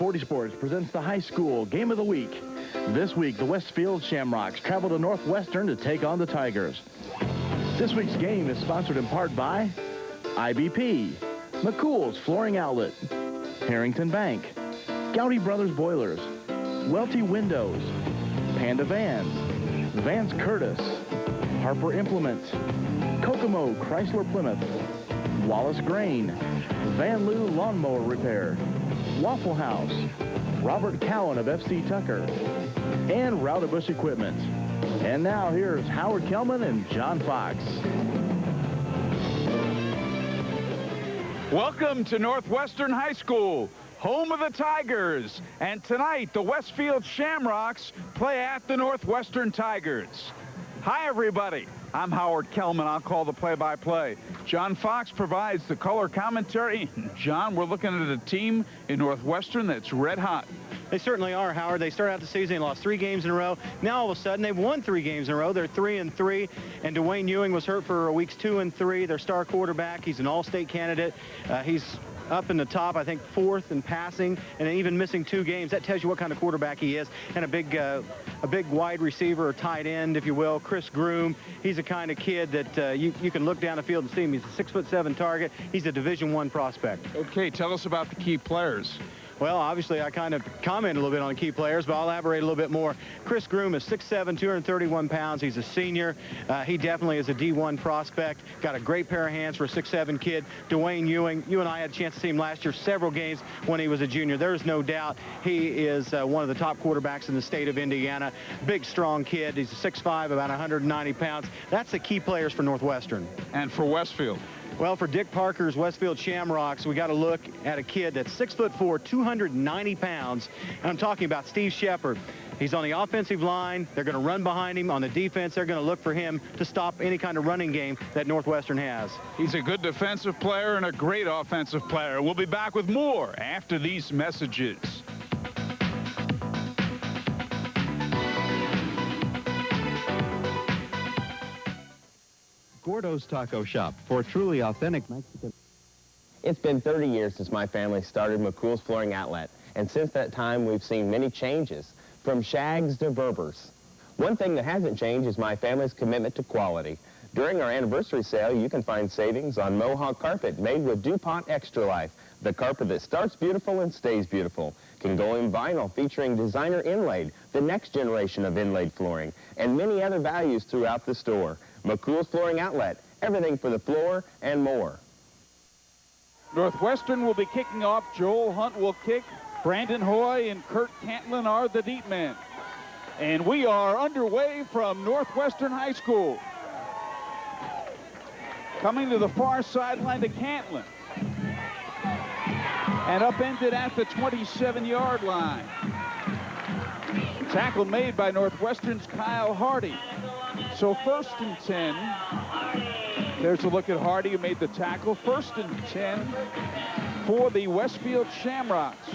40 Sports presents the high school game of the week. This week, the Westfield Shamrocks travel to Northwestern to take on the Tigers. This week's game is sponsored in part by IBP, McCool's Flooring Outlet, Harrington Bank, Gowdy Brothers Boilers, Welty Windows, Panda Vans, Vance Curtis, Harper Implements, Kokomo Chrysler Plymouth, Wallace Grain, Van Loo Lawnmower Repair, Waffle House, Robert Cowan of FC Tucker, and Roudabush Equipment. And now here's Howard Kelman and John Fox. Welcome to Northwestern High School, home of the Tigers. And tonight, the Westfield Shamrocks play at the Northwestern Tigers. Hi, everybody. I'm Howard Kelman. I'll call the play-by-play. John Fox provides the color commentary. John, we're looking at a team in Northwestern that's red hot. They certainly are, Howard. They started out the season and lost 3 games in a row. Now, all of a sudden, they've won 3 games in a row. They're 3-3, and Dwayne Ewing was hurt for weeks 2 and 3. Their star quarterback, he's an all-state candidate. He's up in the top, I think, 4th in passing, and even missing 2 games. That tells you what kind of quarterback he is. And a big wide receiver or tight end, if you will, Chris Groom. He's the kind of kid that you can look down the field and see him. He's a 6'7" target. He's a Division I prospect. Okay, tell us about the key players. Well, obviously, I kind of commented a little bit on key players, but I'll elaborate a little bit more. Chris Groom is 6'7", 231 pounds. He's a senior. He definitely is a D1 prospect. Got a great pair of hands for a 6'7" kid. Dwayne Ewing, you and I had a chance to see him last year, several games when he was a junior. There's no doubt he is one of the top quarterbacks in the state of Indiana. Big, strong kid. He's 6'5", about 190 pounds. That's the key players for Northwestern. And for Westfield? Well, for Dick Parker's Westfield Shamrocks, we got to look at a kid that's 6'4", 290 pounds. And I'm talking about Steve Shepard. He's on the offensive line. They're going to run behind him. On the defense, they're going to look for him to stop any kind of running game that Northwestern has. He's a good defensive player and a great offensive player. We'll be back with more after these messages. Gordo's Taco Shop for truly authentic Mexican. It's been 30 years since my family started McCool's Flooring Outlet, and since that time we've seen many changes, from shags to Berbers. One thing that hasn't changed is my family's commitment to quality. During our anniversary sale, you can find savings on Mohawk carpet made with DuPont Extra Life, the carpet that starts beautiful and stays beautiful. Congoleum vinyl featuring designer inlaid, the next generation of inlaid flooring, and many other values throughout the store. McCool's Flooring Outlet, everything for the floor and more. Northwestern will be kicking off. Joel Hunt will kick. Brandon Hoy and Kurt Cantlin are the deep men. And we are underway from Northwestern High School. Coming to the far sideline to Cantlin. And upended at the 27-yard line. Tackle made by Northwestern's Kyle Hardy. So 1st and 10. There's a look at Hardy, who made the tackle. 1st and 10 for the Westfield Shamrocks.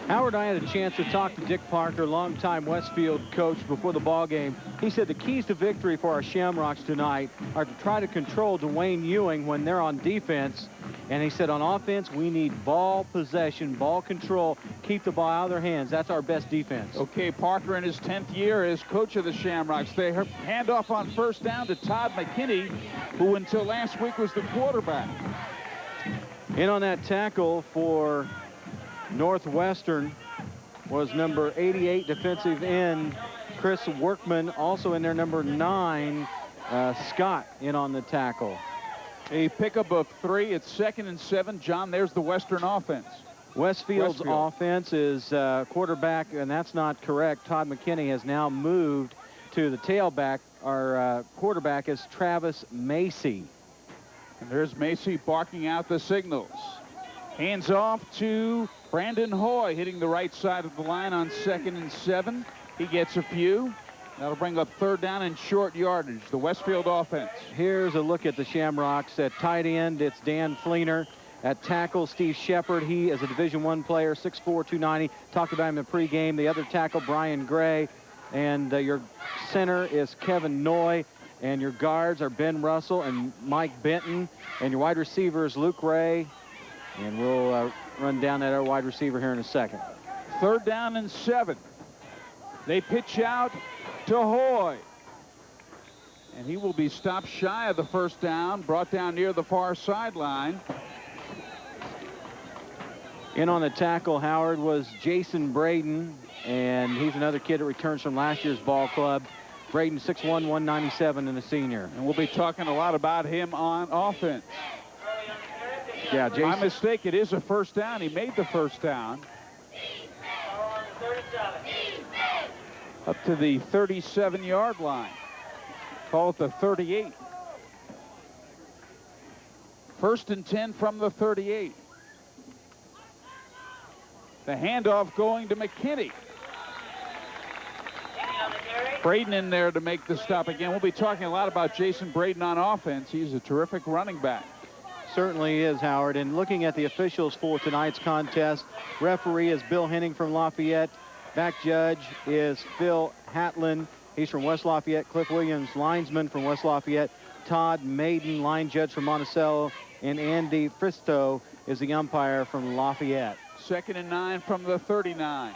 Howard, I had a chance to talk to Dick Parker, longtime Westfield coach, before the ball game. He said the keys to victory for our Shamrocks tonight are to try to control Dwayne Ewing when they're on defense. And he said on offense, we need ball possession, ball control, keep the ball out of their hands. That's our best defense. Okay, Parker in his 10th year as coach of the Shamrocks. They hand off on 1st down to Todd McKinney, who until last week was the quarterback. In on that tackle for Northwestern was number 88 defensive end Chris Workman, also in there number 9 Scott in on the tackle. A pickup of 3. It's 2nd and 7. John, there's the Western offense. Westfield's offense is quarterback, and that's not correct. Todd McKinney has now moved to the tailback. Our quarterback is Travis Macy. And there's Macy barking out the signals. Hands off to Brandon Hoy, hitting the right side of the line on 2nd and 7. He gets a few. That'll bring up 3rd down and short yardage, the Westfield offense. Here's a look at the Shamrocks. At tight end, it's Dan Fleener. At tackle, Steve Shepard. He is a Division I player, 6'4", 290. Talked about him in the pregame. The other tackle, Brian Gray. And your center is Kevin Noy. And your guards are Ben Russell and Mike Benton. And your wide receivers, Luke Ray. And we'll run down that other wide receiver here in a second. 3rd down and 7. They pitch out to Hoy. And he will be stopped shy of the 1st down, brought down near the far sideline. In on the tackle, Howard, was Jason Braden, and he's another kid that returns from last year's ball club. Braden, 6'1", 197, and a senior. And we'll be talking a lot about him on offense. Yeah, Jason. My mistake, it is a 1st down. He made the 1st down. Up to the 37-yard line. Call it the 38. 1st and 10 from the 38. The handoff going to McKinney. Braden in there to make the stop again. We'll be talking a lot about Jason Braden on offense. He's a terrific running back. Certainly is, Howard. And looking at the officials for tonight's contest, referee is Bill Henning from Lafayette. Back judge is Phil Hatlin. He's from West Lafayette. Cliff Williams, linesman from West Lafayette. Todd Maiden, line judge from Monticello. And Andy Fristo is the umpire from Lafayette. 2nd and 9 from the 39.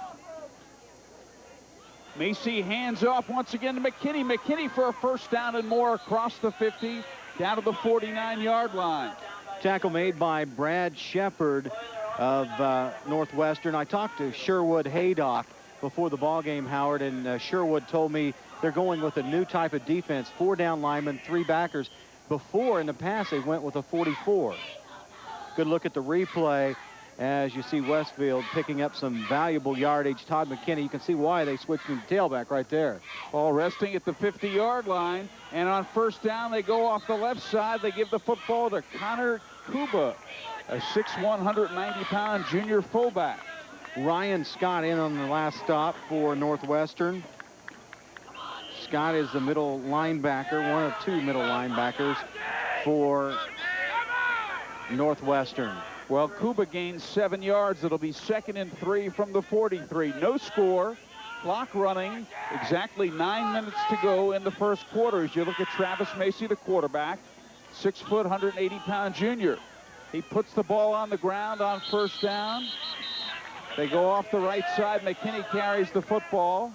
Macy hands off once again to McKinney. McKinney for a 1st down and more across the 50, down to the 49-yard line. Tackle made by Brad Shepard of Northwestern. I talked to Sherwood Haydock before the ball game, Howard, and Sherwood told me they're going with a new type of defense, 4 down linemen, 3 backers. Before, in the past, they went with a 44. Good look at the replay as you see Westfield picking up some valuable yardage. Todd McKinney, you can see why they switched him to tailback right there. Ball resting at the 50-yard line, and on 1st down, they go off the left side. They give the football to Connor Kuba, a 6'1", 190-pound junior fullback. Ryan Scott in on the last stop for Northwestern. Scott is the middle linebacker, one of 2 middle linebackers for Northwestern. Well, Kuba gains 7 yards. It'll be 2nd and 3 from the 43. No score. Clock running. Exactly 9 minutes to go in the 1st quarter. As you look at Travis Macy, the quarterback, 6 foot, 180-pound junior. He puts the ball on the ground on 1st down. They go off the right side. McKinney carries the football.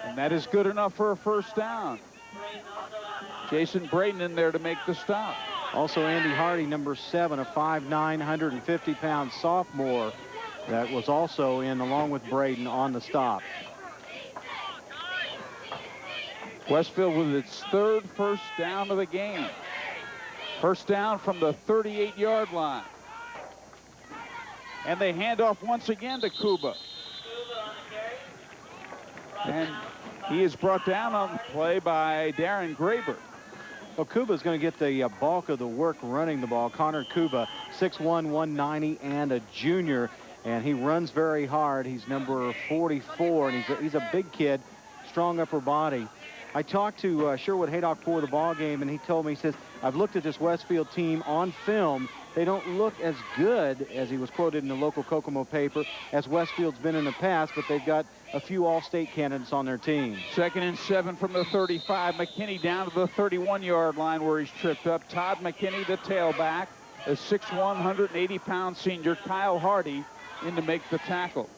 And that is good enough for a 1st down. Jason Braden in there to make the stop. Also Andy Hardy, number 7, a 5'9", 150-pound sophomore that was also in along with Braden on the stop. Westfield with its 3rd 1st down of the game. 1st down from the 38-yard line. And they hand off once again to Kuba. And he is brought down on the play by Darren Graber. Well, Kuba's going to get the bulk of the work running the ball. Connor Kuba, 6'1", 190, and a junior. And he runs very hard. He's number 44, and he's a big kid, strong upper body. I talked to Sherwood Haydock before the ball game, and he told me, he says, I've looked at this Westfield team on film. They don't look as good, as he was quoted in the local Kokomo paper, as Westfield's been in the past, but they've got a few all-state candidates on their team. 2nd and 7 from the 35. McKinney down to the 31-yard line where he's tripped up. Todd McKinney, the tailback, a 6'1", 180-pound senior. Kyle Hardy in to make the tackle.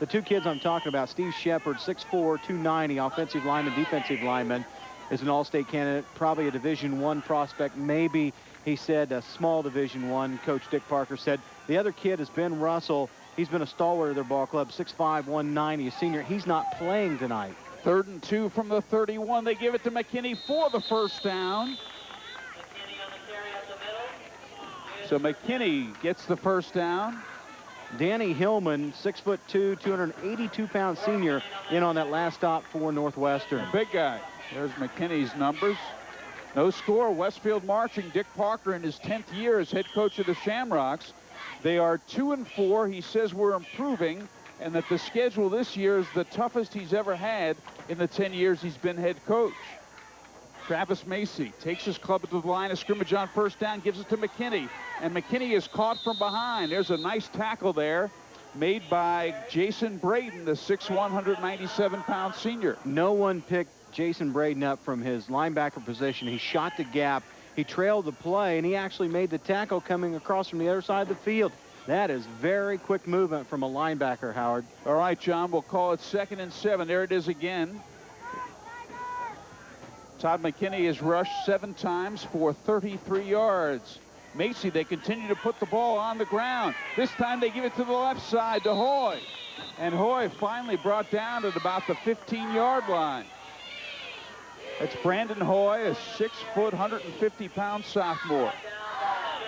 The 2 kids I'm talking about, Steve Shepard, 6'4", 290, offensive lineman, defensive lineman, is an all-state candidate, probably a Division I prospect, maybe, he said, a small Division I. Coach Dick Parker said. The other kid is Ben Russell. He's been a stalwart of their ball club, 6'5", 190, a senior. He's not playing tonight. 3rd and 2 from the 31. They give it to McKinney for the 1st down. So McKinney gets the 1st down. Danny Hillman, 6'2", 282-pound senior, in on that last stop for Northwestern. Big guy. There's McKinney's numbers. No score. Westfield marching. Dick Parker in his 10th year as head coach of the Shamrocks. They are 2-4. He says we're improving and that the schedule this year is the toughest he's ever had in the 10 years he's been head coach. Travis Macy takes his club to the line of scrimmage on 1st down, gives it to McKinney, and McKinney is caught from behind. There's a nice tackle there made by Jason Braden, the 6'1", 197-pound senior. No one picked Jason Braden up from his linebacker position. He shot the gap. He trailed the play, and he actually made the tackle coming across from the other side of the field. That is very quick movement from a linebacker, Howard. All right, John, we'll call it 2nd and 7. There it is again. Todd McKinney has rushed 7 times for 33 yards. Macy, they continue to put the ball on the ground. This time they give it to the left side to Hoy. And Hoy finally brought down at about the 15-yard line. It's Brandon Hoy, a 6-foot, 150-pound sophomore.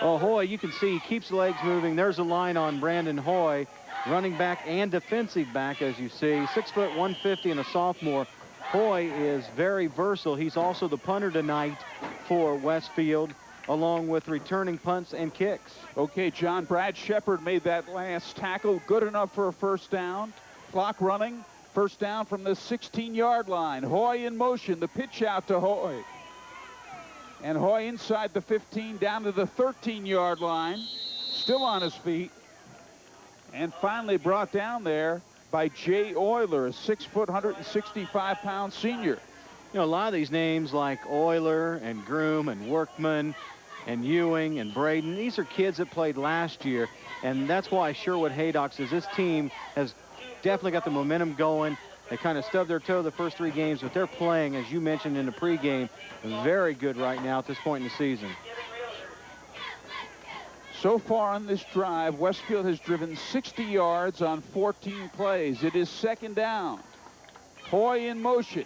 Oh, Hoy, you can see he keeps the legs moving. There's a line on Brandon Hoy, running back and defensive back, as you see. 6 foot, 150 and a sophomore. Hoy is very versatile. He's also the punter tonight for Westfield, along with returning punts and kicks. Okay, John, Brad Shepard made that last tackle. Good enough for a first down. Clock running. First down from the 16-yard line. Hoy in motion. The pitch out to Hoy. And Hoy inside the 15 down to the 13-yard line. Still on his feet. And finally brought down there by Jay Euler, a 6 foot, 165-pound senior. You know, a lot of these names like Euler and Groom and Workman and Ewing and Braden, these are kids that played last year. And that's why Sherwood Haydock says this team has definitely got the momentum going. They kind of stubbed their toe the first 3 games, but they're playing, as you mentioned in the pregame, very good right now at this point in the season. So far on this drive, Westfield has driven 60 yards on 14 plays. It is 2nd down. Hoy in motion.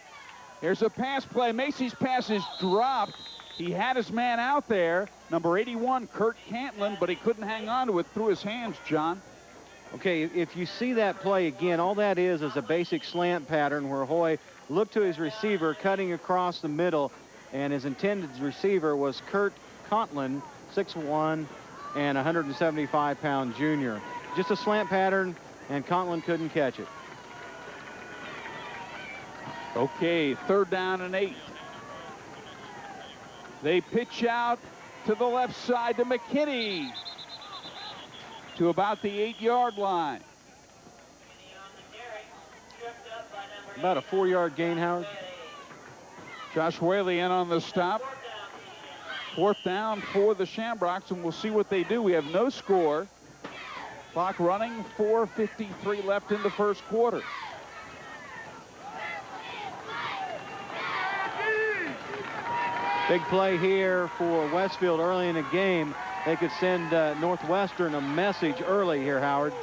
Here's a pass play. Macy's pass is dropped. He had his man out there, number 81, Kurt Cantlin, but he couldn't hang on to it through his hands, John. Okay, if you see that play again, all that is a basic slant pattern where Hoy looked to his receiver, cutting across the middle, and his intended receiver was Kurt Contlin, 6'1", and 175-pound junior. Just a slant pattern, and Contlin couldn't catch it. Okay, 3rd down and 8. They pitch out to the left side to McKinney, to about the 8-yard line. About a 4-yard gain, Howard. Josh Whaley in on the stop. 4th down for the Shamrocks, and we'll see what they do. We have no score. Clock running, 4:53 left in the first quarter. Big play here for Westfield early in the game. They could send Northwestern a message early here, Howard.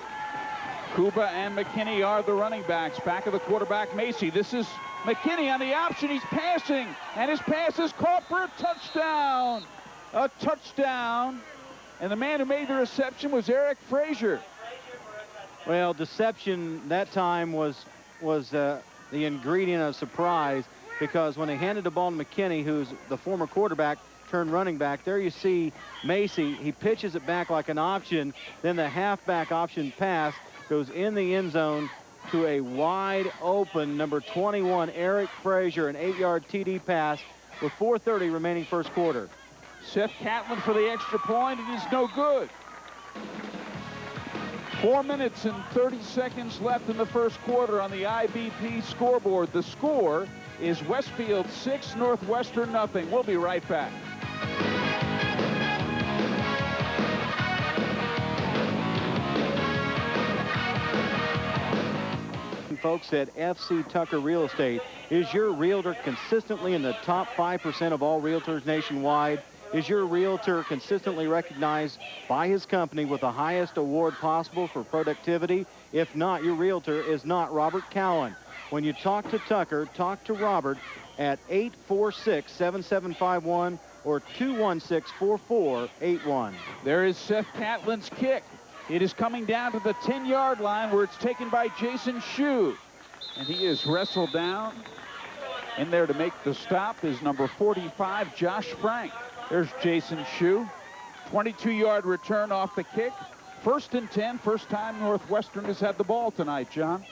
Kuba and McKinney are the running backs. Back of the quarterback, Macy. This is McKinney on the option. He's passing, and his pass is caught for a touchdown. A touchdown. And the man who made the reception was Eric Frazier. Well, deception that time was the ingredient of surprise, because when they handed the ball to McKinney, who's the former quarterback turned running back, there you see Macy. He pitches it back like an option. Then the halfback option pass goes in the end zone to a wide open number 21, Eric Frazier, an 8-yard TD pass with 4:30 remaining first quarter. Seth Catlin for the extra point. It is no good. 4 minutes and 30 seconds left in the first quarter on the IBP scoreboard. The score is Westfield 6, Northwestern nothing. We'll be right back. Folks at FC Tucker Real Estate. Is your realtor consistently in the top 5% of all realtors nationwide? Is your realtor consistently recognized by his company with the highest award possible for productivity? If not, your realtor is not Robert Cowan. When you talk to Tucker, talk to Robert at 846-7751 or 216-4481. There is Seth Catlin's kick. It is coming down to the 10-yard line where it's taken by Jason Shue. And he is wrestled down. In there to make the stop is number 45, Josh Frank. There's Jason Shue. 22-yard return off the kick. 1st and 10. First time Northwestern has had the ball tonight, John.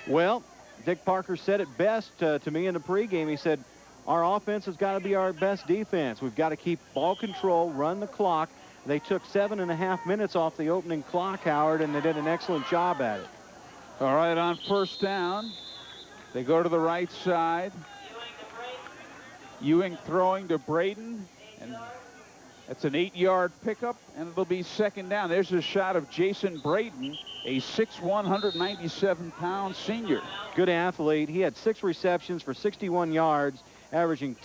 Well, Dick Parker said it best to me in the pregame. He said, our offense has got to be our best defense. We've got to keep ball control, run the clock. They took 7.5 minutes off the opening clock, Howard, and they did an excellent job at it. All right, on 1st down, they go to the right side. Ewing throwing to Braden, and That's an 8-yard pickup, and it'll be second down. There's a shot of Jason Braden, a 6'1", 197-pound senior. Good athlete. He had 6 receptions for 61 yards, averaging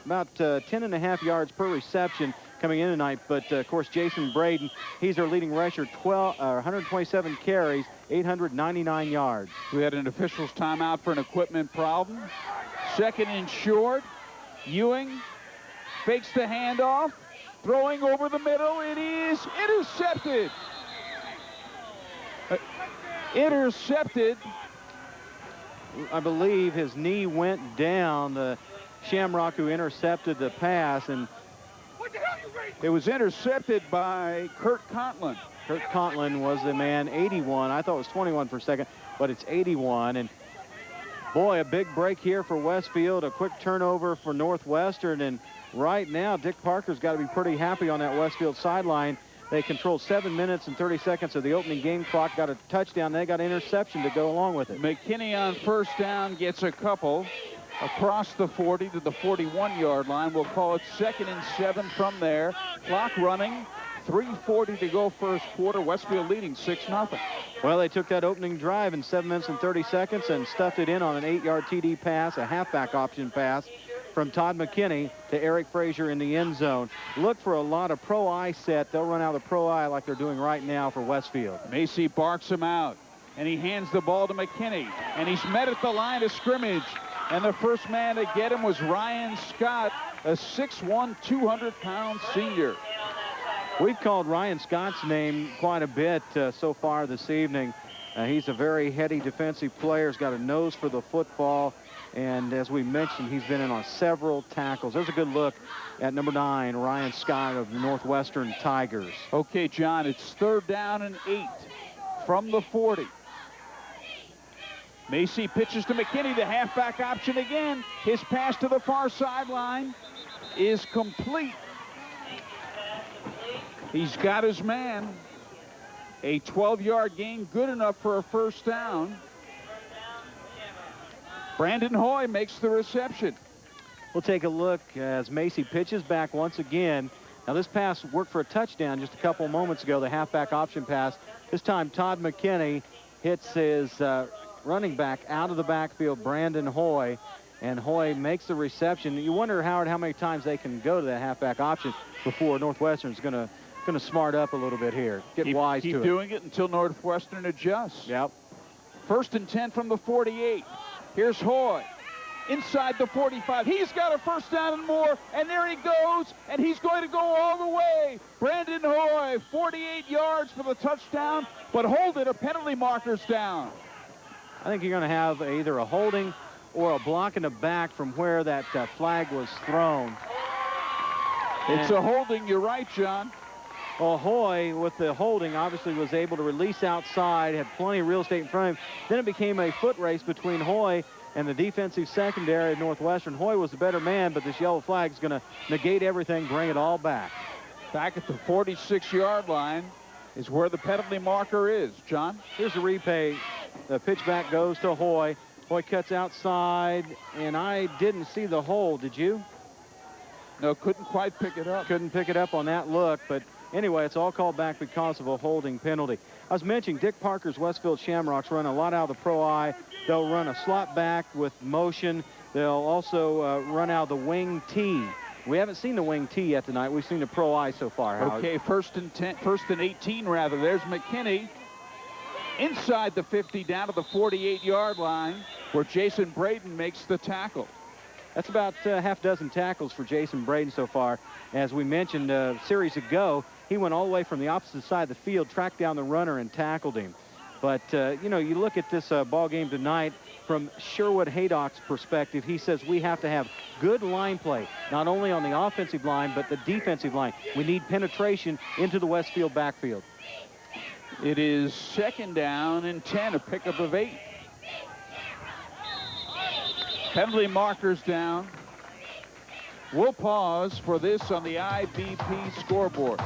about 10.5 yards per reception coming in tonight. But, of course, Jason Braden, he's our leading rusher, 127 carries, 899 yards. We had an official's timeout for an equipment problem. Second and short. Ewing fakes the handoff. Throwing over the middle. It is intercepted. Intercepted. I believe his knee went down, the Shamrock who intercepted the pass, and it was intercepted by Kurt Contlin. Kurt Contlin was the man, 81. I thought it was 21 for a second, but it's 81. And boy, a big break here for Westfield, a quick turnover for Northwestern. And right now, Dick Parker's got to be pretty happy on that Westfield sideline. They controlled 7 minutes and 30 seconds of the opening game clock, got a touchdown. They got an interception to go along with it. McKinney on first down gets a couple across the 40 to the 41-yard line. We'll call it 2nd and 7 from there. Clock running. 3:40 to go first quarter. Westfield leading 6-0. Well, they took that opening drive in 7 minutes and 30 seconds and stuffed it in on an 8-yard TD pass, a halfback option pass from Todd McKinney to Eric Frazier in the end zone. Look for a lot of pro eye set. They'll run out of the pro eye like they're doing right now for Westfield. Macy barks him out, and he hands the ball to McKinney, and he's met at the line of scrimmage. And the first man to get him was Ryan Scott, a 6'1", 200-pound senior. We've called Ryan Scott's name quite a bit so far this evening. He's a very heady defensive player. He's got a nose for the football. And as we mentioned, he's been in on several tackles. There's a good look at number 9, Ryan Scott of the Northwestern Tigers. Okay, John, it's 3rd down and 8 from the 40. Macy pitches to McKinney, the halfback option again. His pass to the far sideline is complete. He's got his man. A 12-yard gain, good enough for a first down. Brandon Hoy makes the reception. We'll take a look as Macy pitches back once again. Now, this pass worked for a touchdown just a couple moments ago, the halfback option pass. This time, Todd McKinney hits his running back out of the backfield, Brandon Hoy, and Hoy makes the reception. You wonder, Howard, how many times they can go to that halfback option before Northwestern's going to smart up a little bit here, get wise to it. Keep doing it until Northwestern adjusts. Yep. 1st and 10 from the 48. Here's Hoy inside the 45. He's got a first down and more, and there he goes, and he's going to go all the way. Brandon Hoy, 48 yards for the touchdown, but hold it, a penalty marker's down. I think you're going to have either a holding or a block in the back from where that flag was thrown. It's a holding, you're right, John. Well, Hoy, with the holding, obviously was able to release outside, had plenty of real estate in front of him. Then it became a foot race between Hoy and the defensive secondary at Northwestern. Hoy was the better man, but this yellow flag is going to negate everything, bring it all back. Back at the 46-yard line is where the penalty marker is. John? Here's the replay. The pitch back goes to Hoy. Hoy cuts outside, and I didn't see the hold. Did you? No, couldn't quite pick it up. Couldn't pick it up on that look, but anyway, it's all called back because of a holding penalty. I was mentioning Dick Parker's Westfield Shamrocks run a lot out of the pro eye. They'll run a slot back with motion. They'll also run out of the wing T. We haven't seen the wing T yet tonight. We've seen the pro eye so far, Howard. Okay, 1st and 18 rather. There's McKinney inside the 50 down to the 48-yard line where Jason Braden makes the tackle. That's about half dozen tackles for Jason Braden so far. As we mentioned a series ago, he went all the way from the opposite side of the field, tracked down the runner, and tackled him. But, you know, you look at this ball game tonight from Sherwood Haydock's perspective. He says we have to have good line play, not only on the offensive line, but the defensive line. We need penetration into the Westfield backfield. It is 2nd down and 10, a pickup of 8. Penalty markers down. We'll pause for this on the IBP scoreboard.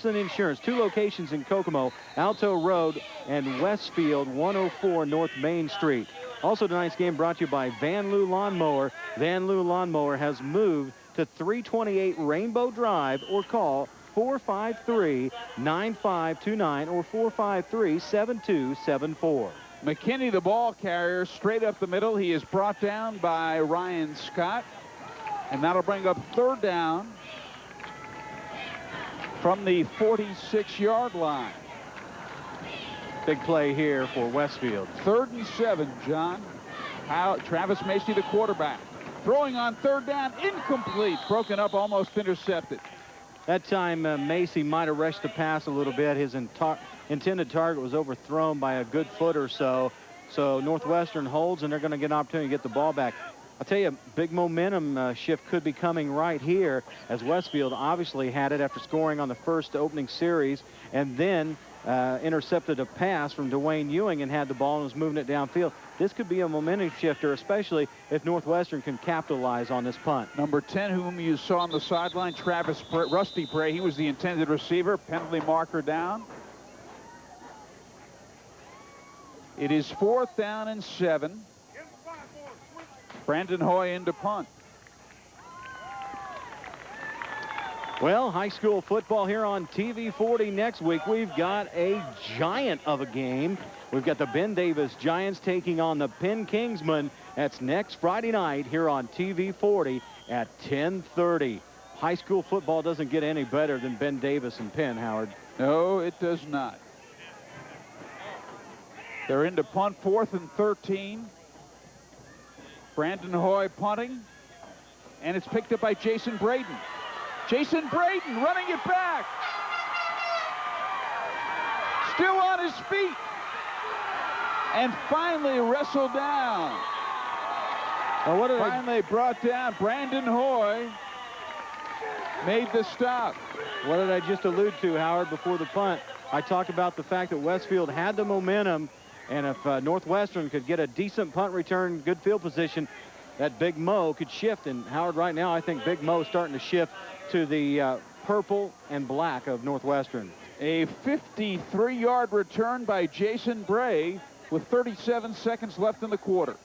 Insurance, 2 locations in Kokomo, Alto Road and Westfield, 104 North Main Street. Also, tonight's game brought to you by Van Loo Lawnmower. Van Loo Lawnmower has moved to 328 Rainbow Drive, or call 453-9529 or 453-7274. McKinney, the ball carrier, straight up the middle. He is brought down by Ryan Scott. And that'll bring up third down from the 46-yard line. Big play here for Westfield. 3rd and 7, John. Travis Macy, the quarterback. Throwing on third down, incomplete. Broken up, almost intercepted. That time, Macy might have rushed the pass a little bit. His intended target was overthrown by a good foot or so. So Northwestern holds, and they're going to get an opportunity to get the ball back. I'll tell you, big momentum shift could be coming right here, as Westfield obviously had it after scoring on the first opening series, and then intercepted a pass from Dwayne Ewing and had the ball and was moving it downfield. This could be a momentum shifter, especially if Northwestern can capitalize on this punt. Number 10, whom you saw on the sideline, Rusty Bray. He was the intended receiver. Penalty marker down. It is 4th down and 7. Brandon Hoy into punt. Well, high school football here on TV 40 next week. We've got a giant of a game. We've got the Ben Davis Giants taking on the Penn Kingsmen. That's next Friday night here on TV 40 at 10:30. High school football doesn't get any better than Ben Davis and Penn, Howard. No, it does not. They're into punt, 4th and 13. Brandon Hoy punting, and it's picked up by Jason Braden. Jason Braden running it back. Still on his feet. And finally wrestled down. Finally brought down. Brandon Hoy made the stop. What did I just allude to, Howard, before the punt? I talked about the fact that Westfield had the momentum, and if Northwestern could get a decent punt return, good field position, that Big Mo could shift. And Howard, right now, I think Big Mo is starting to shift to the purple and black of Northwestern. A 53-yard return by Jason Bray with 37 seconds left in the quarter.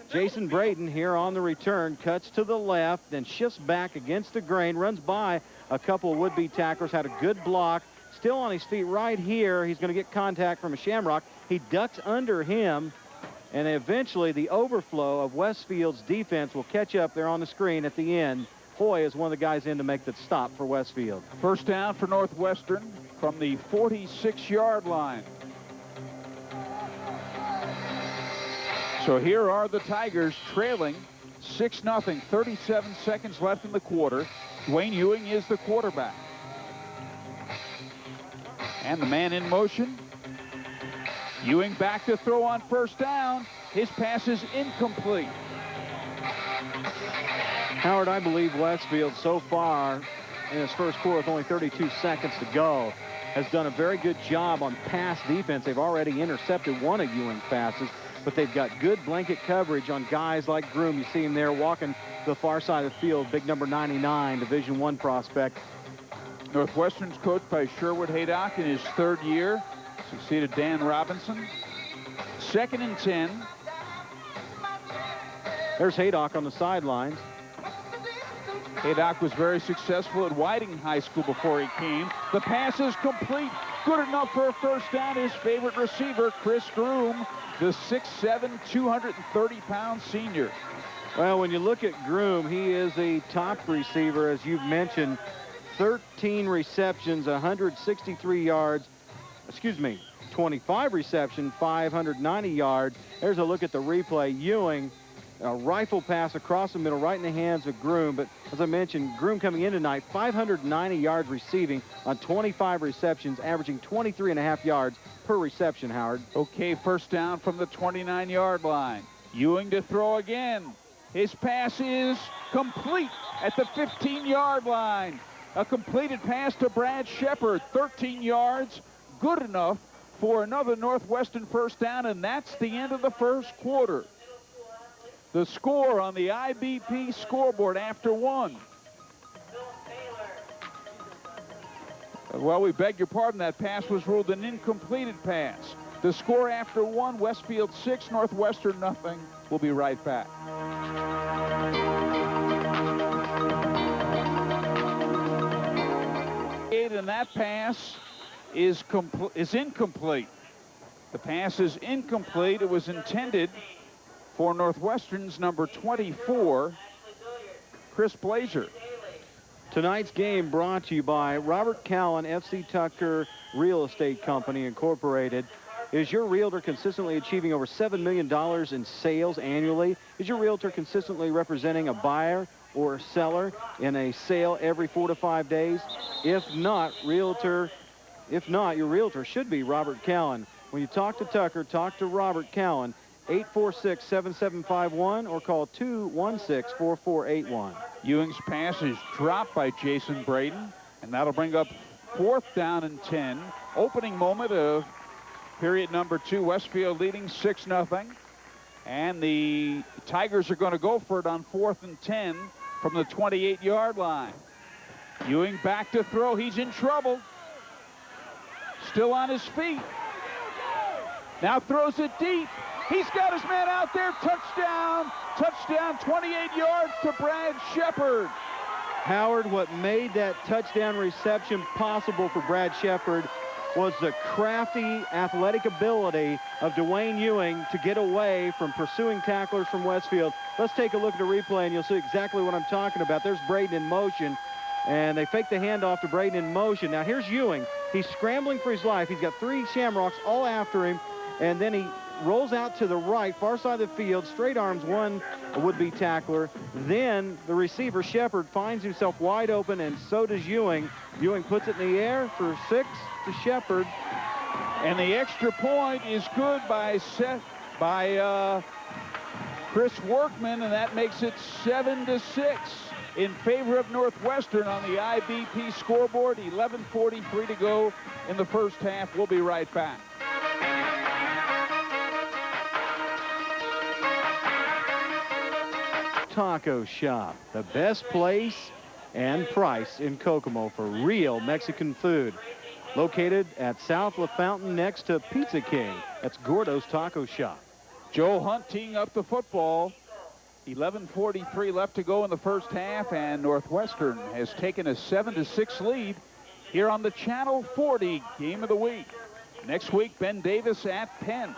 Jason Braden here on the return, cuts to the left, then shifts back against the grain, runs by a couple would-be tacklers, had a good block, still on his feet right here. He's going to get contact from a Shamrock. He ducks under him, and eventually the overflow of Westfield's defense will catch up there on the screen at the end. Hoy is one of the guys in to make the stop for Westfield. First down for Northwestern from the 46-yard line. So here are the Tigers trailing 6-0, 37 seconds left in the quarter. Dwayne Ewing is the quarterback. And the man in motion. Ewing back to throw on first down. His pass is incomplete. Howard, I believe Westfield so far in his first quarter with only 32 seconds to go has done a very good job on pass defense. They've already intercepted one of Ewing's passes, but they've got good blanket coverage on guys like Groom. You see him there walking the far side of the field, big number 99, Division I prospect. Northwestern's coached by Sherwood Haydock in his 3rd year. Succeeded Dan Robinson. 2nd and 10. There's Haydock on the sidelines. Haydock was very successful at Whiting High School before he came. The pass is complete. Good enough for a first down. His favorite receiver, Chris Groom, the 6'7", 230-pound senior. Well, when you look at Groom, he is a top receiver, as you've mentioned. 13 receptions, 163 yards. 25 reception, 590 yards. There's a look at the replay. Ewing, a rifle pass across the middle, right in the hands of Groom. But as I mentioned, Groom coming in tonight, 590 yards receiving on 25 receptions, averaging 23.5 yards per reception, Howard. Okay, first down from the 29-yard line. Ewing to throw again. His pass is complete at the 15-yard line. A completed pass to Brad Shepard, 13 yards, good enough for another Northwestern first down, and that's the end of the first quarter. The score on the IBP scoreboard after 1. Well, we beg your pardon, that pass was ruled an incompleted pass. The score after one, Westfield 6, Northwestern nothing. We'll be right back. And that pass is incomplete. The pass is incomplete. It was intended for Northwestern's number 24, Chris Blazer. Tonight's game brought to you by Robert Callen, FC Tucker Real Estate Company, Incorporated. Is your realtor consistently achieving over $7 million in sales annually? Is your realtor consistently representing a buyer or a seller in a sale every 4 to 5 days? If not, your realtor should be Robert Callen. When you talk to Tucker, talk to Robert Callen, 846-7751 or call 216-4481. Ewing's pass is dropped by Jason Braden, and that'll bring up 4th down and 10. Opening moment of period number 2, Westfield leading 6-0. And the Tigers are going to go for it on 4th and 10 from the 28-yard line. Ewing back to throw. He's in trouble. Still on his feet. Now throws it deep. He's got his man out there. Touchdown. Touchdown, 28 yards to Brad Shepard. Howard, what made that touchdown reception possible for Brad Shepard was the crafty athletic ability of Dwayne Ewing to get away from pursuing tacklers from Westfield. Let's take a look at the replay and you'll see exactly what I'm talking about. There's Braden in motion, and they fake the handoff to Braden in motion. Now here's Ewing. He's scrambling for his life. He's got 3 Shamrocks all after him, and then he rolls out to the right, far side of the field, straight arms one would-be tackler. Then the receiver, Shepard, finds himself wide open, and so does Ewing. Ewing puts it in the air for 6 to Shepard. And the extra point is good by Chris Workman, and that makes it 7-6 in favor of Northwestern on the IBP scoreboard. 11:43 to go in the first half. We'll be right back. Taco Shop, the best place and price in Kokomo for real Mexican food. Located at South La Fountain next to Pizza King. That's Gordo's Taco Shop. Joe Hunt teeing up the football. 11:43 left to go in the first half, and Northwestern has taken a 7-6 lead here on the Channel 40 Game of the Week. Next week, Ben Davis at Penn.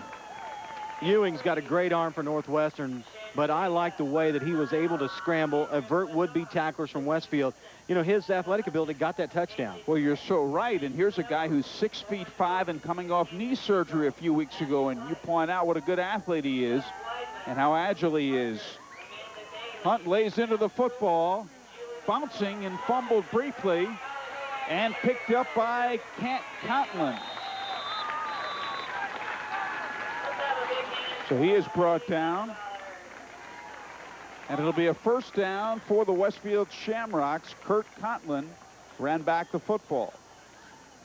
Ewing's got a great arm for Northwestern, but I like the way that he was able to scramble, avert would-be tacklers from Westfield. You know, his athletic ability got that touchdown. Well, you're so right, and here's a guy who's 6'5" and coming off knee surgery a few weeks ago, and you point out what a good athlete he is and how agile he is. Hunt lays into the football, bouncing and fumbled briefly, and picked up by Contlin. So he is brought down. And it'll be a first down for the Westfield Shamrocks. Kurt Contlin ran back the football.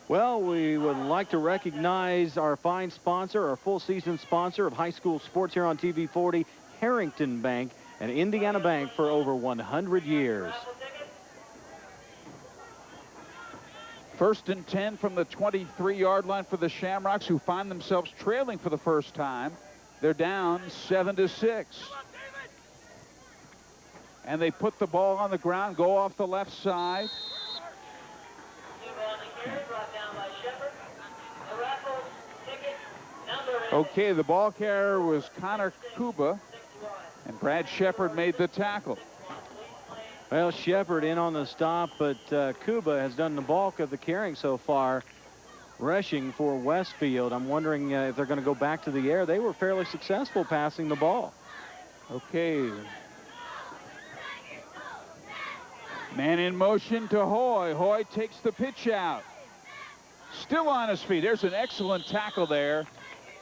Well, we would like to recognize our fine sponsor, our full-season sponsor of high school sports here on TV 40, Harrington Bank, an Indiana bank for over 100 years. First and 10 from the 23-yard line for the Shamrocks, who find themselves trailing for the first time. They're down 7-6. And they put the ball on the ground, go off the left side. Okay, the ball carrier was Connor Kuba, and Brad Shepard made the tackle. Well, Shepard in on the stop, but Kuba has done the bulk of the carrying so far, rushing for Westfield. I'm wondering if they're going to go back to the air. They were fairly successful passing the ball. Okay. Man in motion to Hoy. Hoy takes the pitch out. Still on his feet. There's an excellent tackle there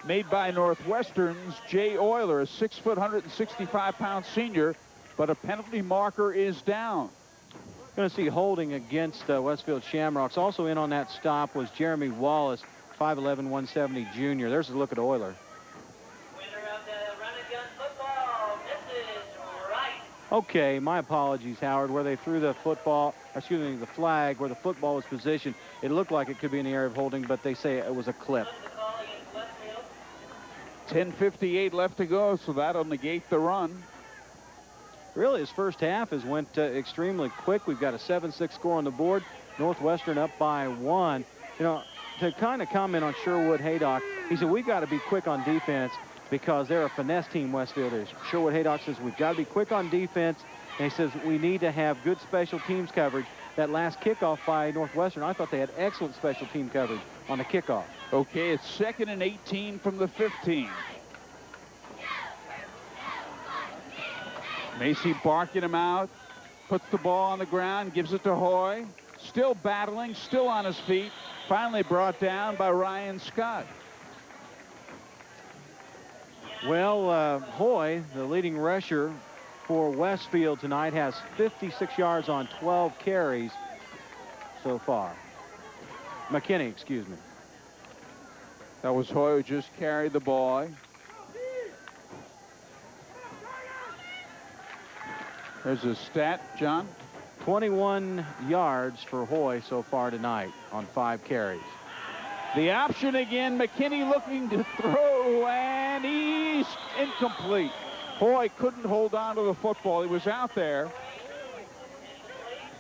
made by Northwestern's Jay Euler, a 6 foot, 165-pound senior, but a penalty marker is down. Going to see holding against Westfield Shamrocks. Also in on that stop was Jeremy Wallace, 5'11", 170 junior. There's a look at Euler. Okay, my apologies, Howard. Where they threw the football, excuse me, the flag, where the football was positioned, it looked like it could be in the area of holding, but they say it was a clip. 10:58 left to go, so that'll negate the run. Really, his first half has went extremely quick. We've got a 7-6 score on the board. Northwestern up by 1. You know, to kind of comment on Sherwood Haydock, he said, we've got to be quick on defense because they're a finesse team, Westfield is. Sherwood Haydock says, we've got to be quick on defense. And he says, we need to have good special teams coverage. That last kickoff by Northwestern, I thought they had excellent special team coverage on the kickoff. Okay, it's 2nd and 18 from the 15. Macy barking him out, puts the ball on the ground, gives it to Hoy. Still battling, still on his feet. Finally brought down by Ryan Scott. Well, Hoy, the leading rusher for Westfield tonight, has 56 yards on 12 carries so far. McKinney, excuse me. That was Hoy who just carried the ball. There's a stat, John. 21 yards for Hoy so far tonight on 5 carries. The option again, McKinney looking to throw, and he's incomplete. Hoy couldn't hold on to the football. He was out there,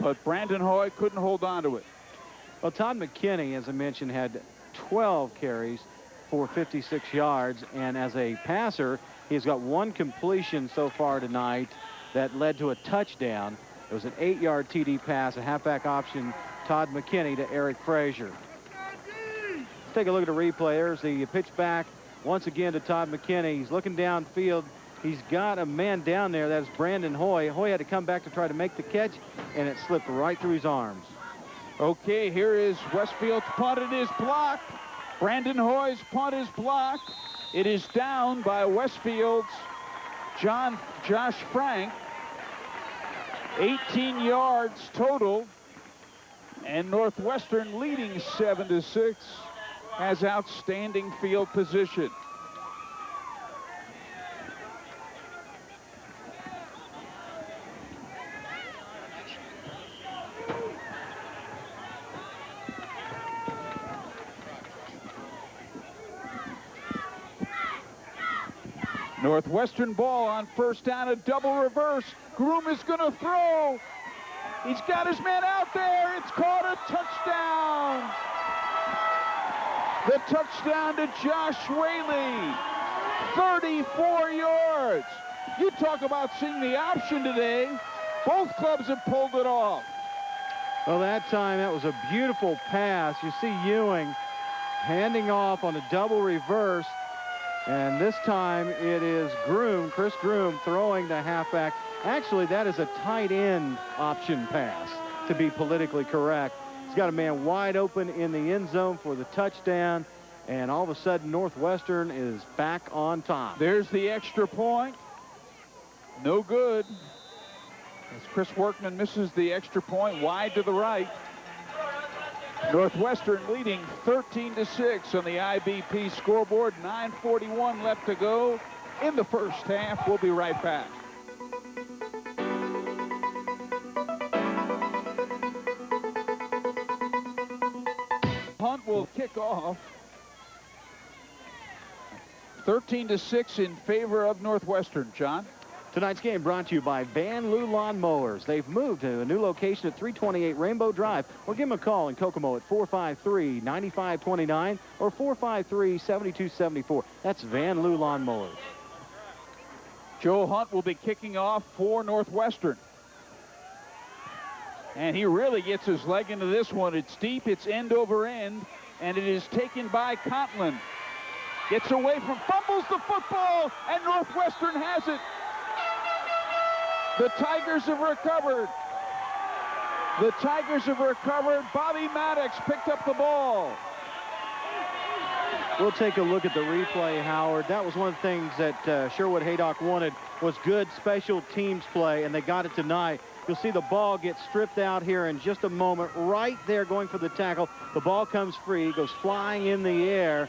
but Brandon Hoy couldn't hold on to it. Well, Todd McKinney, as I mentioned, had 12 carries for 56 yards, and as a passer, he's got 1 completion so far tonight that led to a touchdown. It was an 8-yard TD pass, a halfback option, Todd McKinney to Eric Frazier. Let's take a look at the replay. There's the pitch back once again to Todd McKinney. He's looking downfield. He's got a man down there. That's Brandon Hoy. Hoy had to come back to try to make the catch, and it slipped right through his arms. Okay, here is Westfield's punt. It is blocked. Brandon Hoy's punt is blocked. It is down by Westfield's Josh Frank. 18 yards total, and Northwestern leading 7-6, has outstanding field position. Northwestern ball on first down, a double reverse. Groom is going to throw. He's got his man out there. It's called a touchdown. The touchdown to Josh Whaley. 34 yards. You talk about seeing the option today. Both clubs have pulled it off. Well, that time, that was a beautiful pass. You see Ewing handing off on a double reverse. And this time it is Groom, Chris Groom, throwing the halfback. Actually, that is a tight end option pass, to be politically correct. He's got a man wide open in the end zone for the touchdown. And all of a sudden, Northwestern is back on top. There's the extra point. No good. As Chris Workman misses the extra point wide to the right. Northwestern leading 13-6 on the IBP scoreboard. 9:41 left to go in the first half. We'll be right back. Hunt will kick off. 13-6 in favor of Northwestern. John? Tonight's game brought to you by Van Loo Lawn Mowers. They've moved to a new location at 328 Rainbow Drive, or give them a call in Kokomo at 453-9529 or 453-7274. That's Van Loo Lawn Mowers. Joe Hunt will be kicking off for Northwestern. And he really gets his leg into this one. It's deep, it's end over end, and it is taken by Contlin. Gets away from, fumbles the football, and Northwestern has it. The Tigers have recovered. The Tigers have recovered. Bobby Maddox picked up the ball. We'll take a look at the replay, Howard. That was one of the things that Sherwood Haydock wanted, was good special teams play, and they got it tonight. You'll see the ball get stripped out here in just a moment. Right there going for the tackle. The ball comes free, goes flying in the air,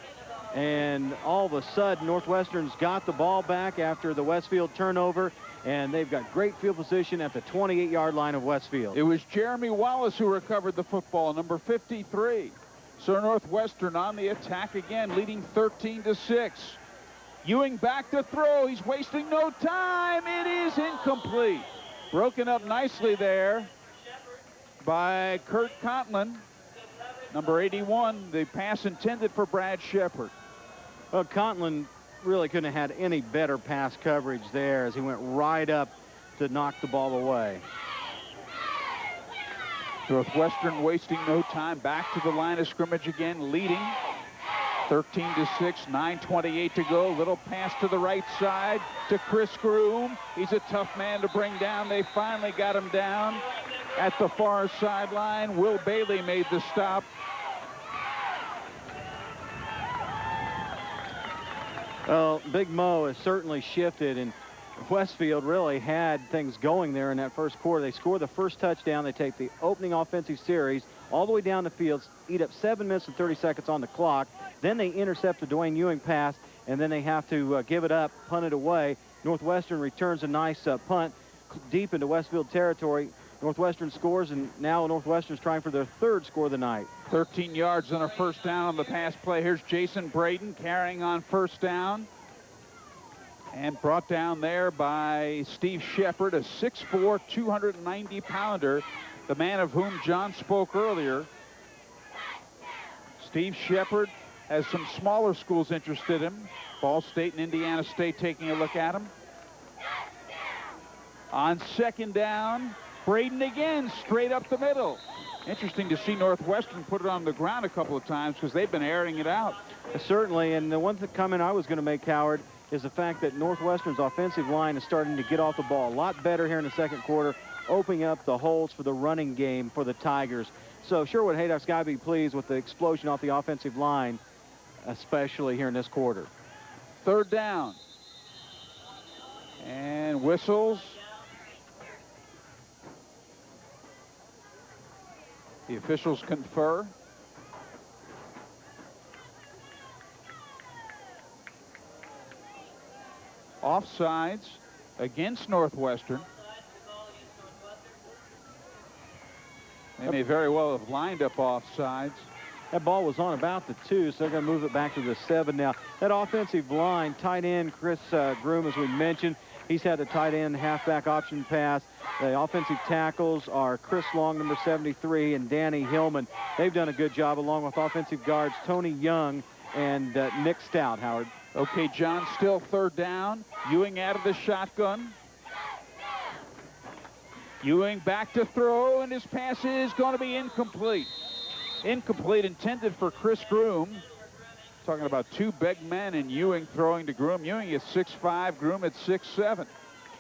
and all of a sudden, Northwestern's got the ball back after the Westfield turnover, and they've got great field position at the 28-yard line of Westfield. It was Jeremy Wallace who recovered the football, number 53. So Northwestern on the attack again, leading 13-6. Ewing back to throw. He's wasting no time. It is incomplete. Broken up nicely there by Kurt Contlin, number 81. The pass intended for Brad Shepard. Well, Contlin really couldn't have had any better pass coverage there as he went right up to knock the ball away. Northwestern wasting no time. Back to the line of scrimmage again, leading 13-6, 9:28 to go. Little pass to the right side to Chris Groom. He's a tough man to bring down. They finally got him down at the far sideline. Will Bailey made the stop. Well, Big Mo has certainly shifted, and Westfield really had things going there in that first quarter. They score the first touchdown. They take the opening offensive series all the way down the field, eat up 7 minutes and 30 seconds on the clock. Then they intercept the Dwayne Ewing pass, and then they have to give it up, punt it away. Northwestern returns a nice punt deep into Westfield territory. Northwestern scores, and now Northwestern's trying for their third score of the night. 13 yards and a first down on the pass play. Here's Jason Braden carrying on first down. And brought down there by Steve Shepard, a 6'4", 290-pounder, the man of whom John spoke earlier. Steve Shepard has some smaller schools interested in him. Ball State and Indiana State taking a look at him. On second down, Braden again, straight up the middle. Interesting to see Northwestern put it on the ground a couple of times because they've been airing it out. Certainly, and the one comment I was going to make, Howard, is the fact that Northwestern's offensive line is starting to get off the ball a lot better here in the second quarter, opening up the holes for the running game for the Tigers. So Sherwood Haydock's got to be pleased with the explosion off the offensive line, especially here in this quarter. Third down. And whistles. The officials confer. Offsides against Northwestern. They may very well have lined up offsides. That ball was on about the 2, so they're going to move it back to the 7 now. That offensive line, tight end Chris Groom, as we mentioned, he's had the tight end halfback option pass. The offensive tackles are Chris Long, number 73, and Danny Hillman. They've done a good job, along with offensive guards Tony Young and Nick Stout, Howard. Okay, John, still third down. Ewing out of the shotgun. Ewing back to throw, and his pass is going to be incomplete. Incomplete, intended for Chris Groom. Talking about two big men, and Ewing throwing to Groom. Ewing is 6'5", Groom at 6'7".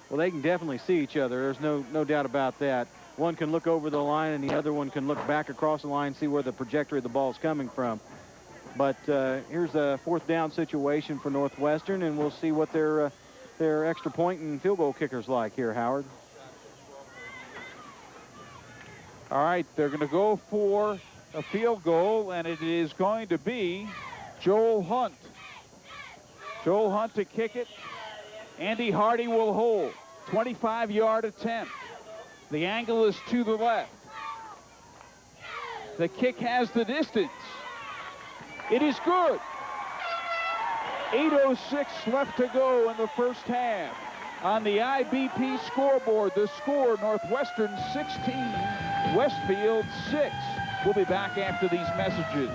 Well, they can definitely see each other. There's no doubt about that. One can look over the line, and the other one can look back across the line and see where the trajectory of the ball is coming from. But here's a fourth down situation for Northwestern, and we'll see what their extra point and field goal kickers like here, Howard. All right, they're going to go for a field goal, and it is going to be Joel Hunt. Joel Hunt to kick it. Andy Hardy will hold. 25-yard attempt. The angle is to the left. The kick has the distance. It is good. 8:06 left to go in the first half. On the IBP scoreboard, the score, Northwestern 16, Westfield 6. We'll be back after these messages.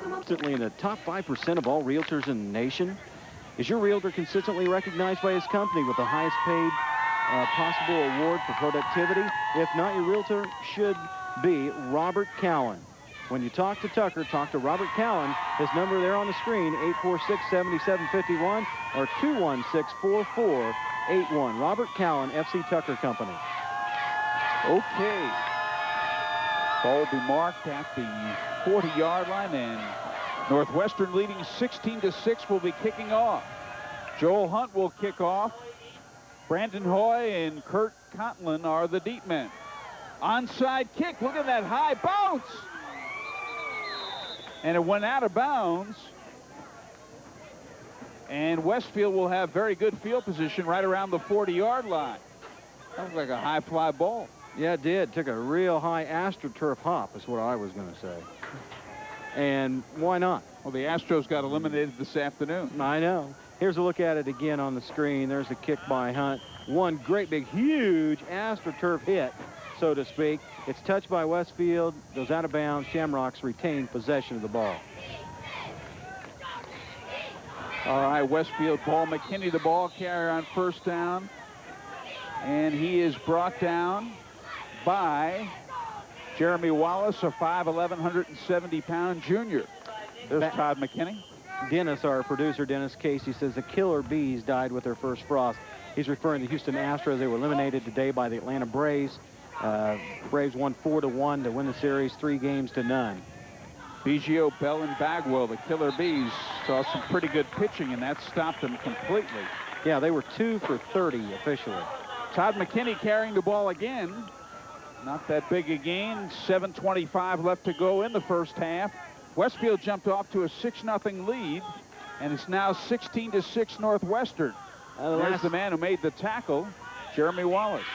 Constantly in the top 5% of all realtors in the nation. Is your realtor consistently recognized by his company with the highest paid possible award for productivity? If not, your realtor should be Robert Cowan. When you talk to Tucker, talk to Robert Cowan. His number there on the screen, 846-7751 or 216-4481. Robert Cowan, FC Tucker Company. Okay. Ball will be marked at the 40-yard line, and Northwestern leading 16-6 will be kicking off. Joel Hunt will kick off. Brandon Hoy and Kurt Contlin are the deep men. Onside kick. Look at that high bounce. And it went out of bounds. And Westfield will have very good field position right around the 40-yard line. That looked like a high fly ball. Yeah, it did. Took a real high AstroTurf hop is what I was going to say. And why not? Well, the Astros got eliminated this afternoon. I know. Here's a look at it again on the screen. There's the kick by Hunt. One great big huge AstroTurf hit, so to speak. It's touched by Westfield, goes out of bounds. Shamrocks retain possession of the ball. All right, Westfield ball. McKinney the ball carrier on first down. And he is brought down by Jeremy Wallace, a 5'11", 170-pound junior. There's Todd McKinney. Dennis, our producer, Dennis Casey, says the killer bees died with their first frost. He's referring to Houston Astros. They were eliminated today by the Atlanta Braves. Braves won 4-1 to win the series, 3-0. Biggio, Bell, and Bagwell, the killer bees, saw some pretty good pitching, and that stopped them completely. Yeah, they were 2 for 30 officially. Todd McKinney carrying the ball again. Not that big a gain. 7:25 left to go in the first half. Westfield jumped off to a 6-0 lead, and it's now 16-6 Northwestern. There's the man who made the tackle, Jeremy Wallace.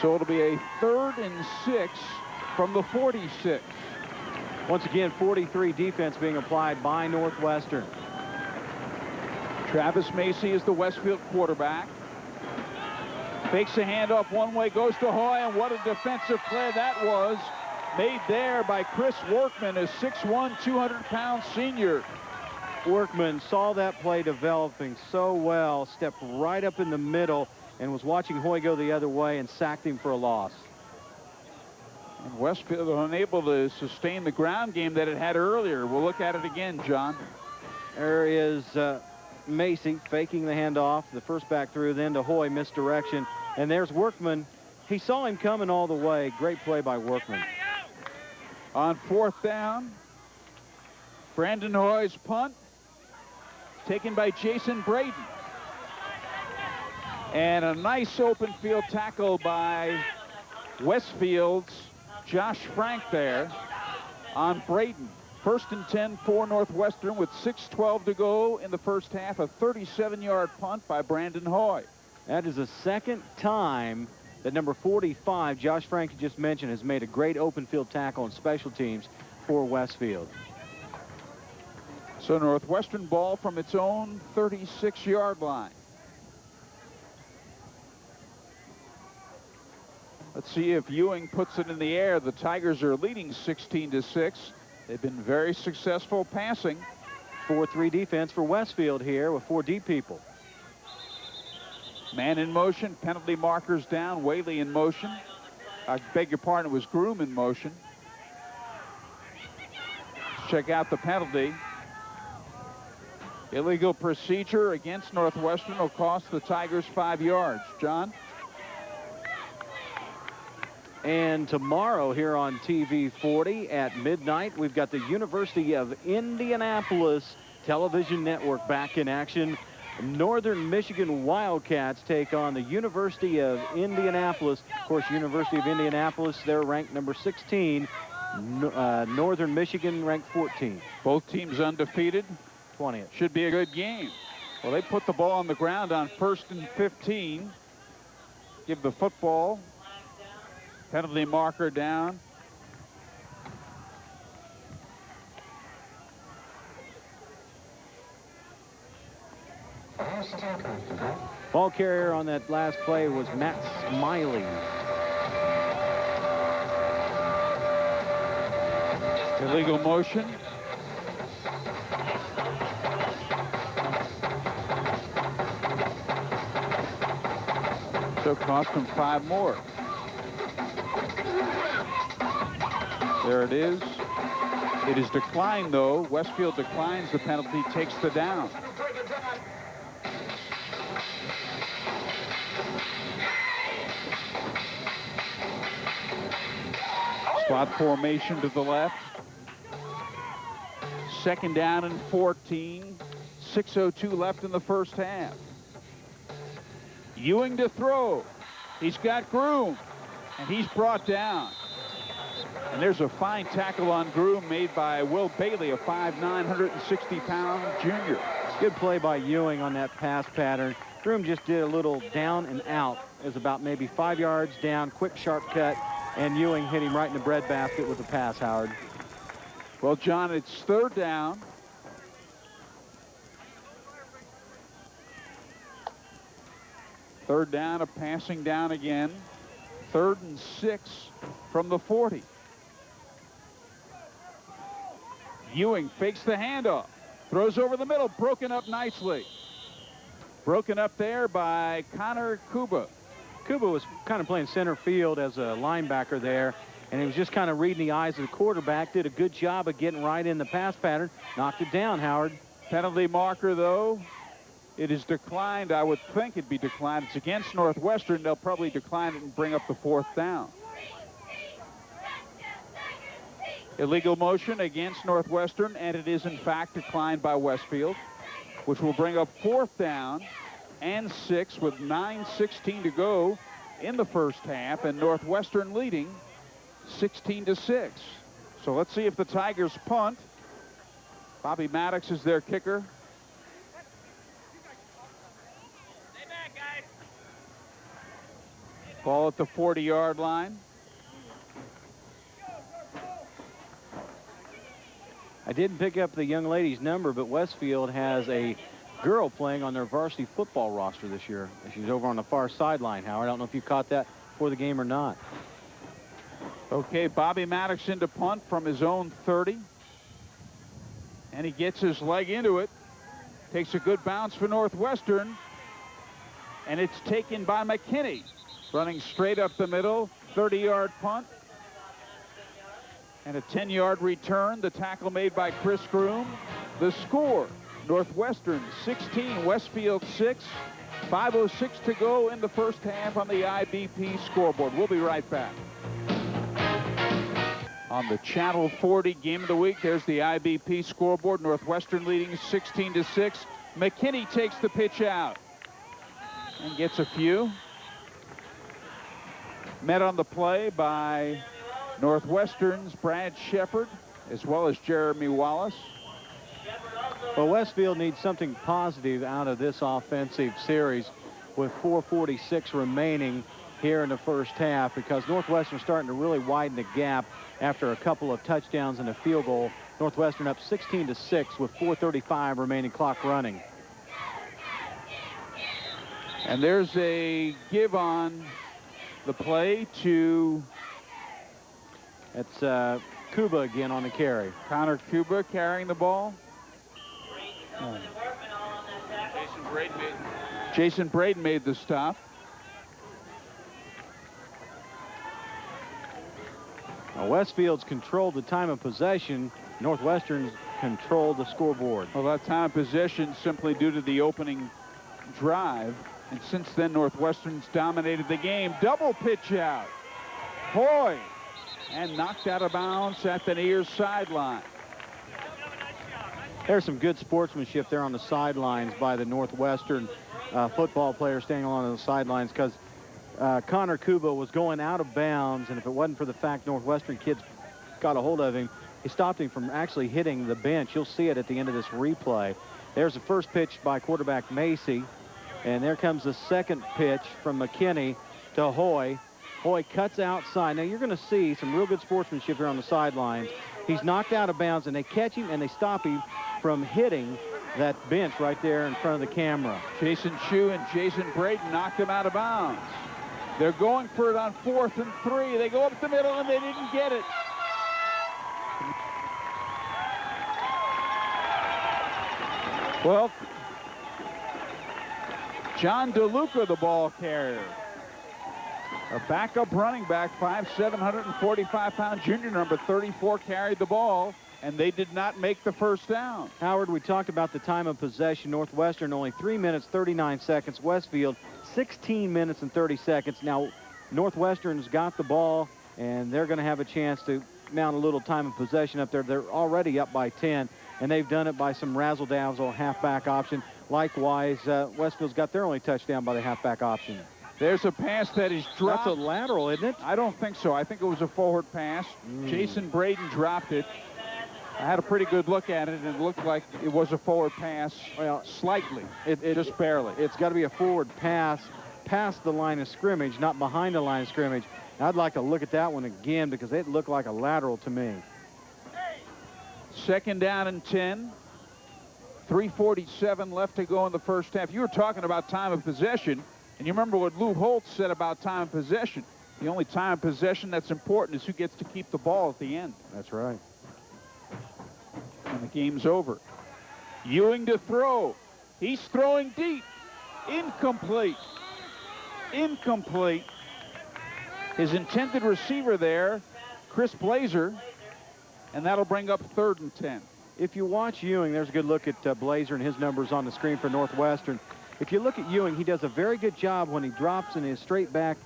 So it'll be a 3rd and 6 from the 46. Once again, 43 defense being applied by Northwestern. Travis Macy is the Westfield quarterback. Fakes a handoff one way, goes to Hoy, and what a defensive play that was. Made there by Chris Workman, a 6'1", 200-pound senior. Workman saw that play developing so well, stepped right up in the middle, and was watching Hoy go the other way and sacked him for a loss. And Westfield unable to sustain the ground game that it had earlier. We'll look at it again, John. There is Macy faking the handoff, the first back through, then to Hoy, misdirection. And there's Workman. He saw him coming all the way. Great play by Workman. On 4th down, Brandon Hoy's punt, taken by Jason Braden. And a nice open field tackle by Westfield's Josh Frank there on Braden. 1st and 10 for Northwestern with 6:12 to go in the first half. A 37-yard punt by Brandon Hoy. That is the second time that number 45, Josh Frank, you just mentioned, has made a great open field tackle on special teams for Westfield. So Northwestern ball from its own 36-yard line. Let's see if Ewing puts it in the air. The Tigers are leading 16-6. They've been very successful passing. 4-3 defense for Westfield here with 4 deep people. Man in motion, penalty markers down, Whaley in motion. I beg your pardon, it was Groom in motion. Let's check out the penalty. Illegal procedure against Northwestern will cost the Tigers 5 yards. John? And tomorrow here on TV 40 at midnight, we've got the University of Indianapolis television network back in action. Northern Michigan Wildcats take on the University of Indianapolis. Of course, University of Indianapolis, they're ranked number 16. Northern Michigan ranked 14. Both teams undefeated. 20th. Should be a good game. Well, they put the ball on the ground on 1st and 15. Give the football. Penalty marker down. Ball carrier on that last play was Matt Smiley. Illegal motion. So it cost him 5 more. There it is. It is declined, though. Westfield declines the penalty, takes the down. Slot formation to the left. 2nd down and 14. 6:02 left in the first half. Ewing to throw. He's got Groom, and he's brought down. And there's a fine tackle on Groom made by Will Bailey, a 5'9", 160-pound junior. Good play by Ewing on that pass pattern. Groom just did a little down and out. It was about maybe 5 yards down, quick, sharp cut, and Ewing hit him right in the breadbasket with the pass, Howard. Well, John, it's 3rd down. Third down, a passing down again. 3rd and 6 from the 40. Ewing fakes the handoff. Throws over the middle, broken up nicely. Broken up there by Connor Kuba. Kuba was kind of playing center field as a linebacker there, and he was just kind of reading the eyes of the quarterback. Did a good job of getting right in the pass pattern. Knocked it down, Howard. Penalty marker, though. It is declined. I would think it'd be declined. It's against Northwestern. They'll probably decline it and bring up the 4th down. Illegal motion against Northwestern, and it is in fact declined by Westfield, which will bring up 4th down and 6 with 9:16 to go in the first half, and Northwestern leading 16-6. So let's see if the Tigers punt. Bobby Maddox is their kicker. Ball at the 40-yard line. I didn't pick up the young lady's number, but Westfield has a girl playing on their varsity football roster this year. She's over on the far sideline, Howard. I don't know if you caught that before the game or not. Okay, Bobby Maddox into punt from his own 30. And he gets his leg into it. Takes a good bounce for Northwestern. And it's taken by McKinney. Running straight up the middle, 30-yard punt. And a 10-yard return. The tackle made by Chris Groom. The score, Northwestern 16, Westfield 6. 5:06 to go in the first half on the IBP scoreboard. We'll be right back. On the Channel 40 Game of the Week, there's the IBP scoreboard. Northwestern leading 16-6. McKinney takes the pitch out and gets a few. Met on the play by Northwestern's Brad Shepard, as well as Jeremy Wallace. Well, Westfield needs something positive out of this offensive series with 4:46 remaining here in the first half, because Northwestern's starting to really widen the gap after a couple of touchdowns and a field goal. Northwestern up 16-6 with 4:35 remaining clock running. And there's a give on the play to... It's Kuba again on the carry. Connor Kuba carrying the ball. Jason Braden made the stop. Now, Westfield's controlled the time of possession. Northwestern's controlled the scoreboard. Well, that time of possession simply due to the opening drive. And since then, Northwestern's dominated the game. Double pitch out. Hoy. And knocked out of bounds at the near sideline. There's some good sportsmanship there on the sidelines by the Northwestern football player standing along the sidelines, because Connor Kuba was going out of bounds, and if it wasn't for the fact Northwestern kids got a hold of him, he stopped him from actually hitting the bench. You'll see it at the end of this replay. There's the first pitch by quarterback Macy, and there comes the second pitch from McKinney to Hoy. Hoy cuts outside. Now, you're going to see some real good sportsmanship here on the sidelines. He's knocked out of bounds, and they catch him, and they stop him from hitting that bench right there in front of the camera. Jason Shue and Jason Braden knocked him out of bounds. They're going for it on 4th and 3. They go up the middle, and they didn't get it. Well, John DeLuca, the ball carrier. A backup running back, 5'7", 145-pound junior, number 34, carried the ball, and they did not make the first down. Howard, we talked about the time of possession. Northwestern only 3 minutes, 39 seconds. Westfield, 16 minutes and 30 seconds. Now, Northwestern's got the ball, and they're going to have a chance to mount a little time of possession up there. They're already up by 10, and they've done it by some razzle-dazzle halfback option. Likewise, Westfield's got their only touchdown by the halfback option. There's a pass that is dropped. That's a lateral, isn't it? I don't think so. I think it was a forward pass. Jason Braden dropped it. I had a pretty good look at it, and it looked like it was a forward pass, well, slightly, just barely. It's got to be a forward pass past the line of scrimmage, not behind the line of scrimmage. I'd like to look at that one again because it looked like a lateral to me. 2nd down and 10. 3:47 left to go in the first half. You were talking about time of possession, and you remember what Lou Holtz said about time of possession. The only time of possession that's important is who gets to keep the ball at the end. That's right. And the game's over. Ewing to throw. He's throwing deep. Incomplete. Incomplete. His intended receiver there, Chris Blazer, and that'll bring up 3rd and 10. If you watch Ewing, there's a good look at Blazer and his numbers on the screen for Northwestern. If you look at Ewing, he does a very good job when he drops in his straight back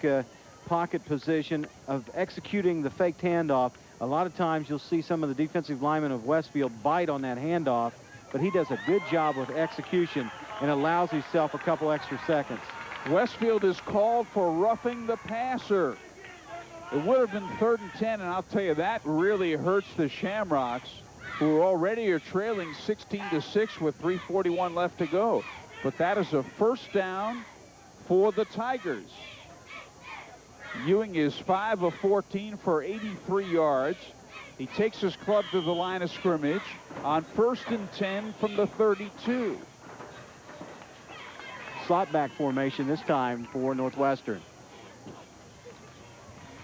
pocket position of executing the faked handoff. A lot of times you'll see some of the defensive linemen of Westfield bite on that handoff, but he does a good job with execution and allows himself a couple extra seconds. Westfield is called for roughing the passer. It would have been 3rd and 10, and I'll tell you, that really hurts the Shamrocks, who already are trailing 16-6 with 3:41 left to go. But that is a 1st down for the Tigers. Ewing is 5 of 14 for 83 yards. He takes his club to the line of scrimmage on 1st and 10 from the 32. Slot back formation this time for Northwestern.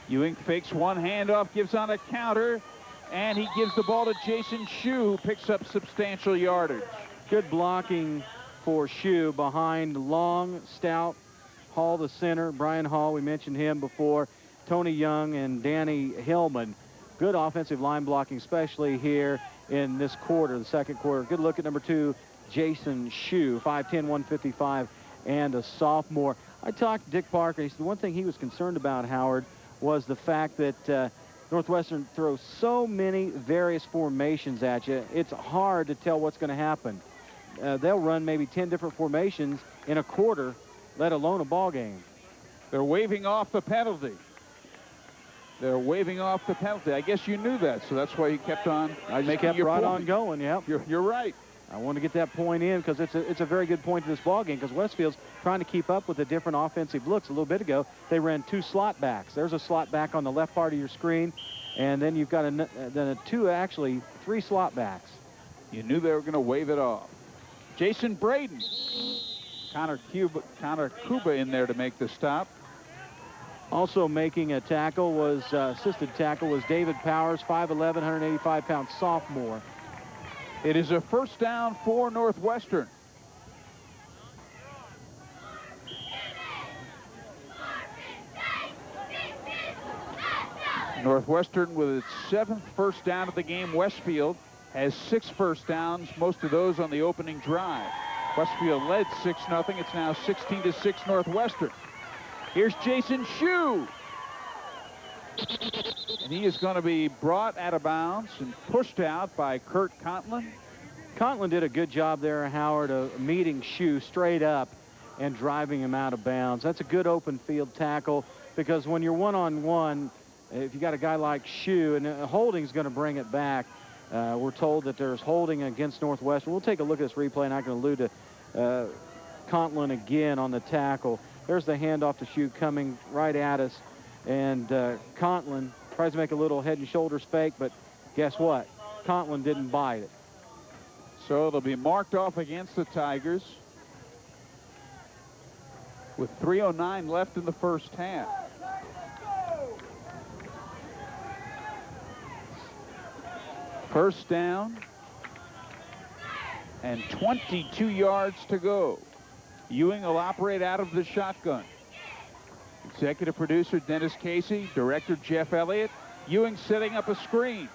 Ewing fakes one handoff, gives on a counter, and he gives the ball to Jason Shue, who picks up substantial yardage. Good blocking for Shue behind long, stout Hall, the center. Brian Hall, we mentioned him before. Tony Young and Danny Hillman. Good offensive line blocking, especially here in this quarter, the 2nd quarter. Good look at number 2, Jason Shue, 5'10", 155, and a sophomore. I talked to Dick Parker. He said the one thing he was concerned about, Howard, was the fact that Northwestern throws so many various formations at you. It's hard to tell what's going to happen. They'll run maybe 10 different formations in a quarter, let alone a ball game. They're waving off the penalty. They're waving off the penalty. I guess you knew that, so that's why you kept on. I just kept right on going, yep. You're right. I want to get that point in because it's a very good point in this ball game because Westfield's trying to keep up with the different offensive looks. A little bit ago, they ran 2 slot backs. There's a slot back on the left part of your screen, and then you've got three slot backs. You knew they were going to wave it off. Jason Braden. Connor Kuba in there to make the stop. Also making a tackle was, assisted tackle was David Powers, 5'11", 185-pound sophomore. It is a 1st down for Northwestern. Northwestern with its 7th 1st down of the game. Westfield has 6 1st downs, most of those on the opening drive. Westfield led 6-0. It's now 16-6 Northwestern. Here's Jason Shue. And he is going to be brought out of bounds and pushed out by Kurt Contlin. Contlin did a good job there, Howard, of meeting Shue straight up and driving him out of bounds. That's a good open field tackle because when you're one-on-one, if you got a guy like Shue, and holding's going to bring it back. We're told that there's holding against Northwestern. We'll take a look at this replay, and I can allude to Contlin again on the tackle. There's the handoff to Shue coming right at us, and Contlin tries to make a little head and shoulders fake, but guess what? Contlin didn't bite it. So it'll be marked off against the Tigers with 3:09 left in the first half. First down and 22 yards to go. Ewing will operate out of the shotgun. Executive producer Dennis Casey, director Jeff Elliott. Ewing setting up a screen.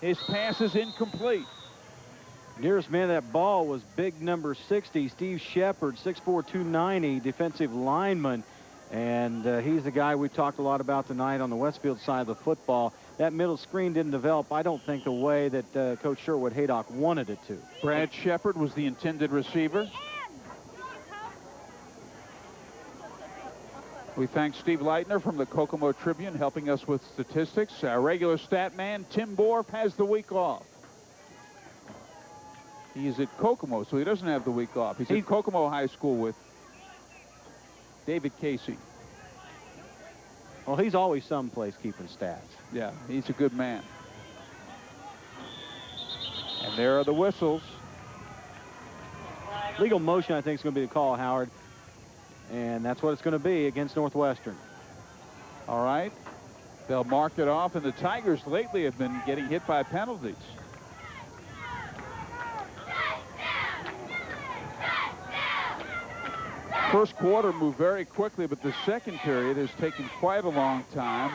His pass is incomplete. Nearest man of that ball was big number 60, Steve Shepard, 6'4", 290, defensive lineman. And he's the guy we talked a lot about tonight on the Westfield side of the football. That middle screen didn't develop, I don't think, the way that Coach Sherwood Haydock wanted it to. Brad Shepard was the intended receiver. We thank Steve Leitner from the Kokomo Tribune helping us with statistics. Our regular stat man, Tim Borf, has the week off. He's at Kokomo, so he doesn't have the week off. He's at Kokomo High School with David Casey. Well, he's always someplace keeping stats. Yeah, he's a good man. And there are the whistles. Legal motion, I think, is going to be the call, Howard. And that's what it's going to be against Northwestern. All right. They'll mark it off, and the Tigers lately have been getting hit by penalties. First quarter moved very quickly, but the second period has taken quite a long time.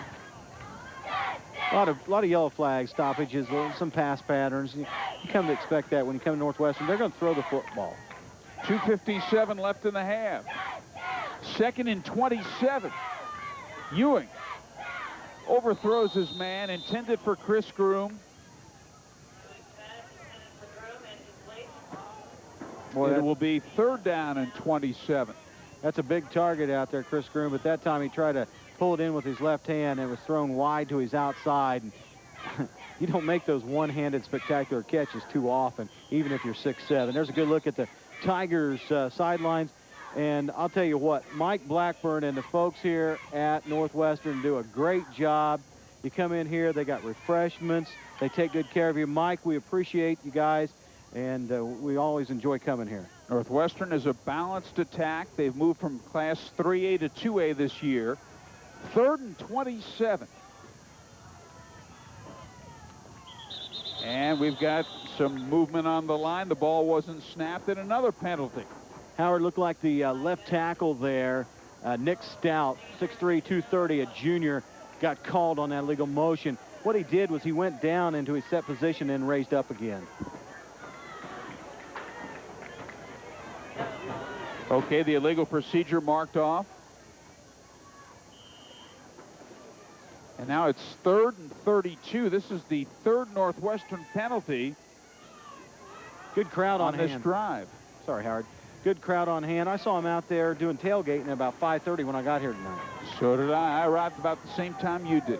A lot of yellow flag stoppages, some pass patterns. You come to expect that when you come to Northwestern. They're going to throw the football. 2:57 left in the half. 2nd and 27. Ewing overthrows his man, intended for Chris Groom. Boy, it will be 3rd down and 27. That's a big target out there, Chris Groom. But that time he tried to pull it in with his left hand, and it was thrown wide to his outside. And you don't make those one-handed spectacular catches too often, even if you're 6'7". There's a good look at the Tigers sidelines. And I'll tell you what, Mike Blackburn and the folks here at Northwestern do a great job. You come in here, they got refreshments. They take good care of you. Mike, we appreciate you guys, and we always enjoy coming here. Northwestern is a balanced attack. They've moved from Class 3A to 2A this year. 3rd and 27. And we've got some movement on the line. The ball wasn't snapped, and another penalty. Howard, looked like the left tackle there, Nick Stout, 6'3", 230, a junior, got called on that illegal motion. What he did was he went down into his set position and raised up again. Okay, the illegal procedure marked off. And now it's 3rd and 32. This is the 3rd Northwestern penalty. Good crowd on this hand. Drive. Sorry, Howard. Good crowd on hand. I saw him out there doing tailgating at about 5:30 when I got here tonight. So did I. I arrived about the same time you did.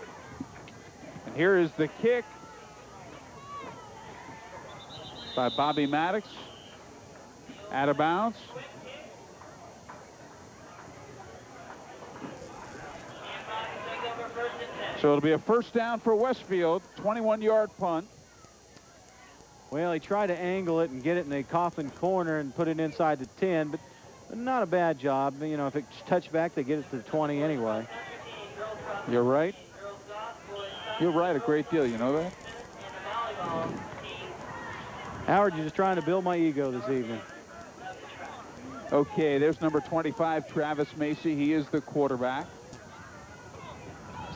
And here is the kick by Bobby Maddox. Out of bounds. So it'll be a 1st down for Westfield, 21-yard punt. Well, he tried to angle it and get it in a coffin corner and put it inside the 10, but not a bad job. You know, if it's touchback, they get it to the 20 anyway. You're right. You're right a great deal. You know that? Howard, you're just trying to build my ego this evening. Okay, there's number 25, Travis Macy. He is the quarterback.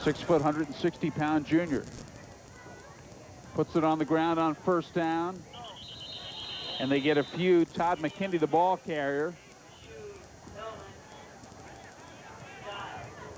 6 foot, 160-pound junior. Puts it on the ground on 1st down. And they get a few. Todd McKinney, the ball carrier.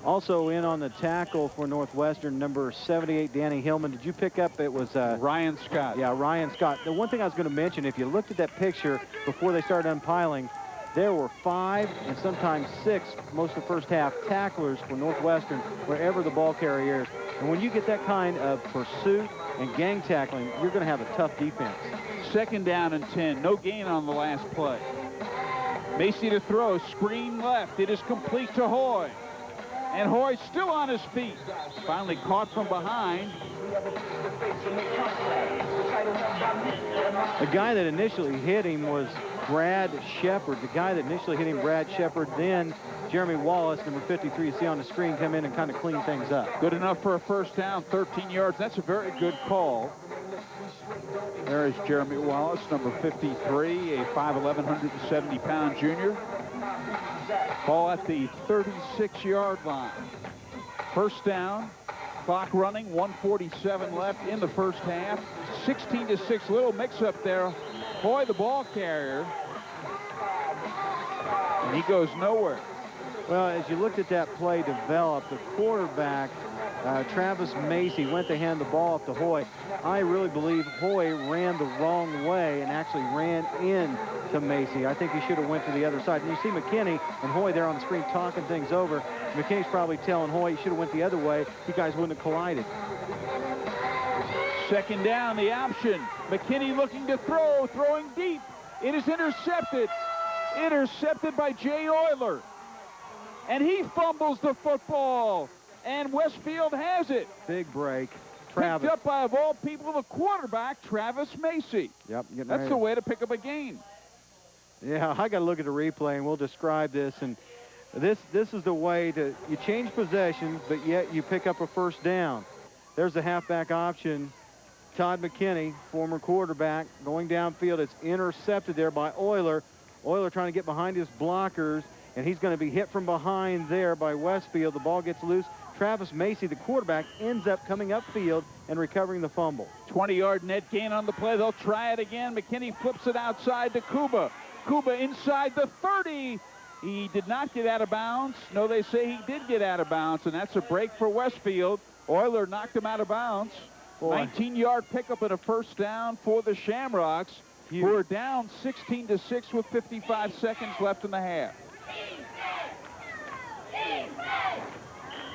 Also in on the tackle for Northwestern, number 78, Danny Hillman. Did you pick up? It was Ryan Scott. Yeah, Ryan Scott. The one thing I was going to mention, if you looked at that picture before they started unpiling, there were 5 and sometimes 6, most of the first half, tacklers for Northwestern wherever the ball carrier is. And when you get that kind of pursuit and gang tackling, you're going to have a tough defense. 2nd down and 10. No gain on the last play. Macy to throw. Screen left. It is complete to Hoy. And Hoy still on his feet. Finally caught from behind. The guy that initially hit him was Brad Shepard. The guy that initially hit him, Brad Shepard, then Jeremy Wallace, number 53, you see on the screen, come in and kind of clean things up. Good enough for a 1st down, 13 yards. That's a very good call. There is Jeremy Wallace, number 53, a 5'11", 170-pound junior. Ball at the 36-yard line. 1st down, clock running, 1:47 left in the 1st half. 16-6, little mix-up there. Hoy, the ball carrier, and he goes nowhere. Well, as you looked at that play develop, the quarterback, Travis Macy, went to hand the ball off to Hoy. I really believe Hoy ran the wrong way and actually ran in to Macy. I think he should have went to the other side. And you see McKinney and Hoy there on the screen talking things over. McKinney's probably telling Hoy he should have went the other way. You guys wouldn't have collided. 2nd down, the option. McKinney looking to throw, throwing deep. It is intercepted. Intercepted by Jay Euler. And he fumbles the football. And Westfield has it. Big break. Picked up by, of all people, the quarterback, Travis Macy. Yep. That's the way to pick up a game. Yeah, I got to look at the replay, and we'll describe this. And this is the way to, you change possessions, but yet you pick up a first down. There's the halfback option. Todd McKinney, former quarterback, going downfield. It's intercepted there by Euler. Euler trying to get behind his blockers, and he's going to be hit from behind there by Westfield. The ball gets loose. Travis Macy, the quarterback, ends up coming upfield and recovering the fumble. 20-yard net gain on the play. They'll try it again. McKinney flips it outside to Kuba. Kuba inside the 30. He did not get out of bounds. No, they say he did get out of bounds, and that's a break for Westfield. Euler knocked him out of bounds. 19-yard pickup and a first down for the Shamrocks, who are down 16-6 with 55 seconds left in the half.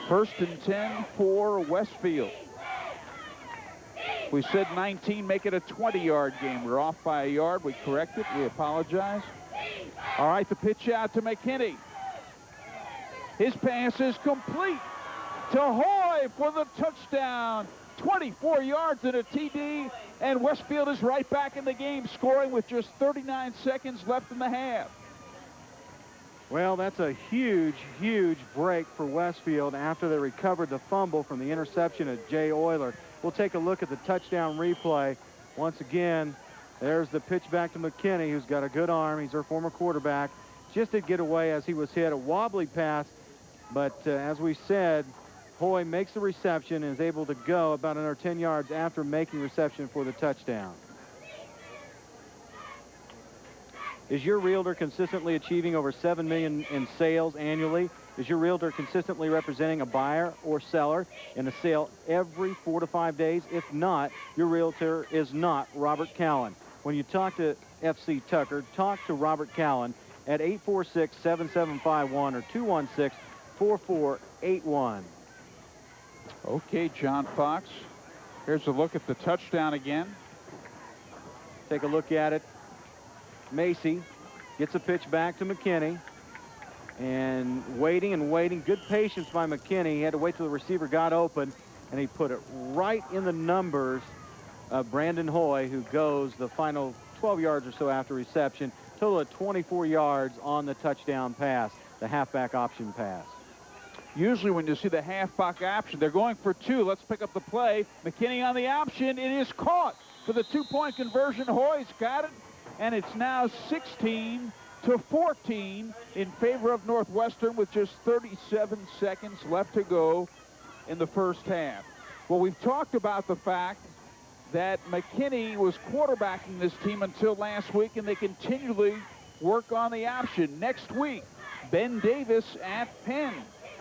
First and 10 for Westfield. We said 19, make it a 20-yard game. We're off by a yard. We correct it. We apologize. All right, the pitch out to McKinney. His pass is complete to Hoy for the touchdown. 24 yards and a TD, and Westfield is right back in the game, scoring with just 39 seconds left in the half. Well, that's a huge, huge break for Westfield after they recovered the fumble from the interception of Jay Euler. We'll take a look at the touchdown replay. Once again, there's the pitch back to McKinney, who's got a good arm. He's their former quarterback. Just did get away as he was hit. A wobbly pass, but as we said, Hoy makes the reception and is able to go about another 10 yards after making reception for the touchdown. Is your realtor consistently achieving over $7 million in sales annually? Is your realtor consistently representing a buyer or seller in a sale every 4 to 5 days? If not, your realtor is not Robert Callen. When you talk to FC Tucker, talk to Robert Callen at 846-7751 or 216-4481. Okay, John Fox. Here's a look at the touchdown again. Take a look at it. Macy gets a pitch back to McKinney. And waiting and waiting. Good patience by McKinney. He had to wait till the receiver got open. And he put it right in the numbers of Brandon Hoy, who goes the final 12 yards or so after reception. Total of 24 yards on the touchdown pass, the halfback option pass. Usually when you see the halfback option, they're going for two. Let's pick up the play. McKinney on the option. It is caught for the two-point conversion. Hoy's got it, and it's now 16-14 in favor of Northwestern with just 37 seconds left to go in the first half. Well, we've talked about the fact that McKinney was quarterbacking this team until last week, and they continually work on the option. Next week, Ben Davis at Penn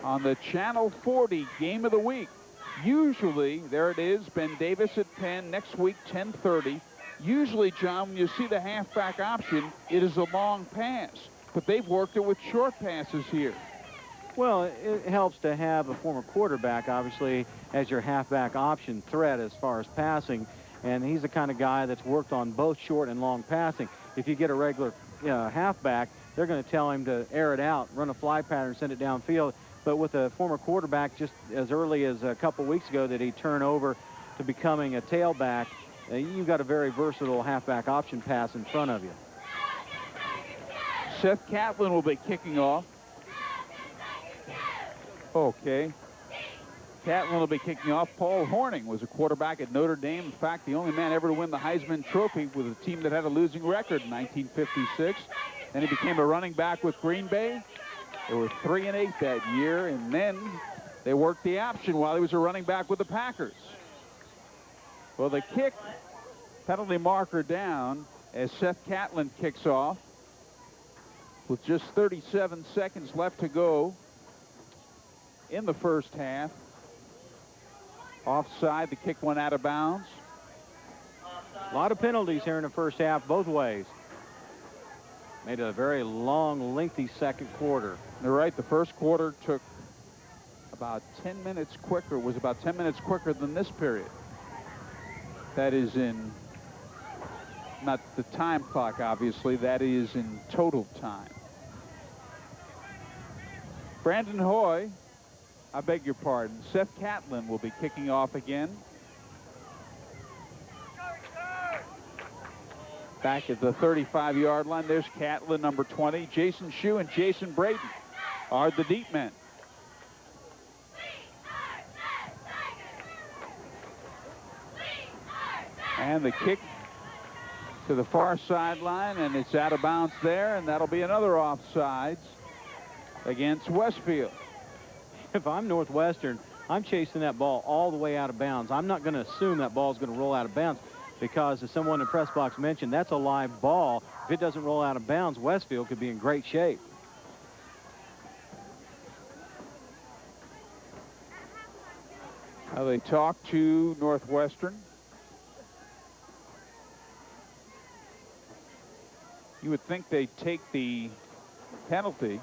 on the Channel 40 Game of the Week. Usually, there it is, Ben Davis at Penn, next week, 10:30. Usually, John, when you see the halfback option, it is a long pass. But they've worked it with short passes here. Well, it helps to have a former quarterback, obviously, as your halfback option threat as far as passing. And he's the kind of guy that's worked on both short and long passing. If you get a regular halfback, they're going to tell him to air it out, run a fly pattern, send it downfield. But with a former quarterback, just as early as a couple weeks ago that he turned over to becoming a tailback, you've got a very versatile halfback option pass in front of you. Seth Catlin will be kicking off. Okay. Catlin will be kicking off. Paul Horning was a quarterback at Notre Dame. In fact, the only man ever to win the Heisman Trophy with a team that had a losing record in 1956. Then he became a running back with Green Bay. They were 3-8 that year, and then they worked the option while he was a running back with the Packers. Well, the kick, penalty marker down as Seth Catlin kicks off with just 37 seconds left to go in the first half. Offside, the kick went out of bounds. A lot of penalties here in the first half, both ways. Made it a very long, lengthy second quarter. They're right, the first quarter took about 10 minutes quicker, was about 10 minutes quicker than this period. That is in not the time clock, obviously. That is in total time. Brandon Hoy, I beg your pardon, Seth Catlin will be kicking off again. Back at the 35-yard line, there's Catlin, number 20. Jason Shue and Jason Brayton are the deep men. And the kick to the far sideline, and it's out of bounds there, and that'll be another offsides against Westfield. If I'm Northwestern, I'm chasing that ball all the way out of bounds. I'm not going to assume that ball is going to roll out of bounds because, as someone in the press box mentioned, that's a live ball. If it doesn't roll out of bounds, Westfield could be in great shape. They talk to Northwestern. You would think they'd take the penalty,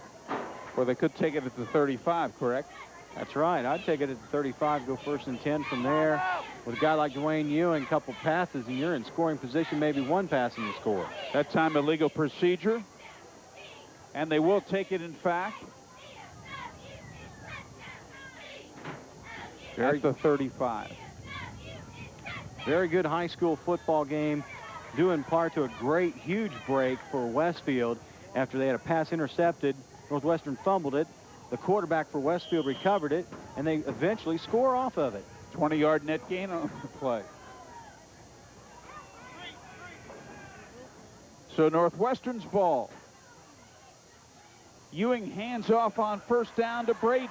or they could take it at the 35, correct? That's right. I'd take it at the 35, go 1st and 10 from there. With a guy like Dwayne Ewing, a couple passes, and you're in scoring position, maybe one pass and you score. That time illegal procedure. And they will take it, in fact. At the 35. Very good high school football game, due in part to a great, huge break for Westfield after they had a pass intercepted. Northwestern fumbled it. The quarterback for Westfield recovered it, and they eventually score off of it. 20-yard net gain on the play. So Northwestern's ball. Ewing hands off on 1st down to Braden.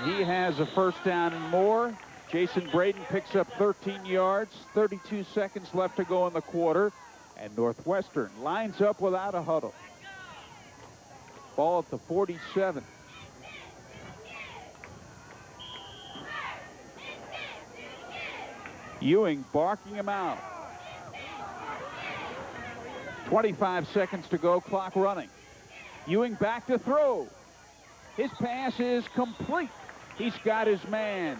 He has a 1st down and more. Jason Braden picks up 13 yards, 32 seconds left to go in the quarter, and Northwestern lines up without a huddle. Ball at the 47. Ewing barking him out. 25 seconds to go, clock running. Ewing back to throw. His pass is complete. He's got his man.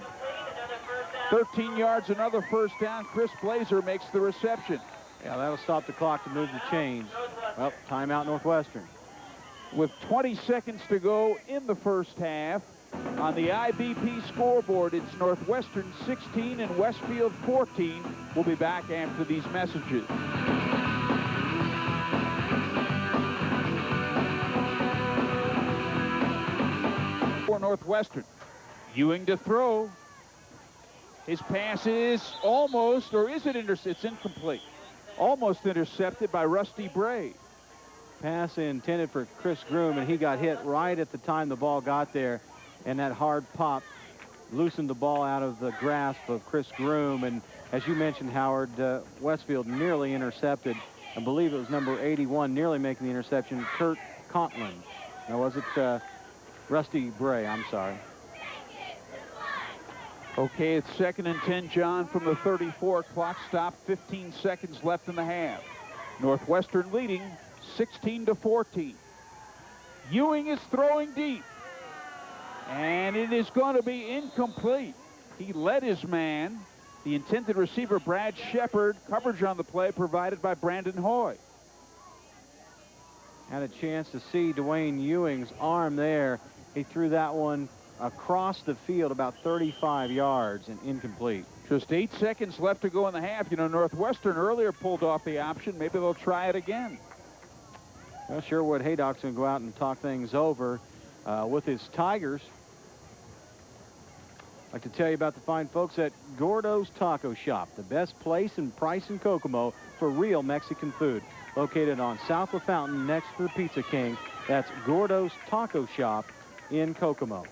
13 yards, another 1st down. Chris Blazer makes the reception. Yeah, that'll stop the clock to move the chains. Well, timeout Northwestern. With 20 seconds to go in the 1st half, on the IBP scoreboard, it's Northwestern 16 and Westfield 14. We'll be back after these messages. For Northwestern, Ewing to throw. His pass is almost, or is it intercepted? It's incomplete. Almost intercepted by Rusty Bray. Pass intended for Chris Groom, and he got hit right at the time the ball got there, and that hard pop loosened the ball out of the grasp of Chris Groom. And as you mentioned, Howard, Westfield nearly intercepted. I believe it was number 81 nearly making the interception, Kurt Contlin. Now, was it Rusty Bray? I'm sorry. Okay, it's 2nd and 10, John, from the 34. Clock stopped, 15 seconds left in the half. Northwestern leading 16-14. Ewing is throwing deep, and it is going to be incomplete. He led his man, the intended receiver, Brad Shepard. Coverage on the play provided by Brandon Hoy. Had a chance to see Dwayne Ewing's arm there. He threw that one across the field about 35 yards and incomplete. Just 8 seconds left to go in the half. You know, Northwestern earlier pulled off the option. Maybe they'll try it again. Well, Sherwood Haydock's going to go out and talk things over with his Tigers. I'd like to tell you about the fine folks at Gordo's Taco Shop, the best place and price in Kokomo for real Mexican food. Located on South LaFountain next to the Pizza King. That's Gordo's Taco Shop in Kokomo.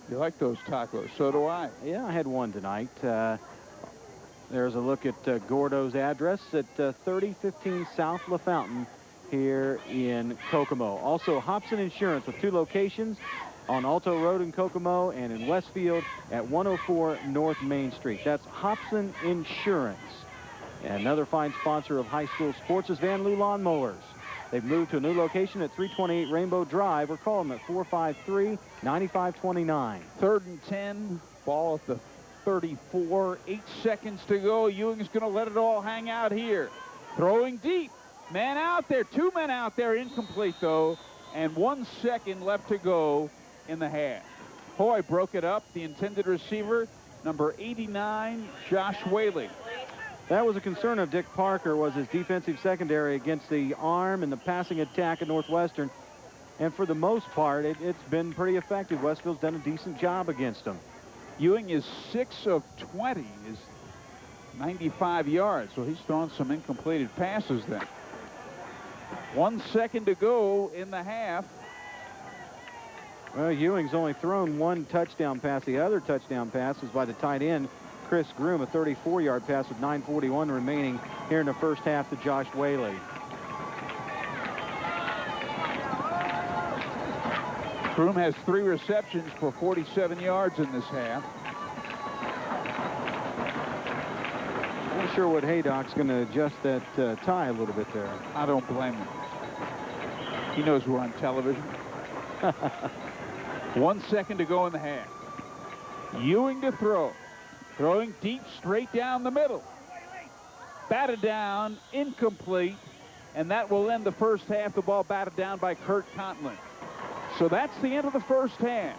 You like those tacos? So do I. Yeah, I had one tonight. There's a look at Gordo's address at 3015 South LaFountain here in Kokomo. Also, Hobson Insurance with 2 locations on Alto Road in Kokomo and in Westfield at 104 North Main Street. That's Hobson Insurance. And another fine sponsor of high school sports is Van Loo Lawn Mowers. They've moved to a new location at 328 Rainbow Drive, or call them at 453-9529. 3rd and 10, ball at the 34. 8 seconds to go. Ewing's going to let it all hang out here. Throwing deep. Man out there. 2 men out there. Incomplete, though. And 1 second left to go in the half. Hoy broke it up. The intended receiver, number 89, Josh Whaley. That was a concern of Dick Parker, was his defensive secondary against the arm and the passing attack at Northwestern. And for the most part, it's been pretty effective. Westfield's done a decent job against them. Ewing is 6 of 20, is 95 yards. So he's throwing some incompleted passes then. 1 second to go in the half. Well, Ewing's only thrown 1 touchdown pass. The other touchdown pass was by the tight end, Chris Groom, a 34-yard pass with 9:41 remaining here in the first half to Josh Whaley. Groom has 3 receptions for 47 yards in this half. I'm not sure what Haydock's going to adjust that tie a little bit there. I don't blame him. He knows we're on television. 1 second to go in the half. Ewing to throw. Throwing deep, straight down the middle. Batted down, incomplete, and that will end the first half. The ball batted down by Kurt Contlin. So that's the end of the first half.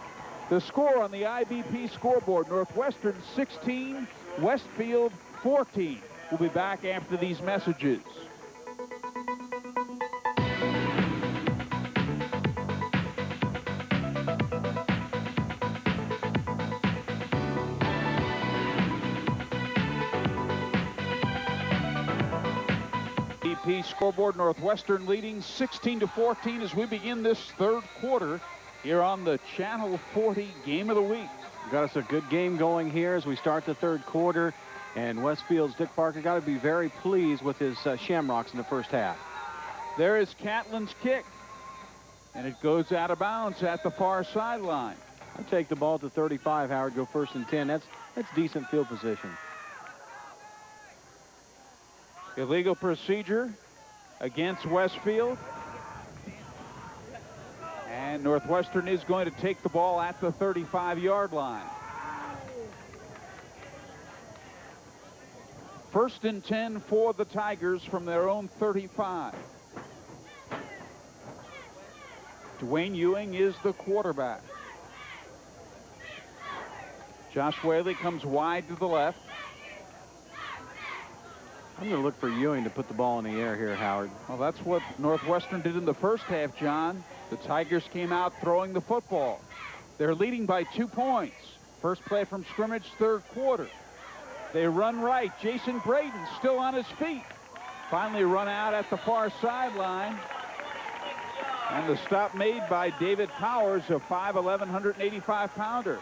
The score on the IBP scoreboard, Northwestern 16, Westfield 14. We'll be back after these messages. IBP scoreboard, Northwestern leading 16-14 as we begin this third quarter here on the Channel 40 Game of the Week. Got us a good game going here as we start the third quarter, and Westfield's Dick Parker got to be very pleased with his Shamrocks in the first half. There is Catlin's kick, and it goes out of bounds at the far sideline. I'll take the ball to 35, Howard, go 1st and 10. That's decent field position. Illegal procedure against Westfield. And Northwestern is going to take the ball at the 35-yard line. 1st and 10 for the Tigers from their own 35. Dwayne Ewing is the quarterback. Josh Whaley comes wide to the left. I'm going to look for Ewing to put the ball in the air here, Howard. Well, that's what Northwestern did in the first half, John. The Tigers came out throwing the football. They're leading by 2 points. First play from scrimmage, third quarter. They run right. Jason Braden still on his feet. Finally run out at the far sideline. And the stop made by David Powers, a 5'11", 185-pounder.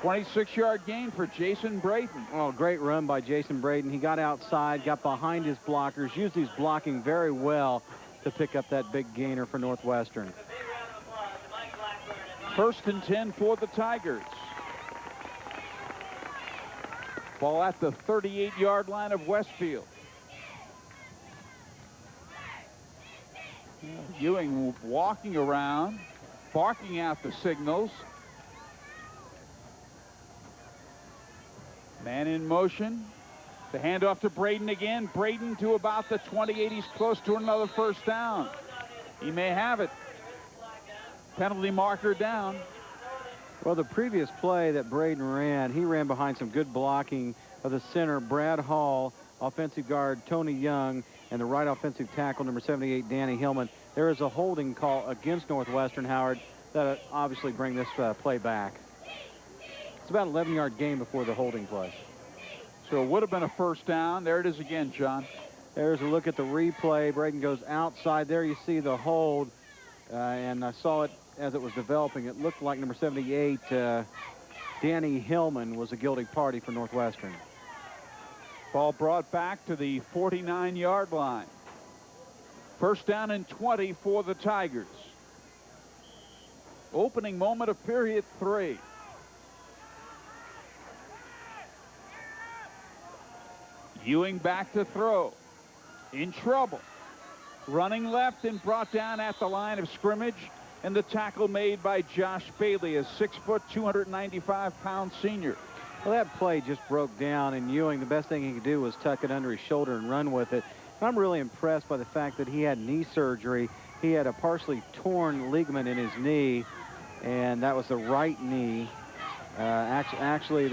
26-yard gain for Jason Braden. Oh, great run by Jason Braden. He got outside, got behind his blockers, used his blocking very well to pick up that big gainer for Northwestern. 1st and 10 for the Tigers. Ball at the 38-yard line of Westfield. Ewing walking around, barking out the signals. Man in motion. The handoff to Braden again. Braden to about the 28. He's close to another first down. He may have it. Penalty marker down. Well, the previous play that Braden ran, he ran behind some good blocking of the center, Brad Hall, offensive guard Tony Young, and the right offensive tackle, number 78, Danny Hillman. There is a holding call against Northwestern, Howard, that obviously bring this play back. It's about an 11-yard gain before the holding play. So it would have been a first down. There it is again, John. There's a look at the replay. Braden goes outside. There you see the hold, and I saw it as it was developing. It looked like number 78, Danny Hillman, was a guilty party for Northwestern. Ball brought back to the 49-yard line. First down and 20 for the Tigers. Opening moment of period 3. Ewing back to throw. In trouble. Running left and brought down at the line of scrimmage. And the tackle made by Josh Bailey, a 6', 295-pound senior. Well, that play just broke down, and Ewing, the best thing he could do was tuck it under his shoulder and run with it. I'm really impressed by the fact that he had knee surgery. He had a partially torn ligament in his knee, and that was the right knee. Actually,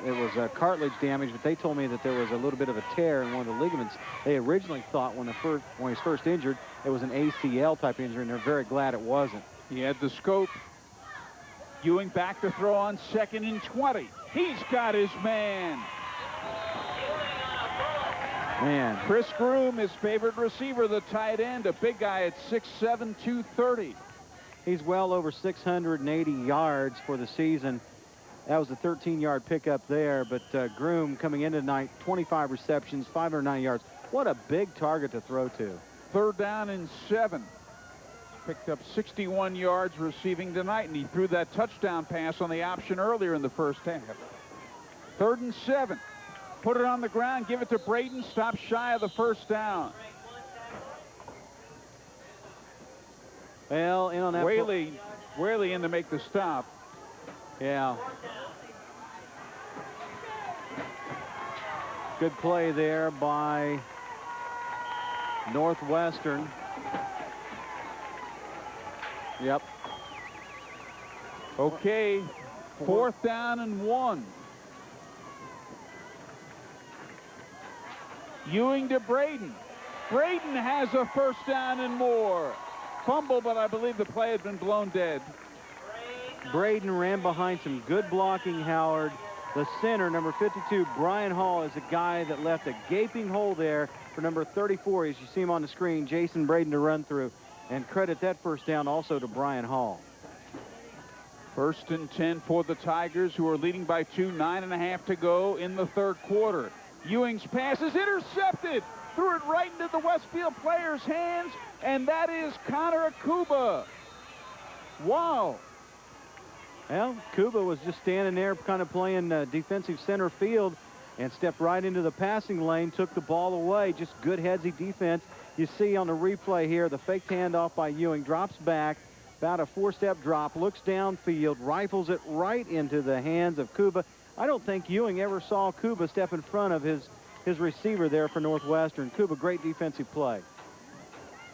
it was cartilage damage, but they told me that there was a little bit of a tear in one of the ligaments. They originally thought when he was first injured, it was an ACL type injury, and they're very glad it wasn't. He had the scope. Ewing back to throw on 2nd and 20. He's got his man. Man. Chris Groom, his favorite receiver, the tight end, a big guy at 6'7", 230. He's well over 680 yards for the season. That was a 13-yard pickup there, but Groom coming into tonight, 25 receptions, 509 yards. What a big target to throw to. 3rd down and 7. Picked up 61 yards receiving tonight, and he threw that touchdown pass on the option earlier in the first half. 3rd and 7. Put it on the ground, give it to Braden, stop shy of the first down. Well, in on that. Whaley in to make the stop. Yeah. Good play there by Northwestern. Yep. Okay, 4th down and 1. Ewing to Braden. Braden has a 1st down and more. Fumble, but I believe the play had been blown dead. Braden ran behind some good blocking, Howard. The center, number 52, Brian Hall, is a guy that left a gaping hole there for number 34, as you see him on the screen, Jason Braden, to run through. And credit that 1st down also to Brian Hall. 1st and 10 for the Tigers, who are leading by 2, 9.5 to go in the 3rd quarter. Ewing's pass is intercepted. Threw it right into the Westfield player's hands, and that is Connor Akuba. Wow. Well, Kuba was just standing there kind of playing defensive center field and stepped right into the passing lane, took the ball away. Just good headsy defense. You see on the replay here, the faked handoff by Ewing, drops back, about a 4-step drop, looks downfield, rifles it right into the hands of Kuba. I don't think Ewing ever saw Kuba step in front of his receiver there for Northwestern. Kuba, great defensive play.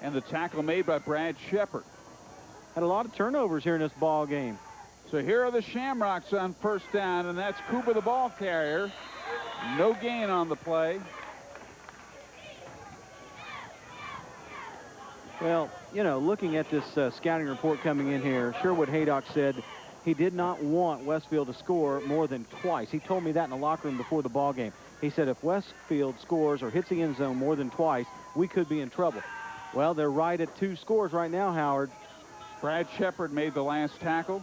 And the tackle made by Brad Shepard. Had a lot of turnovers here in this ball game. So here are the Shamrocks on 1st down, and that's Kuba, the ball carrier. No gain on the play. Well, you know, looking at this scouting report coming in here, Sherwood Haydock said he did not want Westfield to score more than twice. He told me that in the locker room before the ball game. He said if Westfield scores or hits the end zone more than twice, we could be in trouble. Well, they're right at 2 scores right now, Howard. Brad Shepard made the last tackle.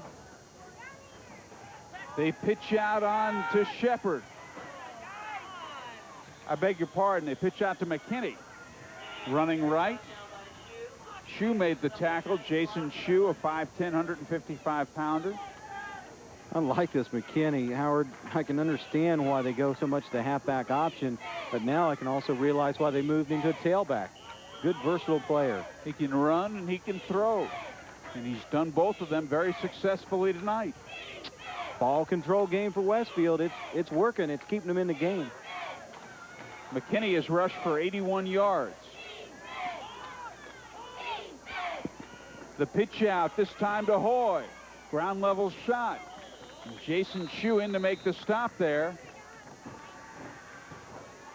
They pitch out on to Shepard. I beg your pardon, they pitch out to McKinney. Running right. Shue made the tackle. Jason Shue, a 5'10", 155-pounder. I like this McKinney, Howard. I can understand why they go so much the halfback option, but now I can also realize why they moved into a tailback. Good, versatile player. He can run and he can throw, and he's done both of them very successfully tonight. Ball control game for Westfield. It's working. It's keeping them in the game. McKinney has rushed for 81 yards. The pitch out, this time to Hoy. Ground level shot. And Jason Shue in to make the stop there.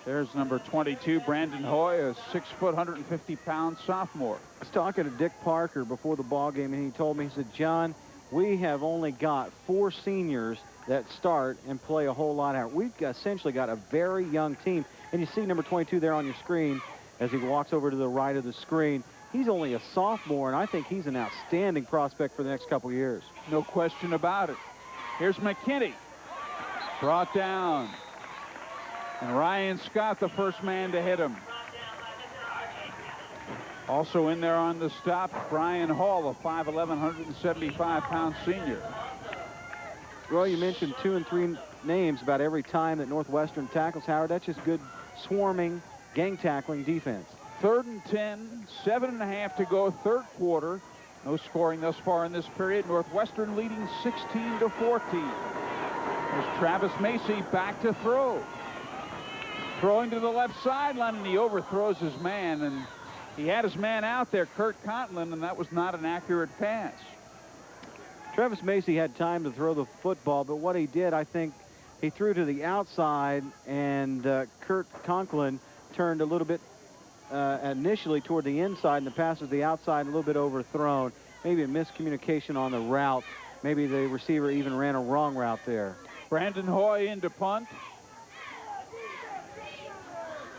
There's number 22, Brandon Hoy, a 6 foot, 150-pound sophomore. I was talking to Dick Parker before the ball game, and he told me, he said, John, we have only got 4 seniors that start and play a whole lot out. We've essentially got a very young team. And you see number 22 there on your screen as he walks over to the right of the screen. He's only a sophomore, and I think he's an outstanding prospect for the next couple years. No question about it. Here's McKinney. Brought down. And Ryan Scott, the first man to hit him. Also in there on the stop, Brian Hall, a 5'11", 175-pound senior. Well, you mentioned 2 and 3 names about every time that Northwestern tackles, Howard. That's just good swarming, gang tackling defense. 3rd and 10, 7.5 to go, 3rd quarter. No scoring thus far in this period. Northwestern leading 16-14. There's Travis Macy back to throw. Throwing to the left sideline, and he overthrows his man, and he had his man out there, Kurt Conklin, and that was not an accurate pass. Travis Macy had time to throw the football, but what he did, I think, he threw to the outside, and Kurt Conklin turned a little bit initially toward the inside, and the pass was the outside, a little bit overthrown. Maybe a miscommunication on the route. Maybe the receiver even ran a wrong route there. Brandon Hoy into punt.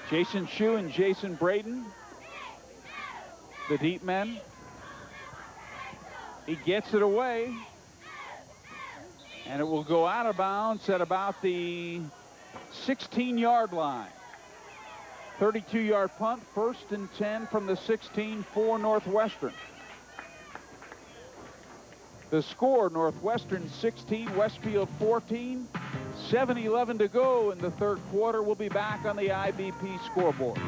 Jason Shue and Jason Braden, the deep men. He gets it away, and it will go out of bounds at about the 16-yard line. 32-yard punt, 1st and 10 from the 16 for Northwestern. The score, Northwestern 16, Westfield 14. 7:11 to go in the third quarter. We'll be back on the IBP scoreboard.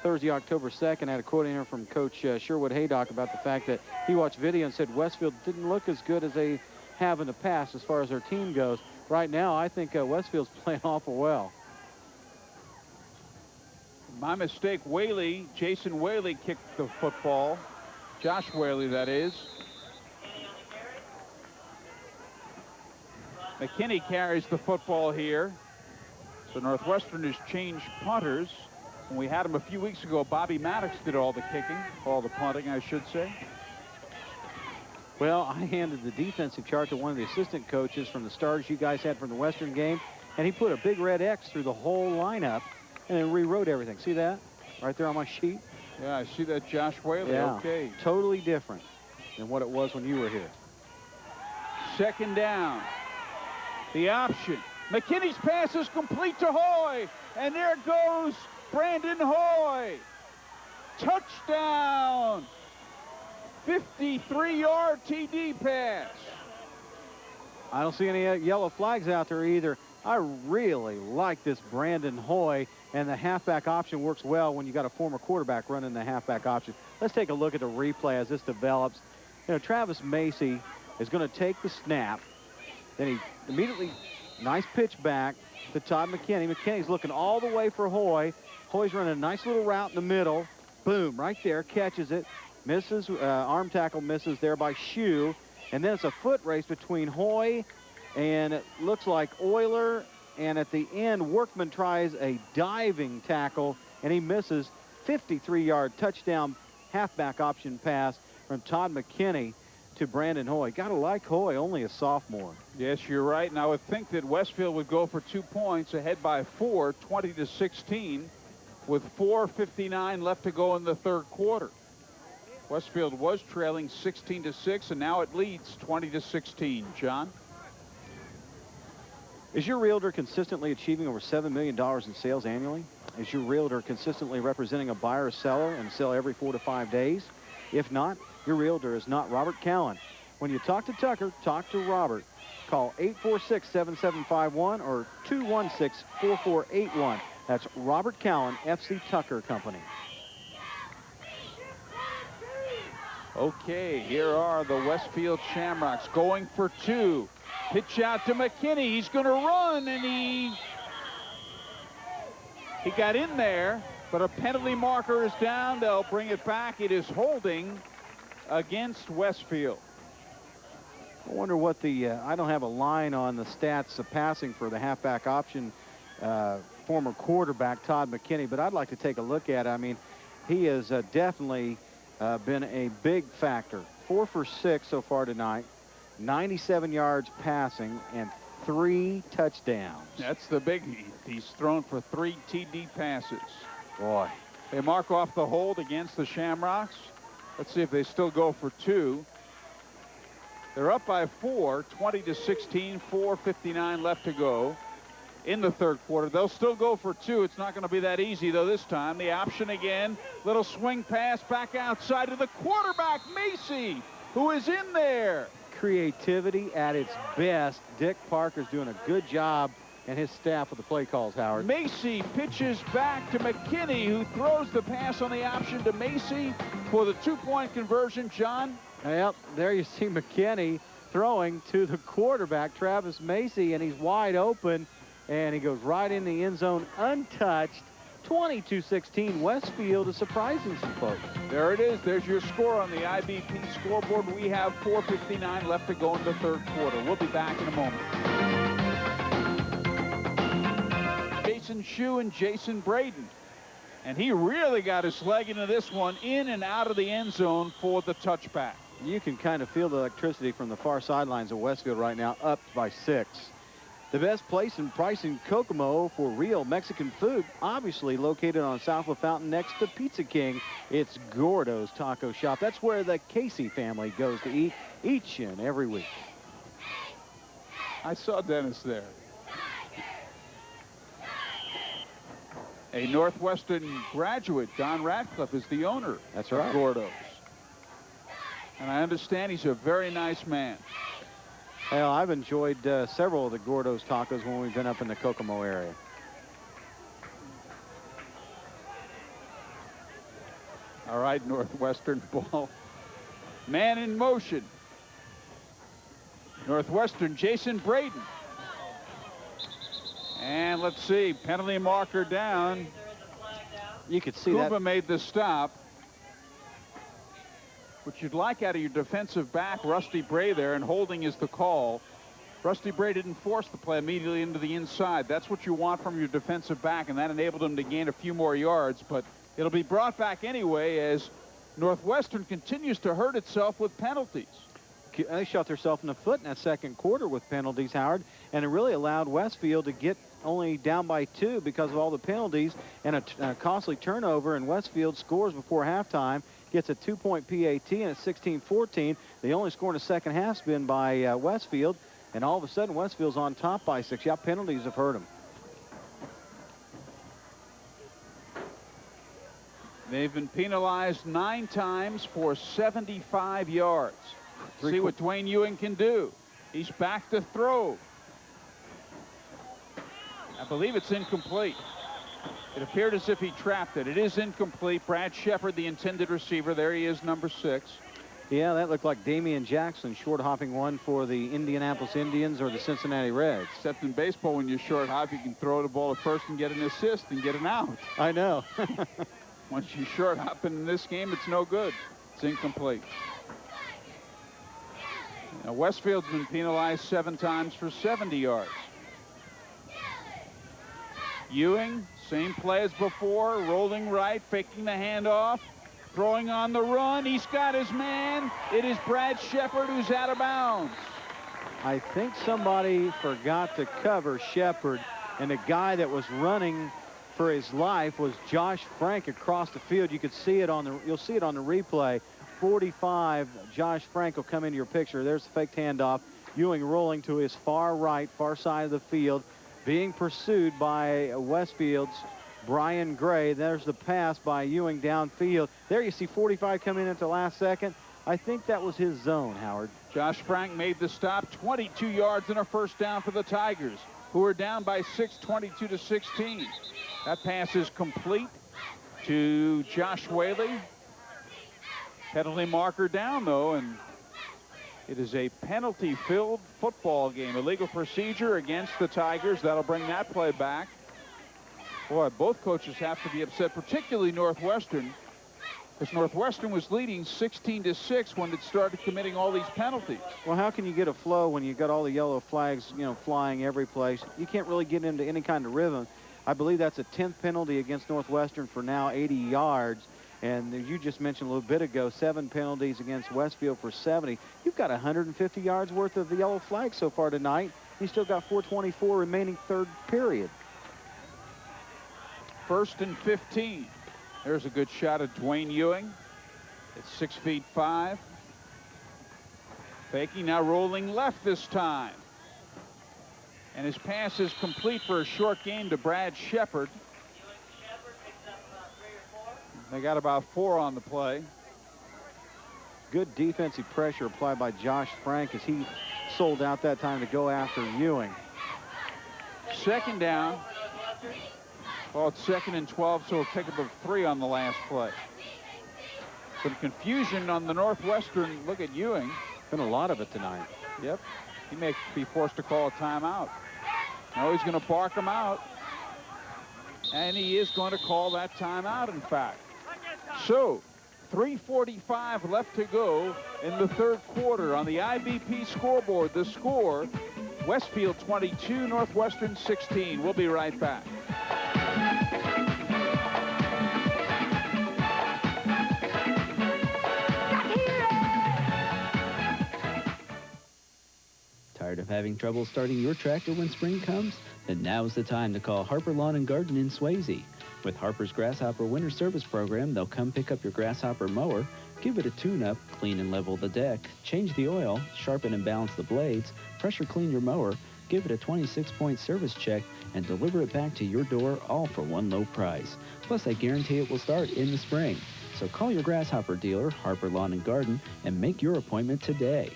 Thursday, October 2nd, I had a quote in here from Coach Sherwood Haydock about the fact that he watched video and said Westfield didn't look as good as they have in the past as far as their team goes. Right now, I think Westfield's playing awful well. My mistake, Whaley, Jason Whaley kicked the football. Josh Whaley, that is. McKinney carries the football here. So Northwestern has changed punters. When we had him a few weeks ago, Bobby Maddox did all the kicking, all the punting, I should say. Well, I handed the defensive chart to one of the assistant coaches from the starters you guys had from the Western game, and he put a big red X through the whole lineup and then rewrote everything. See that? Right there on my sheet? Yeah, I see that, Josh Whaley. Yeah, okay. Totally different than what it was when you were here. 2nd down. The option. McKinney's pass is complete to Hoy, and there goes Brandon Hoy. Touchdown. 53-yard TD pass. I don't see any yellow flags out there either. I really like this Brandon Hoy, and the halfback option works well when you got a former quarterback running the halfback option. Let's take a look at the replay as this develops. You know, Travis Macy is going to take the snap. Then he immediately, nice pitch back to Todd McKinney. McKinney's looking all the way for Hoy. Hoy's running a nice little route in the middle. Boom, right there, catches it. Misses, arm tackle misses there by Shue. And then it's a foot race between Hoy and it looks like Euler. And at the end, Workman tries a diving tackle and he misses. 53-yard touchdown halfback option pass from Todd McKinney to Brandon Hoy. Gotta like Hoy, only a sophomore. Yes, you're right. And I would think that Westfield would go for 2 points, ahead by 4, 20-16, with 4:59 left to go in the third quarter. Westfield was trailing 16-6, and now it leads 20-16. John? Is your realtor consistently achieving over $7 million in sales annually? Is your realtor consistently representing a buyer or seller and sell every 4 to 5 days? If not, your realtor is not Robert Cowan. When you talk to Tucker, talk to Robert. Call 846-7751 or 216-4481. That's Robert Cowan, FC Tucker Company. Okay, here are the Westfield Shamrocks going for 2. Pitch out to McKinney. He's going to run, and he got in there, but a penalty marker is down. They'll bring it back. It is holding against Westfield. I wonder what the, I don't have a line on the stats of passing for the halfback option former quarterback Todd McKinney, but I'd like to take a look at it. I mean, he has definitely been a big factor. 4 for 6 so far tonight, 97 yards passing, and 3 touchdowns. That's the biggie. He's thrown for 3 TD passes. Boy. They mark off the hold against the Shamrocks. Let's see if they still go for 2. They're up by 4, 20-16, 4:59 left to go in the third quarter. They'll still go for 2. It's not going to be that easy, though, this time. The option again. Little swing pass back outside to the quarterback, Macy, who is in there. Creativity at its best. Dick Parker's doing a good job, and his staff with the play calls, Howard. Macy pitches back to McKinney, who throws the pass on the option to Macy for the 2-point conversion. John? Yep, there you see McKinney throwing to the quarterback, Travis Macy, and he's wide open, and he goes right in the end zone untouched. 22-16, Westfield is surprising some folks. There it is. There's your score on the IBP scoreboard. We have 4:59 left to go in the third quarter. We'll be back in a moment. Jason Shue and Jason Braden. And he really got his leg into this one, in and out of the end zone for the touchback. You can kind of feel the electricity from the far sidelines of Westfield right now, up by 6. The best place and price in Kokomo for real Mexican food, obviously located on South LaFountain next to Pizza King. It's Gordo's Taco Shop. That's where the Casey family goes to eat each and every week. I saw Dennis there. A Northwestern graduate, Don Radcliffe, is the owner. That's right. Of Gordo's. And I understand he's a very nice man. Well, I've enjoyed several of the Gordo's tacos when we've been up in the Kokomo area. All right, Northwestern ball. Man in motion. Northwestern, Jason Braden. And let's see, penalty marker down. You could see Kuba that. made the stop. What you'd like out of your defensive back, Rusty Bray there, and holding is the call. Rusty Bray didn't force the play immediately into the inside. That's what you want from your defensive back, and that enabled him to gain a few more yards. But it'll be brought back anyway as Northwestern continues to hurt itself with penalties. They shot themselves in the foot in that second quarter with penalties, Howard, and it really allowed Westfield to get only down by 2 because of all the penalties and a costly turnover, and Westfield scores before halftime, gets a 2-point PAT, and it's 16-14. The only score in the second half has been by Westfield, and all of a sudden Westfield's on top by 6. Yeah, penalties have hurt them. They've been penalized 9 times for 75 yards. See what Dwayne Ewing can do. He's back to throw. I believe it's incomplete. It appeared as if he trapped it. It is incomplete. Brad Shepard, the intended receiver. There he is, number 6. Yeah, that looked like Damian Jackson, short hopping one for the Indianapolis Indians or the Cincinnati Reds. Except in baseball, when you're short hop, you can throw the ball to first and get an assist and get an out. I know. Once you short hop in this game, it's no good. It's incomplete. Now, Westfield's been penalized 7 times for 70 yards. Ewing, same play as before, rolling right, faking the handoff, throwing on the run. He's got his man. It is Brad Shepard who's out of bounds. I think somebody forgot to cover Shepard, and the guy that was running for his life was Josh Frank across the field. You could see it on the, you'll see it on the replay. 45, Josh Frank will come into your picture. There's the faked handoff. Ewing rolling to his far right, far side of the field, being pursued by Westfield's Brian Gray. There's the pass by Ewing downfield. There you see 45 come in at the last second. I think that was his zone, Howard. Josh Frank made the stop. 22 yards and a first down for the Tigers, who are down by 6, 22-16. That pass is complete to Josh Whaley. Penalty marker down, though, and it is a penalty-filled football game. Illegal procedure against the Tigers. That'll bring that play back. Boy, both coaches have to be upset, particularly Northwestern, because Northwestern was leading 16-6 when it started committing all these penalties. Well, how can you get a flow when you got all the yellow flags, you know, flying every place? You can't really get into any kind of rhythm. I believe that's a 10th penalty against Northwestern for now 80 yards. And you just mentioned a little bit ago, 7 penalties against Westfield for 70. You've got 150 yards worth of the yellow flag so far tonight. You still got 4:24 remaining third period. 1st and 15. There's a good shot at Dwayne Ewing. It's 6'5". Faking, now rolling left this time. And his pass is complete for a short gain to Brad Shepard. They got about 4 on the play. Good defensive pressure applied by Josh Frank as he sold out that time to go after Ewing. 2nd down. Well, it's 2nd and 12, so a pickup of 3 on the last play. Some confusion on the Northwestern. Look at Ewing. Been a lot of it tonight. Yep. He may be forced to call a timeout. No, he's going to bark him out. And he is going to call that timeout, in fact. So, 3:45 left to go in the third quarter. On the IBP scoreboard, the score, Westfield 22, Northwestern 16. We'll be right back. Tired of having trouble starting your tractor when spring comes? Then now's the time to call Harper Lawn and Garden in Swayze. With Harper's Grasshopper Winter Service Program, they'll come pick up your Grasshopper mower, give it a tune-up, clean and level the deck, change the oil, sharpen and balance the blades, pressure clean your mower, give it a 26-point service check, and deliver it back to your door, all for one low price. Plus, I guarantee it will start in the spring. So call your Grasshopper dealer, Harper Lawn and Garden, and make your appointment today.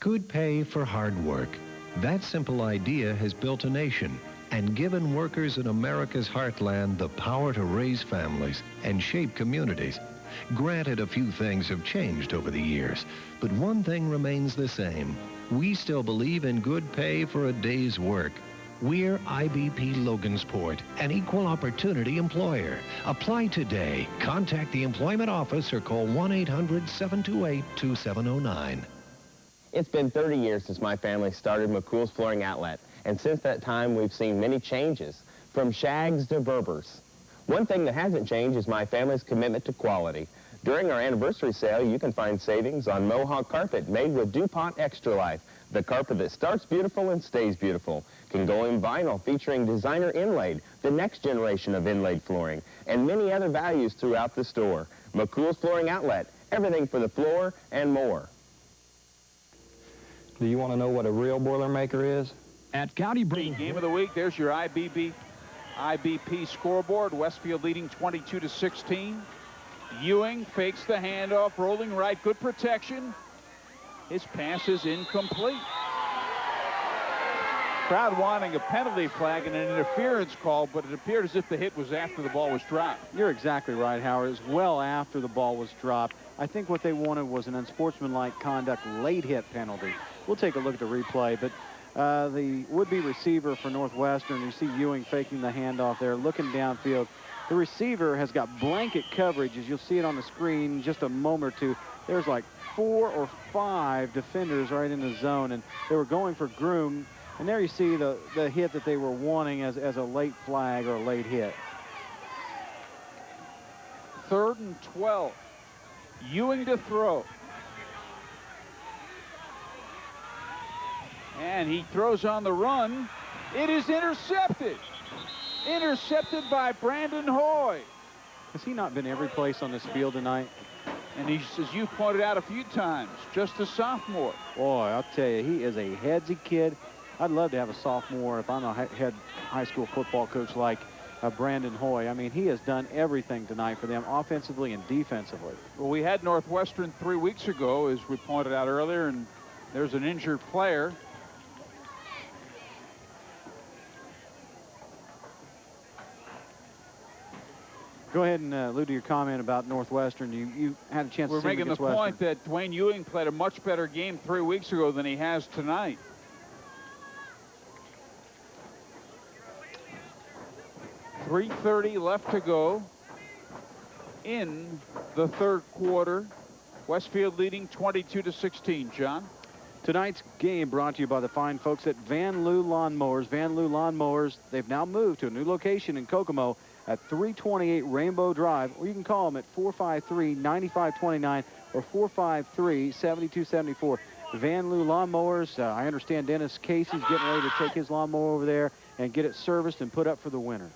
Good pay for hard work. That simple idea has built a nation and given workers in America's heartland the power to raise families and shape communities. Granted, a few things have changed over the years, but one thing remains the same. We still believe in good pay for a day's work. We're IBP Logansport, an equal opportunity employer. Apply today. Contact the employment office or call 1-800-728-2709. It's been 30 years since my family started McCool's Flooring Outlet, and since that time we've seen many changes, from shags to Berbers. One thing that hasn't changed is my family's commitment to quality. During our anniversary sale, you can find savings on Mohawk carpet made with DuPont Extra Life, the carpet that starts beautiful and stays beautiful. Congoleum vinyl featuring designer inlaid, the next generation of inlaid flooring, and many other values throughout the store. McCool's Flooring Outlet, everything for the floor and more. Do you want to know what a real Boilermaker is? At County Game of the week, there's your IBP scoreboard. Westfield leading 22-16. Ewing fakes the handoff, rolling right, good protection. His pass is incomplete. Crowd wanting a penalty flag and an interference call, but it appeared as if the hit was after the ball was dropped. You're exactly right, Howard. It was well after the ball was dropped. I think what they wanted was an unsportsmanlike conduct late hit penalty. We'll take a look at the replay, but the would-be receiver for Northwestern, you see Ewing faking the handoff there, looking downfield. The receiver has got blanket coverage, as you'll see it on the screen in just a moment or two. There's like 4 or 5 defenders right in the zone, and they were going for Groom. And there you see the hit that they were wanting as a late flag or a late hit. 3rd and 12. Ewing to throw. And he throws on the run. It is intercepted. Intercepted by Brandon Hoy. Has he not been every place on this field tonight? And he's, as you pointed out a few times, just a sophomore. Boy, I'll tell you, he is a headsy kid. I'd love to have a sophomore if I'm a head high school football coach like Brandon Hoy. I mean, he has done everything tonight for them, offensively and defensively. Well, we had Northwestern 3 weeks ago, as we pointed out earlier, and there's an injured player. Go ahead and allude to your comment about Northwestern. You had a chance to see We're making the Western. point that Dwayne Ewing played a much better game 3 weeks ago than he has tonight. .3:30 left to go in the third quarter. Westfield leading 22-16. John? Tonight's game brought to you by the fine folks at Van Loo Lawnmowers. Van Loo Lawnmowers, they've now moved to a new location in Kokomo at 328 Rainbow Drive, or you can call them at 453-9529 or 453-7274. Van Loo Lawnmowers, I understand Dennis Casey's getting ready to take his lawnmower over there and get it serviced and put up for the winter.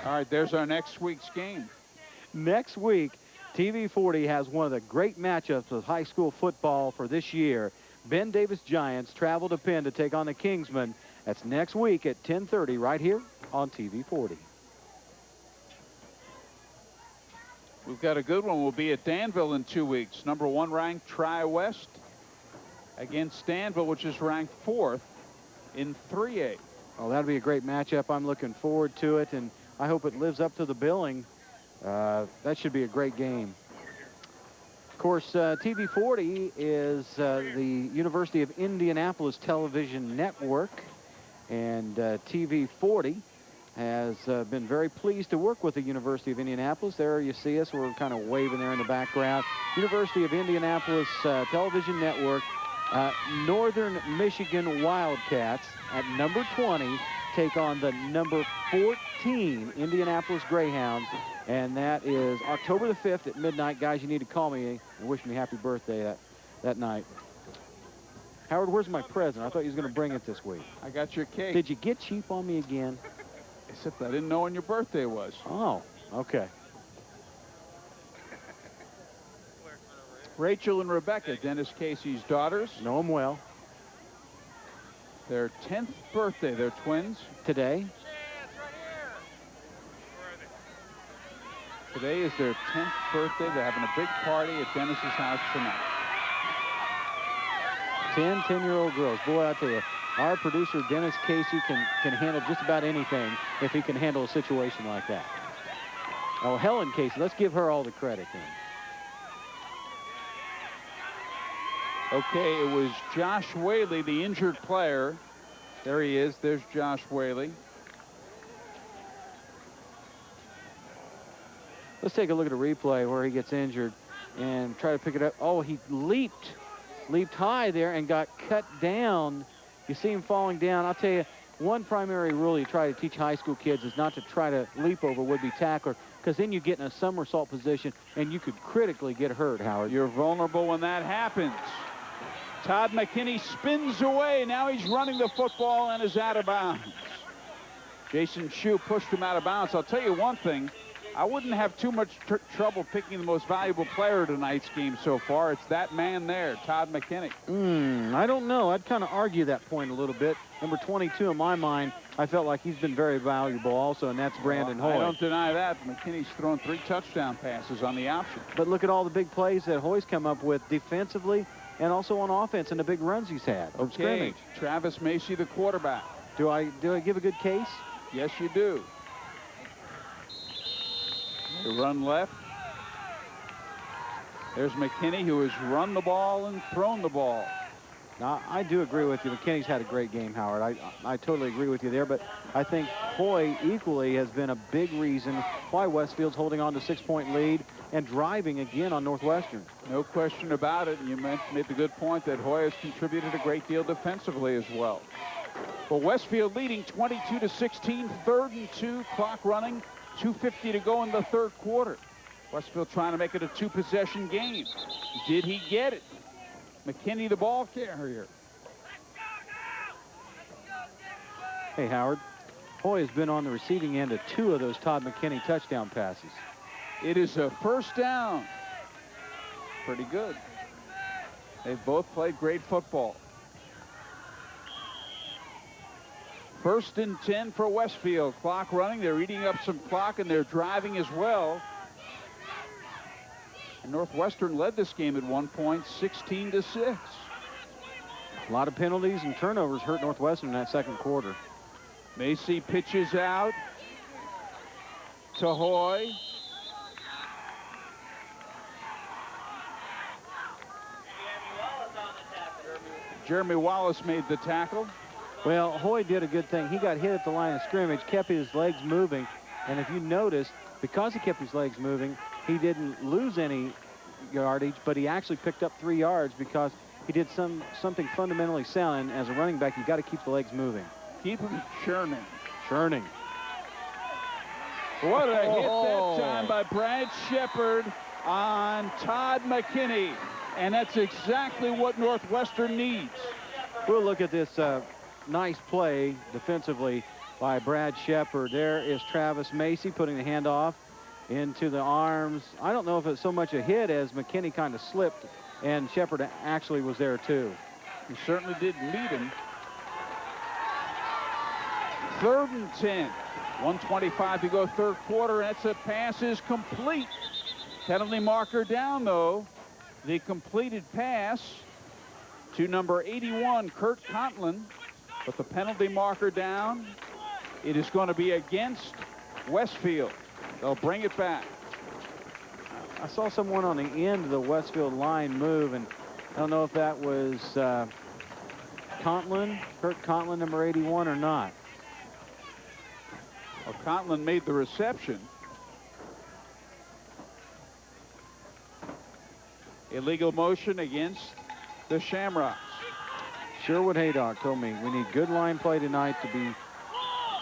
All right, there's our next week's game. Next week, TV 40 has one of the great matchups of high school football for this year. Ben Davis Giants travel to Penn to take on the Kingsmen. That's next week at 10:30 right here on TV 40. We've got a good one. We'll be at Danville in 2 weeks. Number 1 ranked Tri-West against Danville, which is ranked 4th in 3A. Well, that'll be a great matchup. I'm looking forward to it, and I hope it lives up to the billing. That should be a great game. Of course, TV 40 is the University of Indianapolis television network, and TV 40 has been very pleased to work with the University of Indianapolis. There you see us. We're kind of waving there in the background. University of Indianapolis television network. Northern Michigan Wildcats at number 20 take on the number 14 Indianapolis Greyhounds, and that is October the 5th at midnight. Guys, you need to call me and wish me happy birthday that night. Howard, where's my present? I thought you was going to bring it this week. I got your cake. Did you get cheap on me again? Except I didn't know when your birthday was. Oh, okay. Rachel and Rebecca, Dennis Casey's daughters. Know them well. Their 10th birthday. They're twins. Today? Today is their 10th birthday. They're having a big party at Dennis's house tonight. 10-year-old girls. Boy, I tell you, our producer, Dennis Casey, can handle just about anything if he can handle a situation like that. Oh, Helen Casey, let's give her all the credit then. Okay, it was Josh Whaley, the injured player. There he is. There's Josh Whaley. Let's take a look at a replay where he gets injured and try to pick it up. Oh, he leaped high there and got cut down. You see him falling down. I'll tell you, one primary rule you try to teach high school kids is not to try to leap over would-be tackler, because then you get in a somersault position and you could critically get hurt, Howard. You're vulnerable when that happens. Todd McKinney spins away. Now he's running the football and is out of bounds. Jason Shue pushed him out of bounds. I'll tell you one thing. I wouldn't have too much trouble picking the most valuable player of tonight's game so far. It's that man there, Todd McKinney. I don't know. I'd kind of argue that point a little bit. Number 22 in my mind, I felt like he's been very valuable also, and that's Brandon Hoy. I don't deny that. McKinney's thrown 3 touchdown passes on the option. But look at all the big plays that Hoy's come up with defensively and also on offense, and the big runs he's had. Okay, Scrimmage. Travis Macy, the quarterback. Do I give a good case? Yes, you do. They run left. There's McKinney, who has run the ball and thrown the ball. Now, I do agree with you. McKinney's had a great game, Howard. I totally agree with you there, but I think Hoy equally has been a big reason why Westfield's holding on to 6-point lead and driving again on Northwestern. No question about it. And you made the good point that Hoy has contributed a great deal defensively as well. Well, Westfield leading 22-16, 3rd and 2, clock running, 2:50 to go in the 3rd quarter. Westfield trying to make it a 2-possession game. Did he get it? McKinney, the ball carrier. Hey, Howard, Hoy has been on the receiving end of 2 of those Todd McKinney touchdown passes. It is a 1st down. Pretty good. They've both played great football. 1st and 10 for Westfield. Clock running. They're eating up some clock, and they're driving as well. And Northwestern led this game at one point, 16-6. A lot of penalties and turnovers hurt Northwestern in that 2nd quarter. Macy pitches out to Hoy. Jeremy Wallace made the tackle. Well, Hoy did a good thing. He got hit at the line of scrimmage, kept his legs moving, and if you notice, because he kept his legs moving, he didn't lose any yardage, but he actually picked up 3 yards because he did something fundamentally sound. And as a running back, you got to keep the legs moving. Keep him churning. Churning. What a hit that time by Brad Shepard on Todd McKinney. And that's exactly what Northwestern needs. We'll look at this nice play defensively by Brad Shepard. There is Travis Macy putting the handoff into the arms. I don't know if it's so much a hit as McKinney kind of slipped, and Shepard actually was there too. He certainly did meet him. 3rd and 10. 1:25 to go 3rd quarter. That's a pass is complete. Penalty marker down, though. The completed pass to number 81, Kurt Contlin. But the penalty marker down. It is going to be against Westfield. They'll bring it back. I saw someone on the end of the Westfield line move, and I don't know if that was Contlin, Kurt Contlin, number 81, or not. Well, Contlin made the reception. Illegal motion against the Shamrocks. Sherwood Haydock told me we need good line play tonight to be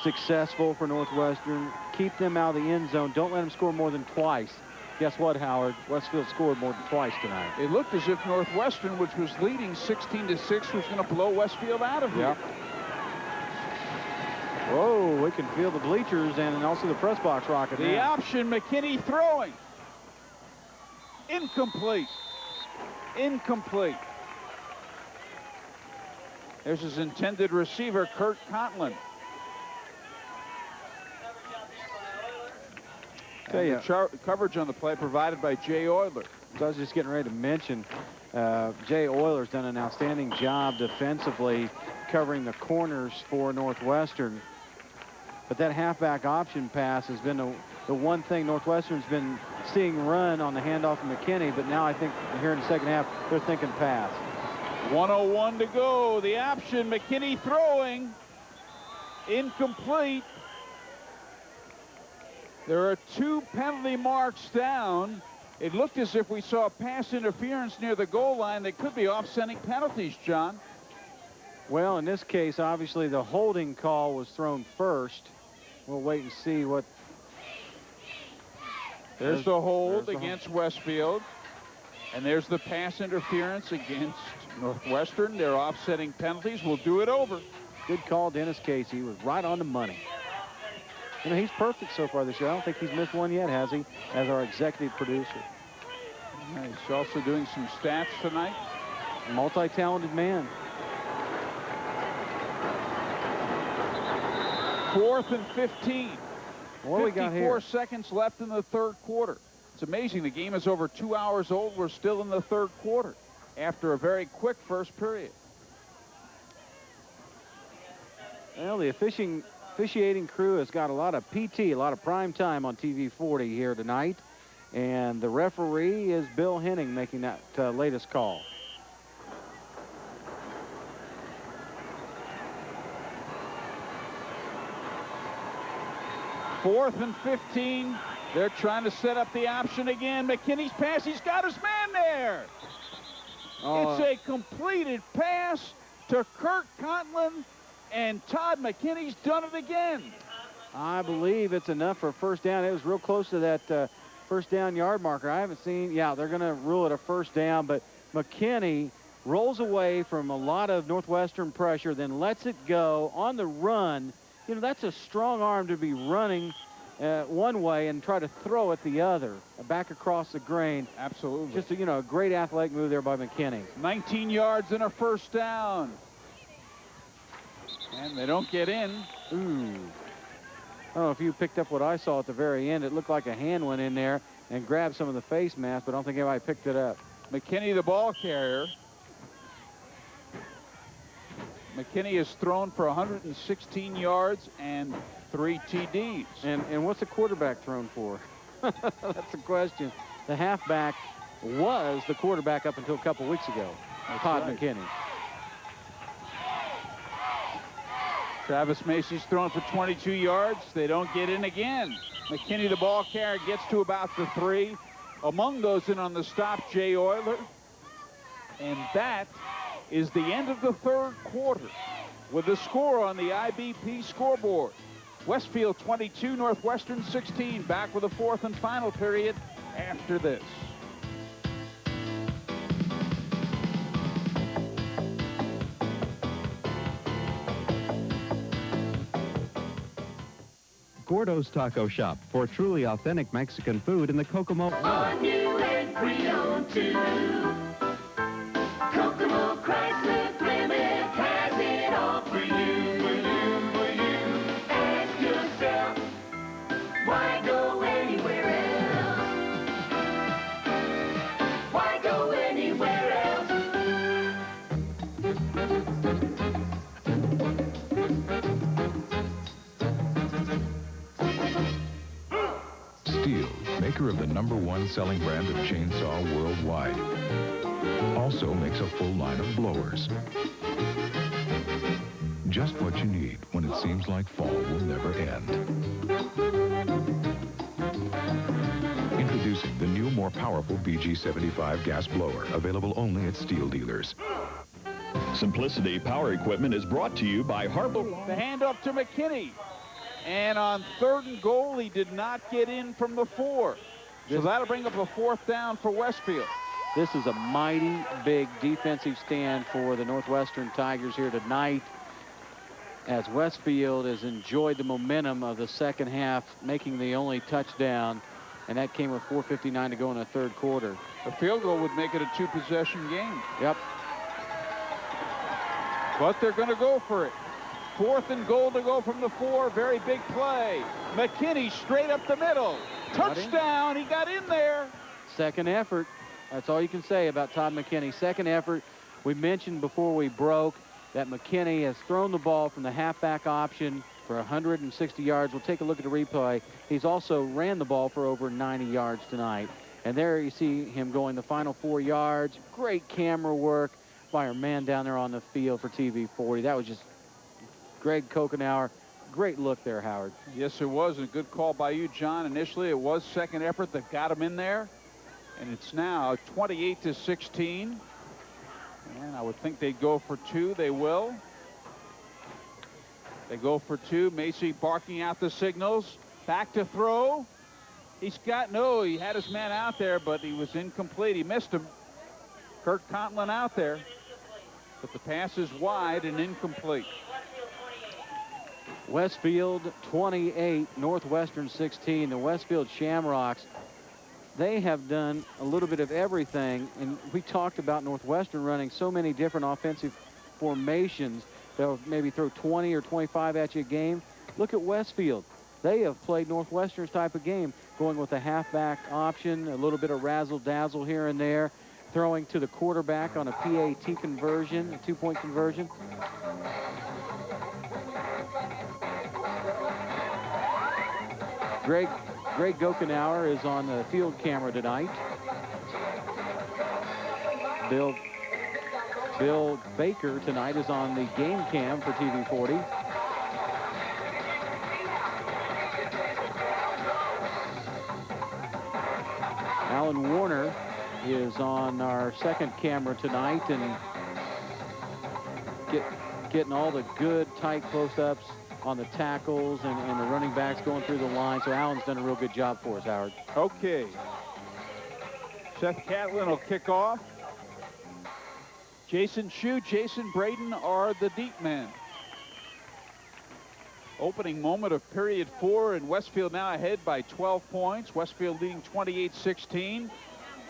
successful for Northwestern. Keep them out of the end zone. Don't let them score more than twice. Guess what, Howard? Westfield scored more than twice tonight. It looked as if Northwestern, which was leading 16-6, was going to blow Westfield out of here. Yep. Whoa, we can feel the bleachers and also the press box rocket. The option, McKinney throwing. Incomplete. Incomplete. There's his intended receiver, Kurt Contlin. Coverage on the play provided by Jay Euler. So I was just getting ready to mention Jay Euler's done an outstanding job defensively covering the corners for Northwestern. But that halfback option pass has been the one thing Northwestern's been seeing run on the handoff of McKinney, but now I think here in the second half, they're thinking pass. 1:01 to go. The option, McKinney throwing. Incomplete. There are 2 penalty marks down. It looked as if we saw pass interference near the goal line. They could be offsetting penalties, John. Well, in this case, obviously the holding call was thrown first. We'll wait and see what. There's the hold against Westfield. And there's the pass interference against Northwestern. They're offsetting penalties. We'll do it over. Good call, Dennis Casey. Was right on the money. You know, he's perfect so far this year. I don't think he's missed one yet, has he, as our executive producer? Yeah, he's also doing some stats tonight. Multi-talented man. 4th and 15. What do we got here? 54 seconds left in the third quarter. It's amazing. The game is over 2 hours old. We're still in the third quarter after a very quick first period. Well, the officiating crew has got a lot of PT, a lot of prime time on TV 40 here tonight. And the referee is Bill Henning making that latest call. Fourth and 15. They're trying to set up the option again. McKinney's pass. He's got his man there. It's a completed pass to Kurt Contlin, and Todd McKinney's done it again. I believe it's enough for a first down. It was real close to that first down yard marker. I haven't seen, yeah, they're going to rule it a first down, but McKinney rolls away from a lot of Northwestern pressure, then lets it go on the run. You know, that's a strong arm to be running one way and try to throw it the other, back across the grain. Absolutely. Just, a great athletic move there by McKinney. 19 yards and a first down. And they don't get in. Ooh. I don't know if you picked up what I saw at the very end. It looked like a hand went in there and grabbed some of the face mask, but I don't think anybody picked it up. McKinney, the ball carrier. McKinney has thrown for 116 yards and 3 TDs. And what's the quarterback thrown for? That's the question. The halfback was the quarterback up until a couple weeks ago. Todd McKinney. Travis Macy's thrown for 22 yards. They don't get in again. McKinney, the ball carrier, gets to about the 3. Among those in on the stop, Jay Euler. And that is the end of the third quarter with the score on the IBP scoreboard. Westfield 22, Northwestern 16. Back with the fourth and final period after this. Gordo's Taco Shop for truly authentic Mexican food in the Kokomo. All new and pre-owned too. Kokomo Chrysler Plymouth has it all for you, for you, for you. Ask yourself, why go anywhere else? Why go anywhere else? Steel makes maker of the #1 selling brand of chainsaw worldwide. Also makes a full line of blowers. Just what you need when it seems like fall will never end. Introducing the new, more powerful BG75 gas blower, available only at steel dealers. Simplicity Power Equipment is brought to you by Harper. The handoff to McKinney. And on 3rd and goal, he did not get in from the 4. So that'll bring up a 4th down for Westfield. This is a mighty big defensive stand for the Northwestern Tigers here tonight, as Westfield has enjoyed the momentum of the second half, making the only touchdown, and that came with 4:59 to go in the 3rd quarter. A field goal would make it a 2-possession game. Yep. But they're going to go for it. 4th and goal to go from the 4. Very big play. McKinney straight up the middle. Touchdown. He got in there. Second effort. That's all you can say about Todd McKinney. Second effort. We mentioned before we broke that McKinney has thrown the ball from the halfback option for 160 yards. We'll take a look at the replay. He's also ran the ball for over 90 yards tonight. And there you see him going the final 4 yards. Great camera work by our man down there on the field for TV 40. That was just Greg Kokenauer. Great look there, Howard. Yes, it was. A good call by you, John. Initially, it was second effort that got him in there. And it's now 28-16. And I would think they'd go for 2. They will. They go for 2. Macy barking out the signals. Back to throw. He had his man out there, but he was incomplete. He missed him. Kurt Contlin out there. But the pass is wide and incomplete. Westfield 28, Northwestern 16. The Westfield Shamrocks, they have done a little bit of everything. And we talked about Northwestern running so many different offensive formations. They'll maybe throw 20 or 25 at you a game. Look at Westfield. They have played Northwestern's type of game, going with a halfback option, a little bit of razzle-dazzle here and there, throwing to the quarterback on a PAT conversion, a 2-point conversion. Greg Kokenauer is on the field camera tonight. Bill Baker tonight is on the game cam for TV 40. Alan Warner is on our second camera tonight and getting all the good tight close-ups on the tackles and the running backs going through the line. So Alan's done a real good job for us, Howard. Okay. Seth Catlin will kick off. Jason Shue, Jason Braden are the deep men. Opening moment of period 4, and Westfield now ahead by 12 points. Westfield leading 28-16.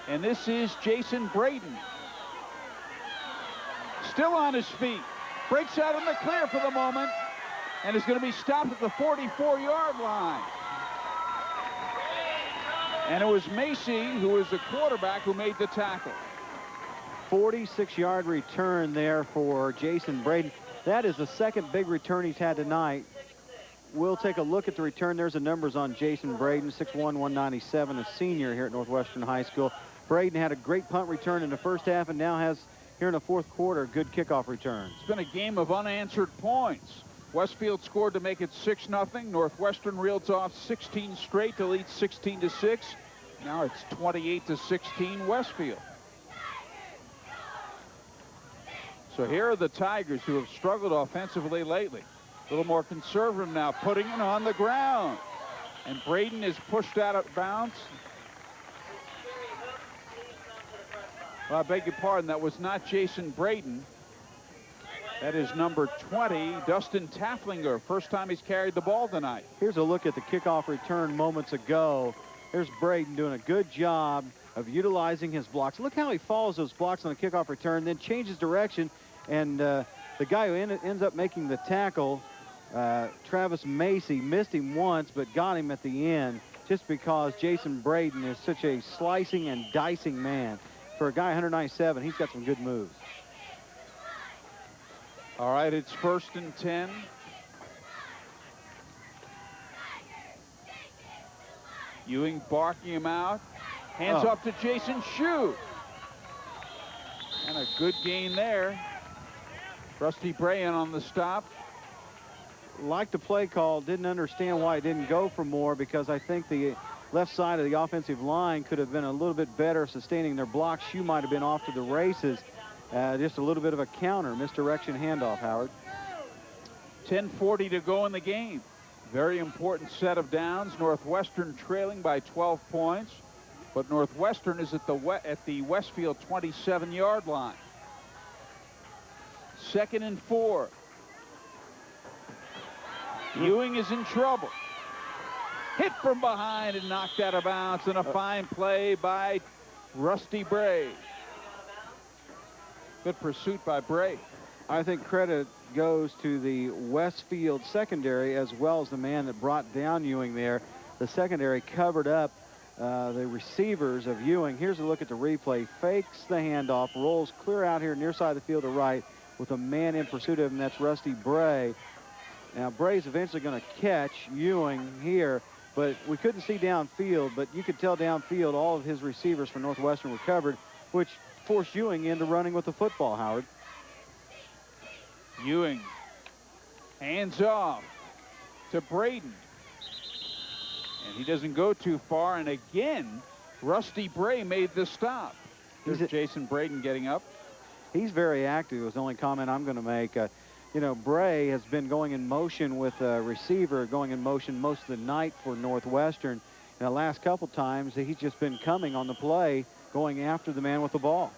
And this is Jason Braden. Still on his feet. Breaks out in the clear for the moment. And is going to be stopped at the 44-yard line. And it was Macy, who was the quarterback, who made the tackle. 46-yard return there for Jason Braden. That is the second big return he's had tonight. We'll take a look at the return. There's the numbers on Jason Braden, 6'1", 197, a senior here at Northwestern High School. Braden had a great punt return in the first half and now has, here in the 4th quarter, good kickoff returns. It's been a game of unanswered points. Westfield scored to make it 6-0. Northwestern reels off 16 straight to lead 16-6. Now it's 28-16 Westfield. So here are the Tigers, who have struggled offensively lately. A little more conservative now, putting it on the ground. And Braden is pushed out of bounds. Well, I beg your pardon, that was not Jason Braden. That is number 20, Dustin Tafflinger. First time he's carried the ball tonight. Here's a look at the kickoff return moments ago. Here's Braden doing a good job of utilizing his blocks. Look how he follows those blocks on the kickoff return, then changes direction. And the guy who ends up making the tackle, Travis Macy, missed him once but got him at the end, just because Jason Braden is such a slicing and dicing man. For a guy 197, he's got some good moves. All right, it's 1st and 10. Ewing barking him out. Hands off to Jason Shue. And a good gain there. Rusty Bray in on the stop. Like the play call, didn't understand why it didn't go for more, because I think the left side of the offensive line could have been a little bit better sustaining their block. Shue might have been off to the races. Just a little bit of a counter, misdirection handoff, Howard. 10:40 to go in the game. Very important set of downs. Northwestern trailing by 12 points, but Northwestern is at the Westfield 27-yard line. 2nd and 4. Ewing is in trouble. Hit from behind and knocked out of bounds, and a fine play by Rusty Bray. Good pursuit by Bray. I think credit goes to the Westfield secondary as well as the man that brought down Ewing there. The secondary covered up the receivers of Ewing. Here's a look at the replay. Fakes the handoff, rolls clear out here near side of the field to right with a man in pursuit of him. That's Rusty Bray. Now, Bray's eventually going to catch Ewing here, but we couldn't see downfield, but you could tell downfield all of his receivers for Northwestern were covered, which forced Ewing into running with the football, Howard. Ewing hands off to Braden. And he doesn't go too far, and again, Rusty Bray made the stop. Here's Jason Braden getting up. He's very active, was the only comment I'm going to make. You know, Bray has been going in motion with a receiver, going in motion most of the night for Northwestern. And the last couple times, he's just been coming on the play, going after the man with the ball.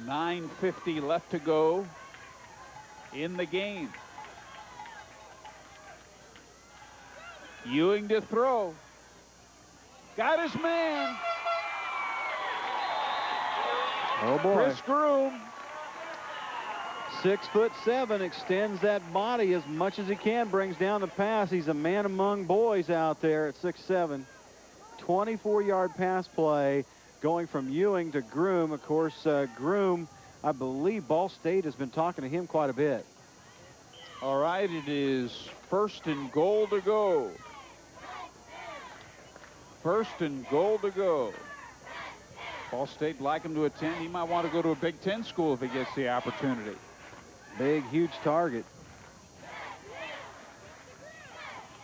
9:50 left to go in the game. Ewing to throw. Got his man. Oh, boy. Chris Groom. 6'7", extends that body as much as he can, brings down the pass. He's a man among boys out there at 6'7". 24-yard pass play going from Ewing to Groom. Of course, Groom, I believe Ball State has been talking to him quite a bit. All right, it is 1st and goal to go. 1st and goal to go. Ball State like him to attend. He might want to go to a Big Ten school if he gets the opportunity. Big, huge target.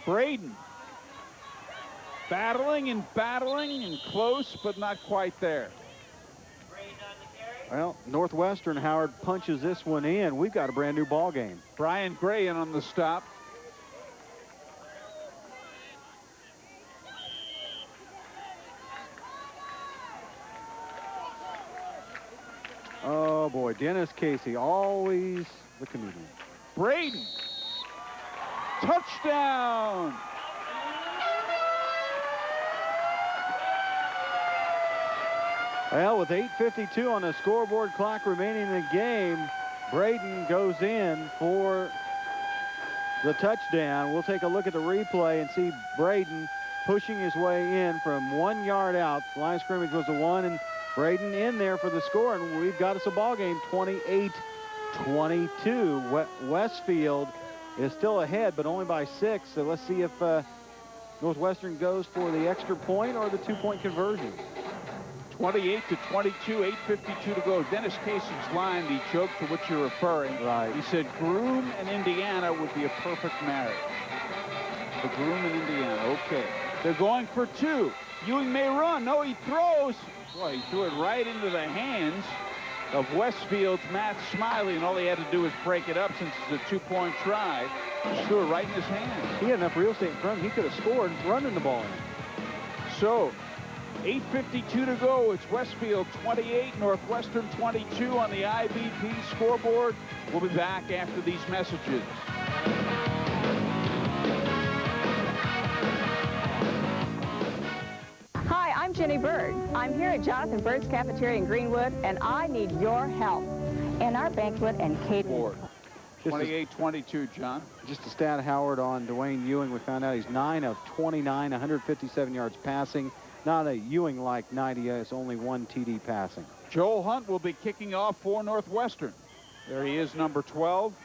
Braden. Battling and close, but not quite there. Well, Northwestern, Howard, punches this one in. We've got a brand new ball game. Brian Gray in on the stop. Oh, boy, Dennis Casey, always the comedian. Braden. Touchdown. Well, with 8:52 on the scoreboard clock remaining in the game, Braden goes in for the touchdown. We'll take a look at the replay and see Braden pushing his way in from 1 yard out. The line of scrimmage was a 1, and Braden in there for the score, and we've got us a ball game, 28-22. Westfield is still ahead, but only by 6. So let's see if Northwestern goes for the extra point or the 2-point conversion. 28-22, 8:52 to go. Dennis Casey's line, the joke to which you're referring. Right. He said Groom and Indiana would be a perfect marriage. The Groom and Indiana, okay. They're going for 2. Ewing may run. No, he throws. Boy, he threw it right into the hands of Westfield's Matt Smiley, and all he had to do was break it up since it's a 2-point try. Just threw it right in his hands. He had enough real estate in front. He could have scored running the ball in. So, 8:52 to go. It's Westfield 28, Northwestern 22 on the IBP scoreboard. We'll be back after these messages. Hi, I'm Jenny Bird. I'm here at Jonathan Bird's Cafeteria in Greenwood, and I need your help in our banquet and catering. 28-22, John. Just a stat, Howard, on Dwayne Ewing. We found out he's 9 of 29, 157 yards passing. Not a Ewing-like night. He has only 1 TD passing. Joel Hunt will be kicking off for Northwestern. There he is, number 12.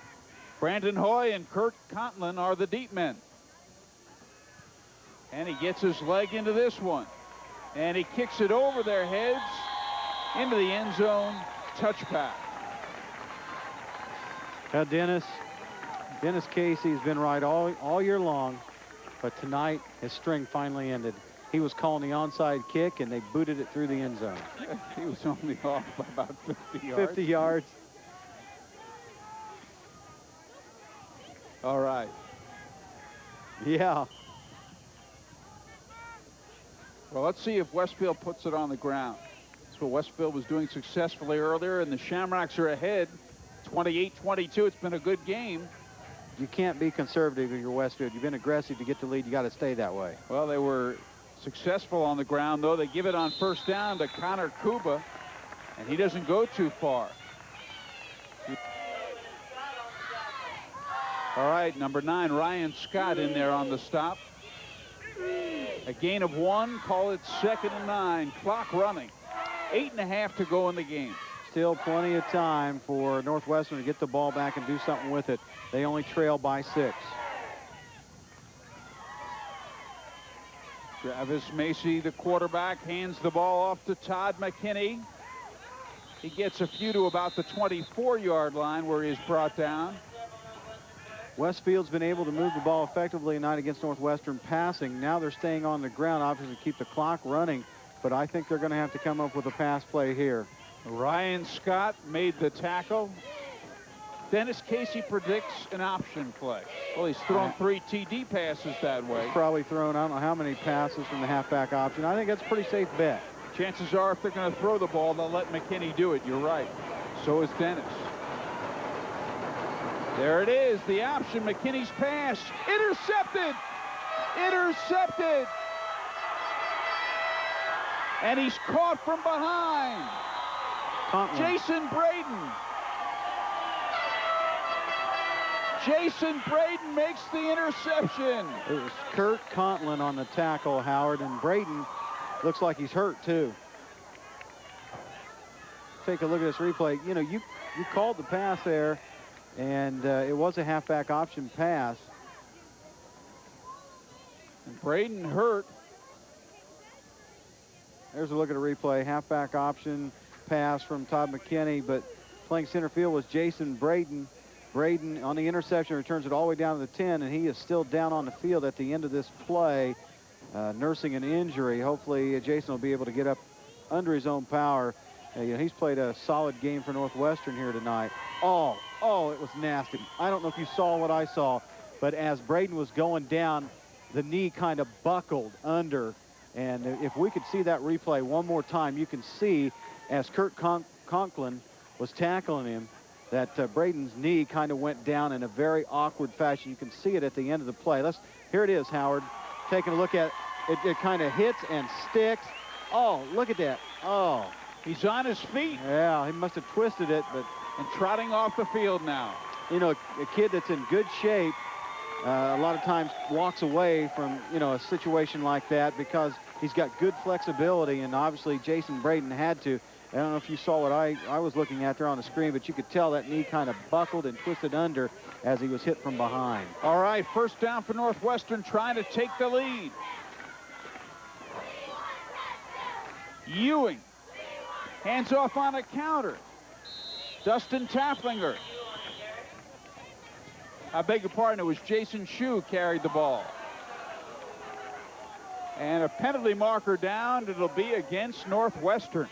Brandon Hoy and Kurt Contlin are the deep men. And he gets his leg into this one. And he kicks it over their heads into the end zone. Touchback. Now Dennis Casey's been right all year long, but tonight his string finally ended. He was calling the onside kick, and they booted it through the end zone. He was only off by about 50 yards. 50 yards. All right. Yeah. Well, let's see if Westfield puts it on the ground. That's what Westfield was doing successfully earlier, and the Shamrocks are ahead 28-22. It's been a good game. You can't be conservative if you're Westfield. You've been aggressive to get the lead. You got to stay that way. Well, they were successful on the ground, though. They give it on first down to Connor Kuba, and he doesn't go too far. All right, number 9, Ryan Scott in there on the stop. A gain of 1, call it 2nd and 9. Clock running. 8.5 to go in the game. Still plenty of time for Northwestern to get the ball back and do something with it. They only trail by 6. Travis Macy, the quarterback, hands the ball off to Todd McKinney. He gets a few to about the 24-yard line where he is brought down. Westfield's been able to move the ball effectively tonight against Northwestern passing. Now they're staying on the ground, obviously, to keep the clock running, but I think they're going to have to come up with a pass play here. Ryan Scott made the tackle. Dennis Casey predicts an option play. Well, he's thrown 3 TD passes that way. He's probably thrown, I don't know how many passes from the halfback option. I think that's a pretty safe bet. Chances are if they're going to throw the ball, they'll let McKinney do it. You're right. So is Dennis. There it is, the option. McKinney's pass. Intercepted! Intercepted! And he's caught from behind. Jason Braden. Jason Braden makes the interception. It was Kurt Conklin on the tackle, Howard, and Braden looks like he's hurt too. Take a look at this replay. You know, you called the pass there, and it was a halfback option pass. And Braden hurt. There's a look at a replay. Halfback option pass from Todd McKinney, but playing center field was Jason Braden. Braden on the interception returns it all the way down to the 10, and he is still down on the field at the end of this play, nursing an injury. Hopefully Jason will be able to get up under his own power. You know, he's played a solid game for Northwestern here tonight. Oh, it was nasty. I don't know if you saw what I saw, but as Braden was going down, the knee kind of buckled under. And if we could see that replay one more time, you can see as Kurt Conklin was tackling him, that Braden's knee kind of went down in a very awkward fashion. You can see it at the end of the play. Here it is, Howard. Taking a look at it. It kind of hits and sticks. Oh, look at that. Oh. He's on his feet. Yeah, he must have twisted it, but. And trotting off the field now. You know, a kid that's in good shape a lot of times walks away from, you know, a situation like that because he's got good flexibility, and obviously Jason Braden had to. I don't know if you saw what I was looking at there on the screen, but you could tell that knee kind of buckled and twisted under as he was hit from behind. All right, first down for Northwestern, trying to take the lead. Ewing hands off on a counter. Dustin Tafflinger. I beg your pardon, it was Jason Shue carried the ball. And a penalty marker down. It'll be against Northwestern.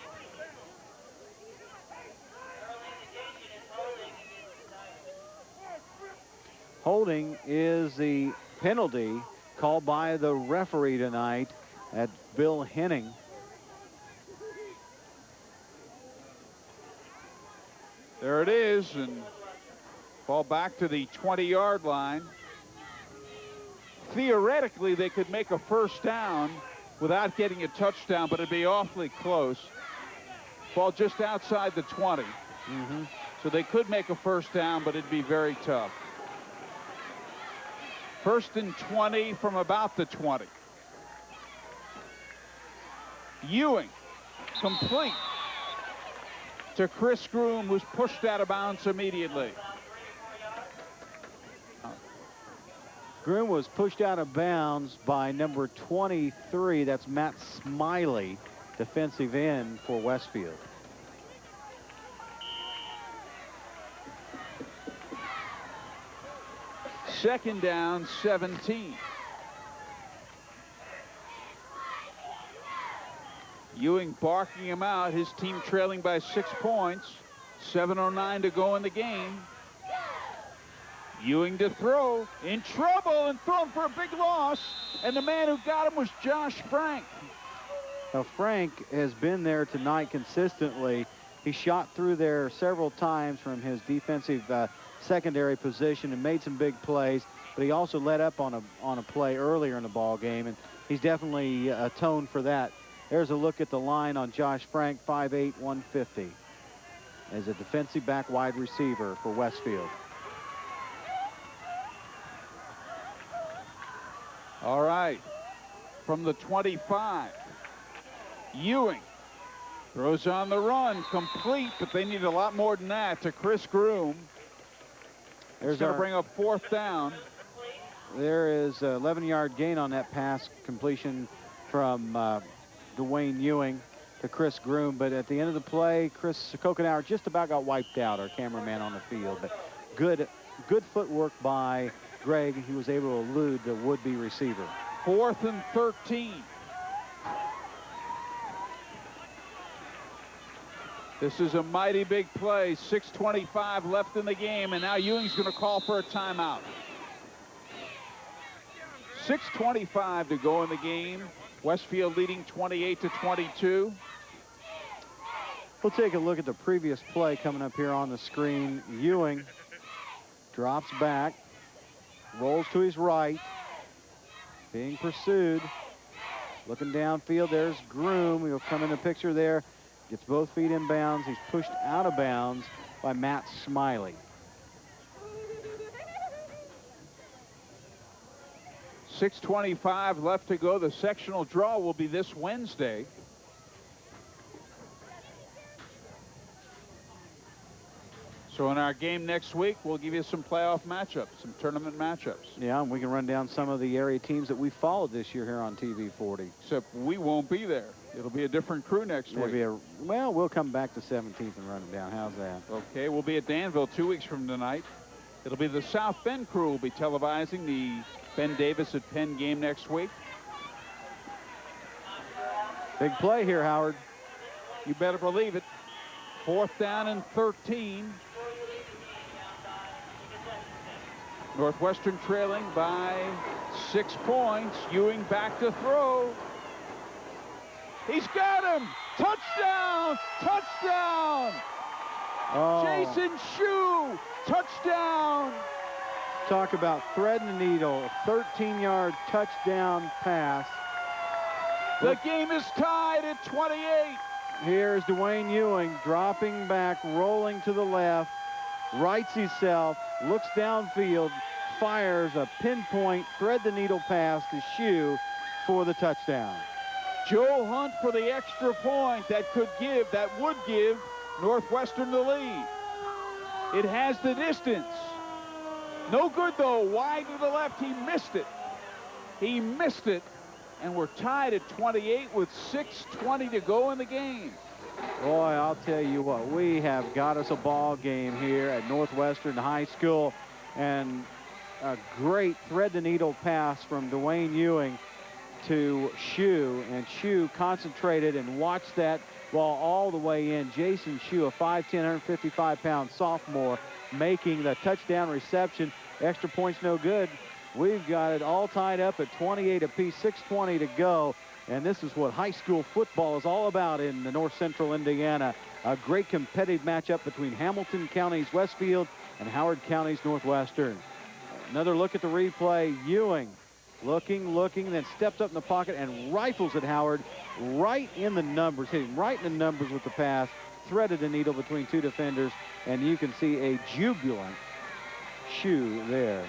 Holding is the penalty called by the referee tonight at Bill Henning. There it is, and ball back to the 20-yard line. Theoretically, they could make a first down without getting a touchdown, but it'd be awfully close. Ball just outside the 20. So they could make a first down, but it'd be very tough. First and 20 from about the 20. Ewing, complete to Chris Groom, who's pushed out of bounds immediately. Groom was pushed out of bounds by number 23. That's Matt Smiley, defensive end for Westfield. Second down, 17. Ewing barking him out. His team trailing by 6 points. 7:09 to go in the game. Ewing to throw. In trouble and thrown for a big loss. And the man who got him was Josh Frank. Now, Frank has been there tonight consistently. He shot through there several times from his defensive secondary position and made some big plays, but he also let up on a play earlier in the ball game, and he's definitely atoned for that. There's a look at the line on Josh Frank, 5'8", 150, as a defensive back wide receiver for Westfield. All right, from the 25, Ewing throws on the run, complete, but they need a lot more than that to Chris Groom. There's going to bring up 4th down. There is an 11-yard gain on that pass completion from Dwayne Ewing to Chris Groom, but at the end of the play, Chris Kokenauer just about got wiped out, our cameraman on the field. But good footwork by Greg. He was able to elude the would-be receiver. 4th and 13. This is a mighty big play. 6:25 left in the game, and now Ewing's going to call for a timeout. 6:25 to go in the game. Westfield leading 28-22. We'll take a look at the previous play coming up here on the screen. Ewing drops back, rolls to his right, being pursued. Looking downfield, there's Groom. He'll come in the picture there. Gets both feet in bounds. He's pushed out of bounds by Matt Smiley. 6:25 left to go. The sectional draw will be this Wednesday. So in our game next week, we'll give you some playoff matchups, some tournament matchups. Yeah, and we can run down some of the area teams that we followed this year here on TV 40. Except we won't be there. It'll be a different crew next week. Well, we'll come back to 17th and run it down. How's that? Okay, we'll be at Danville 2 weeks from tonight. It'll be the South Bend crew will be televising the Ben Davis at Penn game next week. Big play here, Howard. You better believe it. 4th down and 13. Northwestern trailing by 6 points. Ewing back to throw. He's got him. Touchdown! Touchdown! Oh. Jason Shue, touchdown! Talk about threading the needle. A 13-yard touchdown pass. The game is tied at 28. Here's Dwayne Ewing dropping back, rolling to the left, rights himself, looks downfield, fires a pinpoint thread the needle pass to Shue for the touchdown. Joe Hunt for the extra point that would give Northwestern the lead. It has the distance. No good though, wide to the left, he missed it. He missed it, and we're tied at 28 with 6:20 to go in the game. Boy, I'll tell you what, we have got us a ball game here at Northwestern High School, and a great thread the needle pass from Dwayne Ewing to Shue, and Shue concentrated and watched that ball all the way in. Jason Shue, a 5'10", 155-pound sophomore, making the touchdown reception. Extra points no good. We've got it all tied up at 28 apiece, 6:20 to go. And this is what high school football is all about in the North Central Indiana. A great competitive matchup between Hamilton County's Westfield and Howard County's Northwestern. Another look at the replay. Ewing looking, then steps up in the pocket and rifles at Howard right in the numbers, hitting right in the numbers with the pass, threaded the needle between two defenders, and you can see a jubilant Shue there.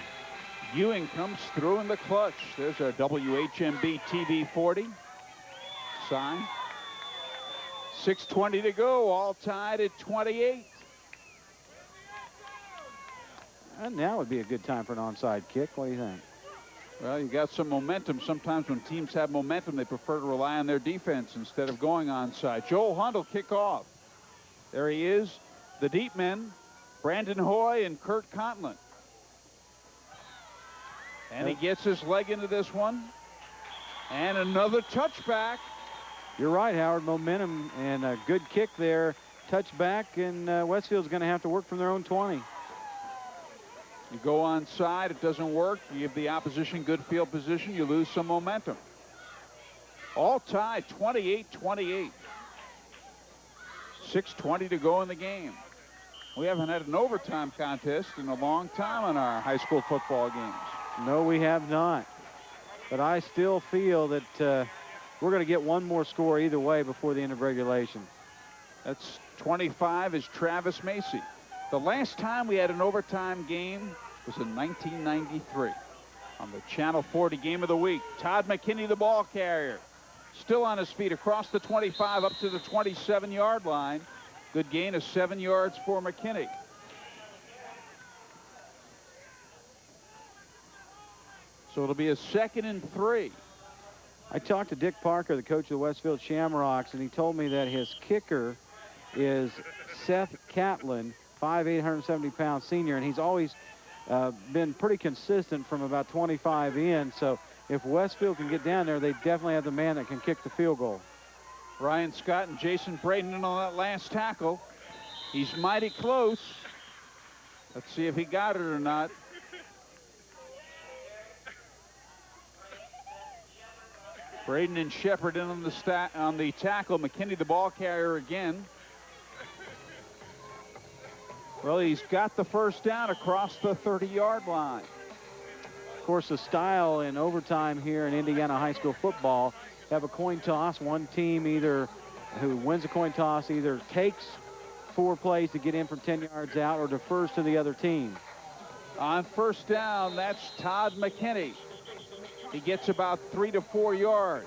Ewing comes through in the clutch. There's our WHMB TV 40 sign. 6:20 to go, all tied at 28. And now would be a good time for an onside kick. What do you think? Well, you got some momentum. Sometimes when teams have momentum, they prefer to rely on their defense instead of going onside. Joel Hunt will kick off. There he is, the deep men, Brandon Hoy and Kurt Conlon. And he gets his leg into this one. And another touchback. You're right, Howard. Momentum and a good kick there. Touchback, and Westfield's going to have to work from their own 20. You go onside, it doesn't work. You give the opposition good field position, you lose some momentum. All tied, 28-28. 6:20 to go in the game. We haven't had an overtime contest in a long time in our high school football games. No, we have not. But I still feel that we're going to get one more score either way before the end of regulation. That's 25 is Travis Macy. The last time we had an overtime game was in 1993 on the Channel 40 Game of the Week. Todd McKinney, the ball carrier, still on his feet across the 25 up to the 27-yard line. Good gain of 7 yards for McKinney. So it'll be a 2nd and 3. I talked to Dick Parker, the coach of the Westfield Shamrocks, and he told me that his kicker is Seth Catlin, 5'8", 170-pound senior, and he's always been pretty consistent from about 25 in. So if Westfield can get down there, they definitely have the man that can kick the field goal. Ryan Scott and Jason Braden in on that last tackle. He's mighty close. Let's see if he got it or not. Braden and Shepard in on the tackle. McKinney, the ball carrier again. Well, he's got the first down across the 30-yard line. Of course, the style in overtime here in Indiana high school football, have a coin toss. One team who wins a coin toss either takes 4 plays to get in from 10 yards out or defers to the other team. On first down, that's Todd McKinney. He gets about 3 to 4 yards,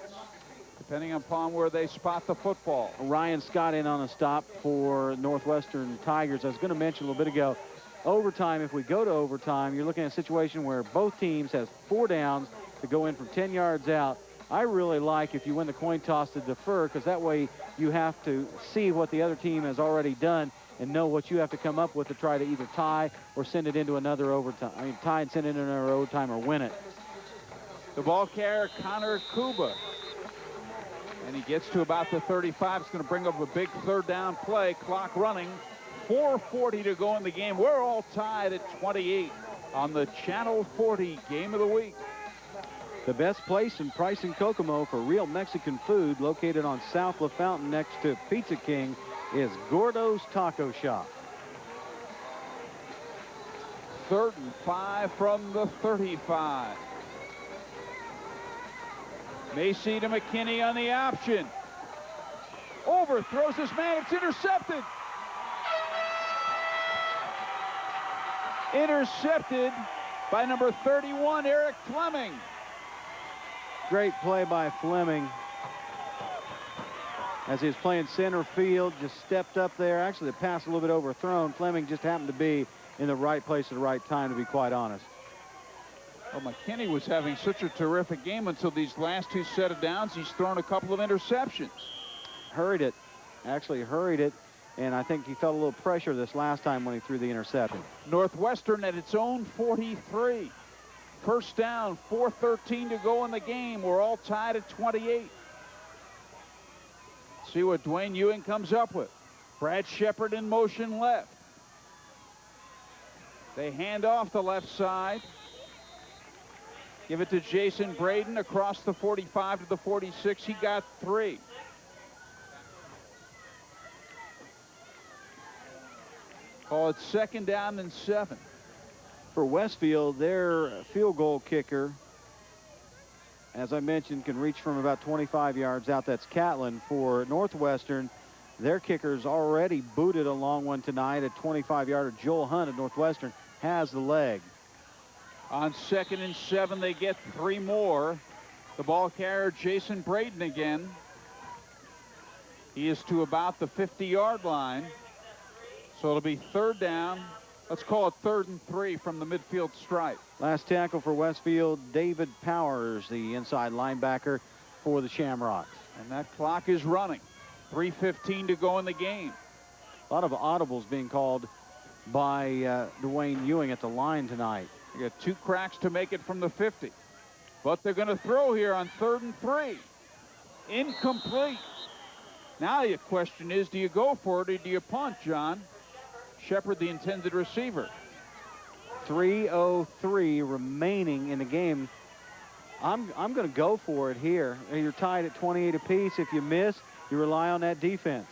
depending upon where they spot the football. Ryan Scott in on a stop for Northwestern Tigers. I was going to mention a little bit ago, overtime, if we go to overtime, you're looking at a situation where both teams have 4 downs to go in from 10 yards out. I really like if you win the coin toss to defer, because that way you have to see what the other team has already done and know what you have to come up with to try to either tie or send it into another overtime. I mean, tie and send it into another overtime or win it. The ball carrier, Connor Kuba. And he gets to about the 35. It's going to bring up a big 3rd down play. Clock running. 4:40 to go in the game. We're all tied at 28 on the Channel 40 Game of the Week. The best place and price in Kokomo for real Mexican food, located on South LaFountain next to Pizza King, is Gordo's Taco Shop. 3rd and 5 from the 35. Macy to McKinney on the option. Overthrows this man. It's intercepted. Intercepted by number 31, Eric Fleming. Great play by Fleming. As he was playing center field, just stepped up there. Actually, the pass a little bit overthrown. Fleming just happened to be in the right place at the right time, to be quite honest. Well, McKinney was having such a terrific game until these last 2 set of downs. He's thrown a couple of interceptions. Hurried it. Actually hurried it. And I think he felt a little pressure this last time when he threw the interception. Northwestern at its own 43. First down, 4:13 to go in the game. We're all tied at 28. See what Dwayne Ewing comes up with. Brad Shepard in motion left. They hand off the left side. Give it to Jason Braden across the 45 to the 46. He got 3. Call it 2nd down and 7. For Westfield, their field goal kicker, as I mentioned, can reach from about 25 yards out. That's Catlin. For Northwestern, their kicker's already booted a long one tonight. A 25-yarder, Joel Hunt at Northwestern, has the leg. On 2nd and 7, they get 3 more. The ball carrier, Jason Braden again. He is to about the 50-yard line. So it'll be 3rd down. Let's call it 3rd and 3 from the midfield stripe. Last tackle for Westfield, David Powers, the inside linebacker for the Shamrocks. And that clock is running. 3:15 to go in the game. A lot of audibles being called by Dwayne Ewing at the line tonight. You got 2 cracks to make it from the 50. But they're going to throw here on 3rd and 3. Incomplete. Now the question is, do you go for it or do you punt, John? Shepard, the intended receiver. 3:03 remaining in the game. I'm going to go for it here. You're tied at 28 apiece. If you miss, you rely on that defense.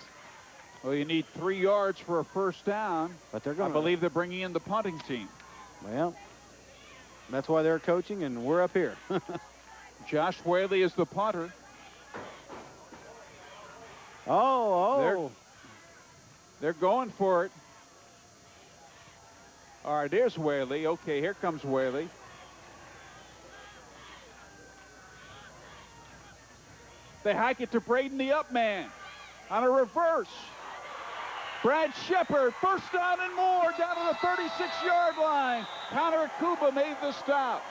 Well, you need 3 yards for a first down. But they're going. I believe they're bringing in the punting team. Well, that's why they're coaching, and we're up here. Josh Whaley is the punter. They're going for it. All right, there's Whaley. Okay, here comes Whaley. They hike it to Braden, the up man, on a reverse. Brad Shepard, first down and more, down to the 36-yard line. Connor Akuba made the stop.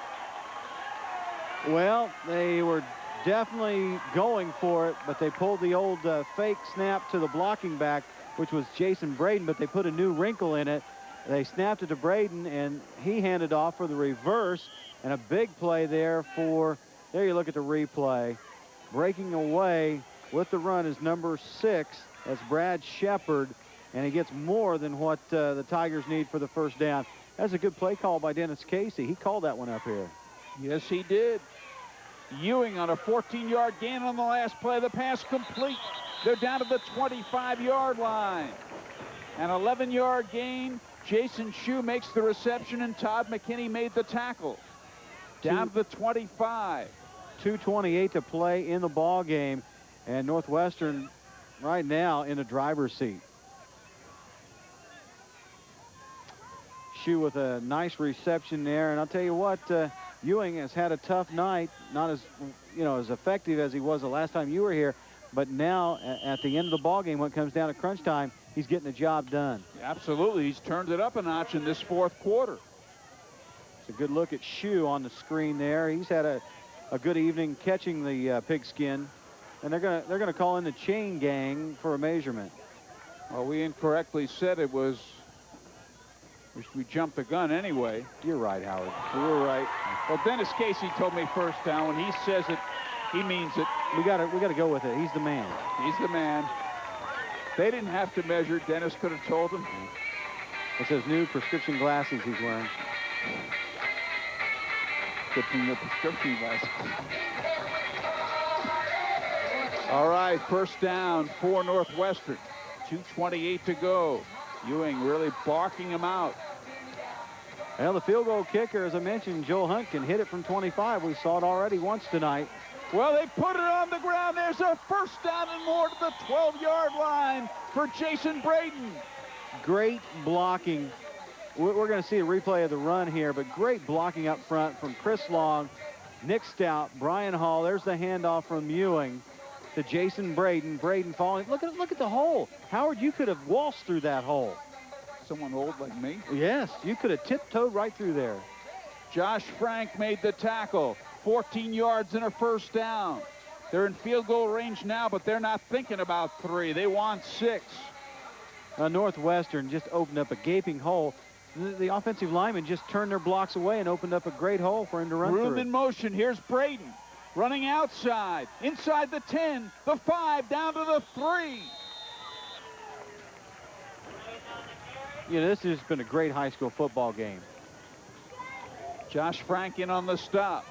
Well, they were definitely going for it, but they pulled the old fake snap to the blocking back, which was Jason Braden, but they put a new wrinkle in it. They snapped it to Braden, and he handed off for the reverse, and a big play there for, there you look at the replay. Breaking away with the run is number 6. That's Brad Shepard, and he gets more than what the Tigers need for the first down. That's a good play call by Dennis Casey. He called that one up here. Yes, he did. Ewing on a 14-yard gain on the last play. The pass complete. They're down to the 25-yard line. An 11-yard gain. Jason Shue makes the reception, and Todd McKinney made the tackle. Down to the 25. 2:28 to play in the ball game, and Northwestern right now in the driver's seat. Shue with a nice reception there, and I'll tell you what, Ewing has had a tough night, not as as effective as he was the last time you were here, but now at the end of the ball game, when it comes down to crunch time, he's getting the job done. Absolutely, he's turned it up a notch in this 4th quarter. It's a good look at Shue on the screen there. He's had a good evening catching the pigskin, and they're gonna call in the chain gang for a measurement. Well, we incorrectly said it was. We jumped the gun anyway. You're right, Howard. We were right. Well, Dennis Casey told me first down. When he says it, he means it. We gotta go with it. He's the man. He's the man. They didn't have to measure. Dennis could have told them. It's his new prescription glasses he's wearing. Good thing the prescription glasses. All right, first down for Northwestern. 2:28 to go. Ewing really barking him out. Well, the field goal kicker, as I mentioned, Joel Hunt, can hit it from 25. We saw it already once tonight. Well, they put it on the ground. There's a first down and more to the 12-yard line for Jason Braden. Great blocking. We're going to see a replay of the run here, but great blocking up front from Chris Long, Nick Stout, Brian Hall. There's the handoff from Ewing to Jason Braden. Braden falling. Look at the hole. Howard, you could have waltzed through that hole. Someone old like me? Yes, you could have tiptoed right through there. Josh Frank made the tackle. 14 yards and a first down. They're in field goal range now, but they're not thinking about 3. They want 6. Northwestern just opened up a gaping hole. The offensive linemen just turned their blocks away and opened up a great hole for him to run through. Room in motion. Here's Braden. Running outside, inside the 10, the 5, down to the 3. This has been a great high school football game. Josh Frank in on the stop.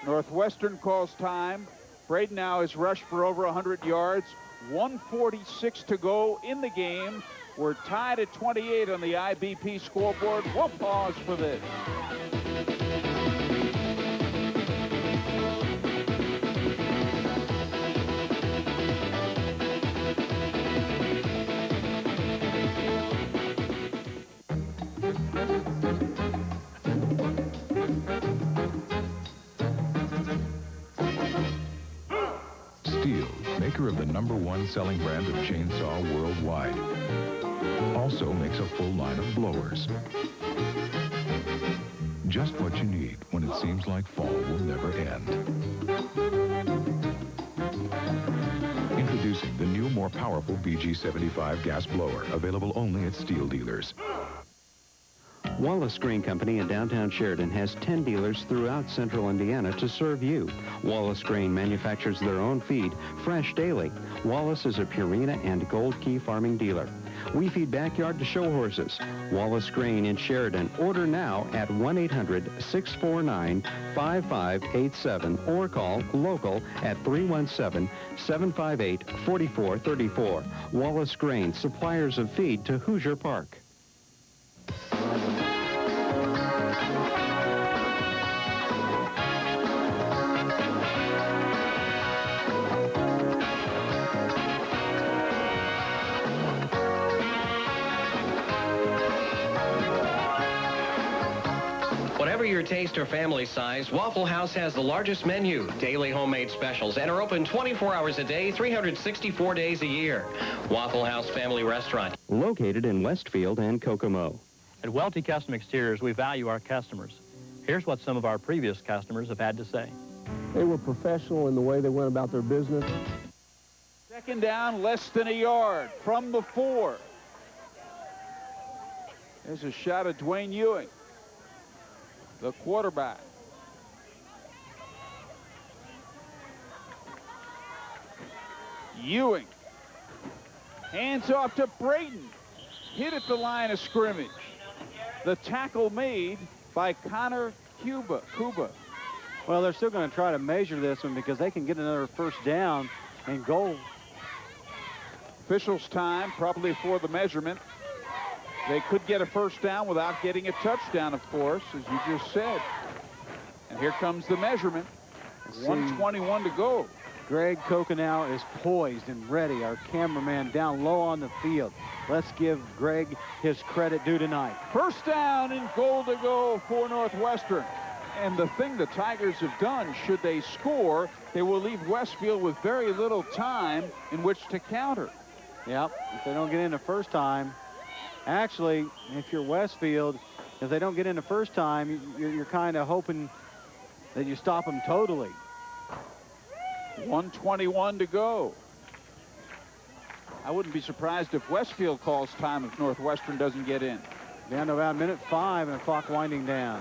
Northwestern calls time. Braden now has rushed for over 100 yards. 1:46 to go in the game. We're tied at 28 on the IBP scoreboard. We'll pause for this. Steel, maker maker of the #1 selling brand of chainsaw worldwide. Also makes a full line of blowers. Just what you need when it seems like fall will never end. Introducing the new, more powerful BG75 gas blower, available only at steel dealers. Wallace Grain Company in downtown Sheridan has 10 dealers throughout central Indiana to serve you. Wallace Grain manufactures their own feed, fresh daily. Wallace is a Purina and Gold Key farming dealer. We feed backyard to show horses. Wallace Grain in Sheridan. Order now at 1-800-649-5587 or call local at 317-758-4434. Wallace Grain, suppliers of feed to Hoosier Park. Whatever your taste or family size, Waffle House has the largest menu, daily homemade specials, and are open 24 hours a day, 364 days a year. Waffle House Family Restaurant. Located in Westfield and Kokomo. At Welty Custom Exteriors, we value our customers. Here's what some of our previous customers have had to say. They were professional in the way they went about their business. Second down, less than a yard from the 4. There's a shot at Dwayne Ewing, the quarterback. Ewing. Hands off to Brayton. Hit at the line of scrimmage. The tackle made by Connor Cuba. Well, they're still going to try to measure this one because they can get another first down and goal. Officials' time probably for the measurement. They could get a first down without getting a touchdown, of course, as you just said. And here comes the measurement. 1:21 to go. Greg Kokonow is poised and ready. Our cameraman down low on the field. Let's give Greg his credit due tonight. First down and goal to go for Northwestern. And the thing the Tigers have done, should they score, they will leave Westfield with very little time in which to counter. Yep, if they don't get in the first time. Actually, if you're Westfield, if they don't get in the first time, you're kind of hoping that you stop them totally. 1:21 to go. I wouldn't be surprised if Westfield calls time if Northwestern doesn't get in. Down to about minute 5 and the clock winding down.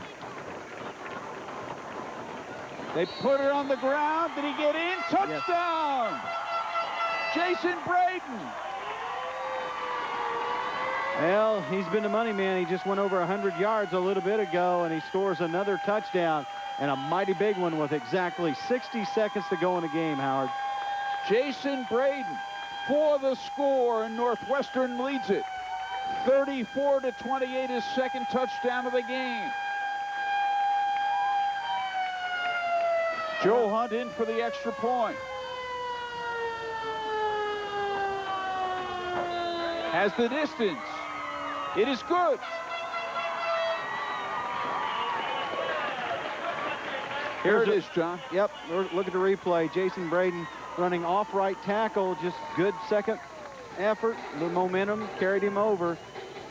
They put it on the ground. Did he get in? Touchdown! Yes. Jason Brayton. Well, he's been the money man. He just went over 100 yards a little bit ago, and he scores another touchdown, and a mighty big one with exactly 60 seconds to go in the game, Howard. Jason Brayton for the score, and Northwestern leads it. 34-28, his second touchdown of the game. Joe Hunt in for the extra point. Has the distance. It is good. Here it is, John. Yep, look at the replay. Jason Brayton running off right tackle. Just good second effort. The momentum carried him over.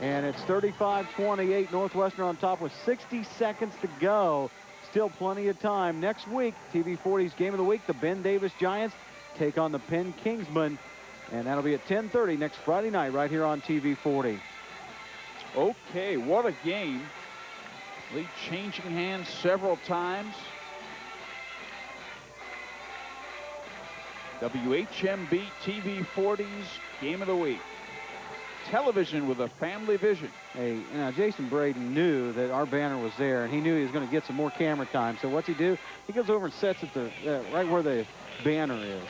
And it's 35-28. Northwestern on top with 60 seconds to go. Still plenty of time. Next week, TV40's Game of the Week, the Ben Davis Giants take on the Penn Kingsmen. And that'll be at 10:30 next Friday night right here on TV40. Okay, what a game. Lead changing hands several times. WHMB TV40's Game of the Week. Television with a family vision. Hey, Jason Brayton knew that our banner was there, and he knew he was going to get some more camera time. So what's he do? He goes over and sets it right where the banner is.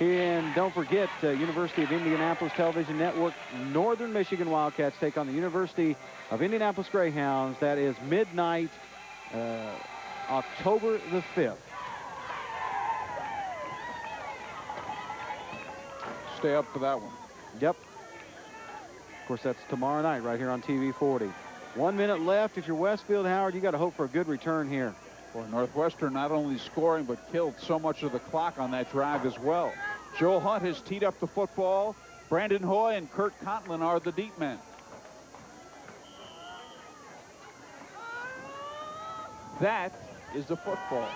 And don't forget, University of Indianapolis Television Network, Northern Michigan Wildcats take on the University of Indianapolis Greyhounds. That is midnight, October the 5th. Stay up for that one. Yep. Of course, that's tomorrow night right here on TV40. 1 minute left. If you're Westfield, Howard, you got to hope for a good return here. Boy, Northwestern not only scoring but killed so much of the clock on that drive as well. Joe Hunt has teed up the football. Brandon Hoy and Kurt Contlin are the deep men. That is the football.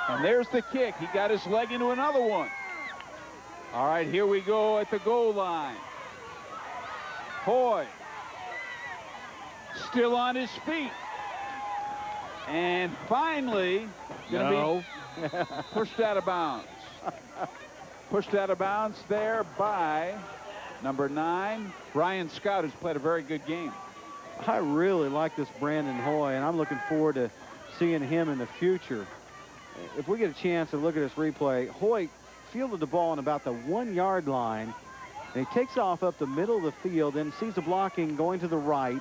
And there's the kick. He got his leg into another one. All right, here we go at the goal line. Hoy still on his feet. And finally, going to be pushed out of bounds. Pushed out of bounds there by number 9, Brian Scott, who's played a very good game. I really like this Brandon Hoy, and I'm looking forward to seeing him in the future. If we get a chance to look at this replay, Hoy fielded the ball on about the 1-yard line, and he takes off up the middle of the field, then sees the blocking going to the right,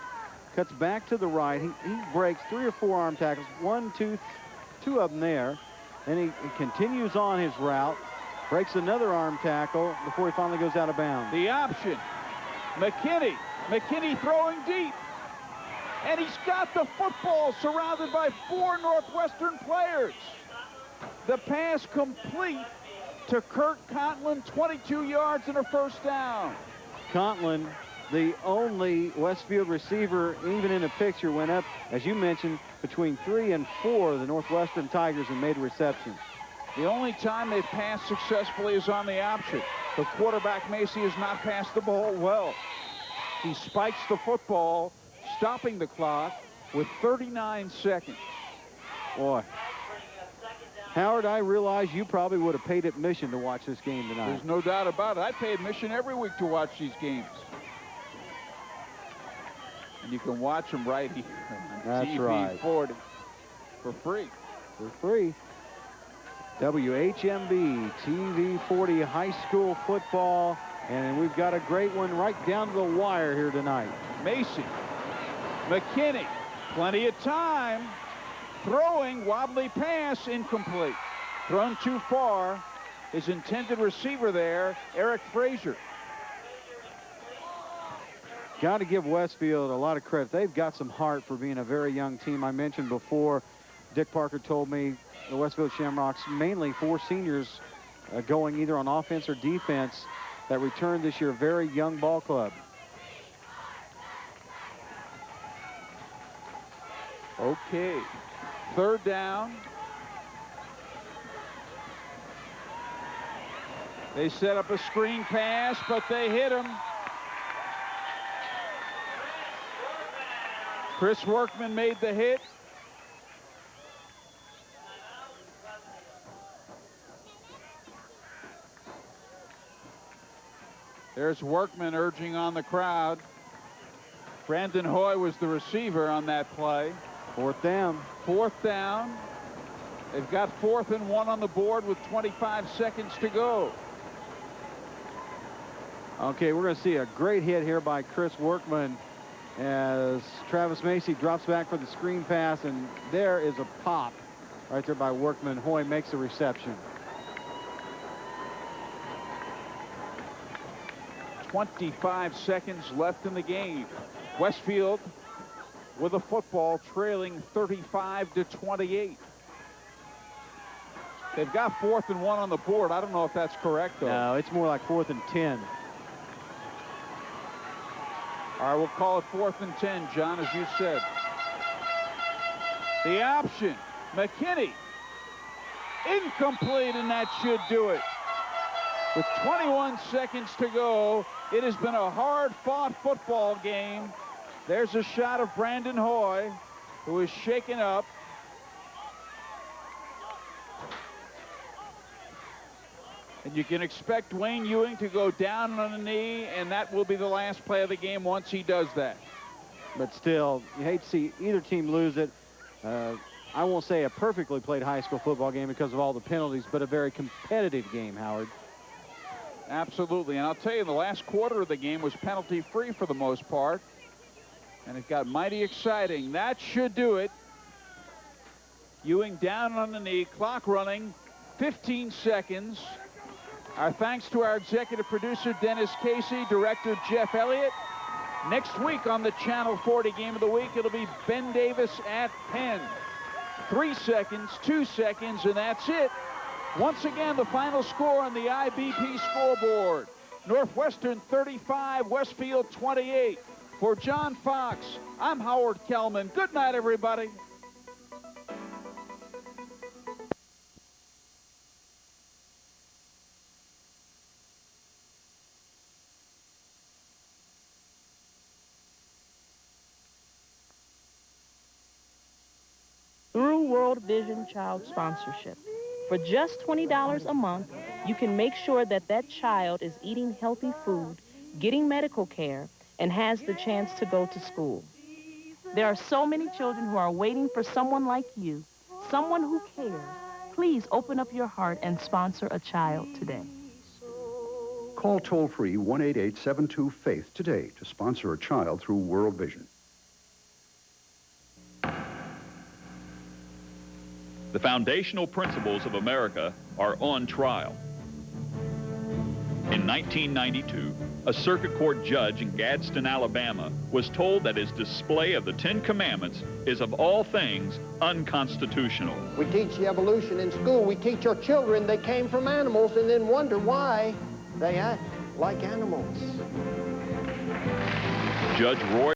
cuts back to the right. He breaks 3 or 4 arm tackles, 1, 2, 2 of them there, and he continues on his route, breaks another arm tackle before he finally goes out of bounds. The option, McKinney throwing deep, and he's got the football surrounded by 4 Northwestern players. The pass complete to Kurt Contlin, 22 yards and a first down. Contlin, the only Westfield receiver, even in the picture, went up, as you mentioned, between 3 and 4 of the Northwestern Tigers and made a reception. The only time they've passed successfully is on the option. The quarterback, Macy, has not passed the ball well. He spikes the football, stopping the clock with 39 seconds. Boy. Howard, I realize you probably would have paid admission to watch this game tonight. There's no doubt about it. I pay admission every week to watch these games. And you can watch them right here on That's TV right. 40 for free. For free. WHMB TV 40 high school football, and we've got a great one right down to the wire here tonight. Macy, McKinney, plenty of time, throwing, wobbly pass, incomplete. Thrown too far. His intended receiver there, Eric Frazier. Got to give Westfield a lot of credit. They've got some heart for being a very young team. I mentioned before, Dick Parker told me the Westfield Shamrocks, mainly 4 seniors going either on offense or defense, that returned this year. Very young ball club. Okay, 3rd down. They set up a screen pass, but they hit him. Chris Workman made the hit. There's Workman urging on the crowd. Brandon Hoy was the receiver on that play. 4th down. 4th down. They've got 4th and 1 on the board with 25 seconds to go. Okay, we're going to see a great hit here by Chris Workman as Travis Macy drops back for the screen pass, and there is a pop right there by Workman. Hoy makes a reception. 25 seconds left in the game. Westfield with a football, trailing 35-28. They've got 4th and 1 on the board. I don't know if that's correct, though. No, it's more like 4th and 10. All right, we'll call it 4th and 10, John, as you said. The option, McKinney, incomplete, and that should do it. With 21 seconds to go, it has been a hard-fought football game. There's a shot of Brandon Hoy, who is shaken up. And you can expect Wayne Ewing to go down on a knee, and that will be the last play of the game once he does that. But still, you hate to see either team lose it. I won't say a perfectly played high school football game because of all the penalties, but a very competitive game, Howard. Absolutely, and I'll tell you, the last quarter of the game was penalty-free for the most part, and it got mighty exciting. That should do it. Ewing down on the knee, clock running, 15 seconds. Our thanks to our executive producer, Dennis Casey, director, Jeff Elliott. Next week on the Channel 40 Game of the Week, it'll be Ben Davis at Penn. 3 seconds, 2 seconds, and that's it. Once again, the final score on the IBP scoreboard. Northwestern 35, Westfield 28. For John Fox, I'm Howard Kellman. Good night, everybody. Through World Vision Child Sponsorship. For just $20 a month, you can make sure that that child is eating healthy food, getting medical care, and has the chance to go to school. There are so many children who are waiting for someone like you, someone who cares. Please open up your heart and sponsor a child today. Call toll-free 1-888-72-FAITH today to sponsor a child through World Vision. The foundational principles of America are on trial. In 1992, a circuit court judge in Gadsden, Alabama, was told that his display of the Ten Commandments is of all things unconstitutional. We teach the evolution in school. We teach our children they came from animals and then wonder why they act like animals. Judge Roy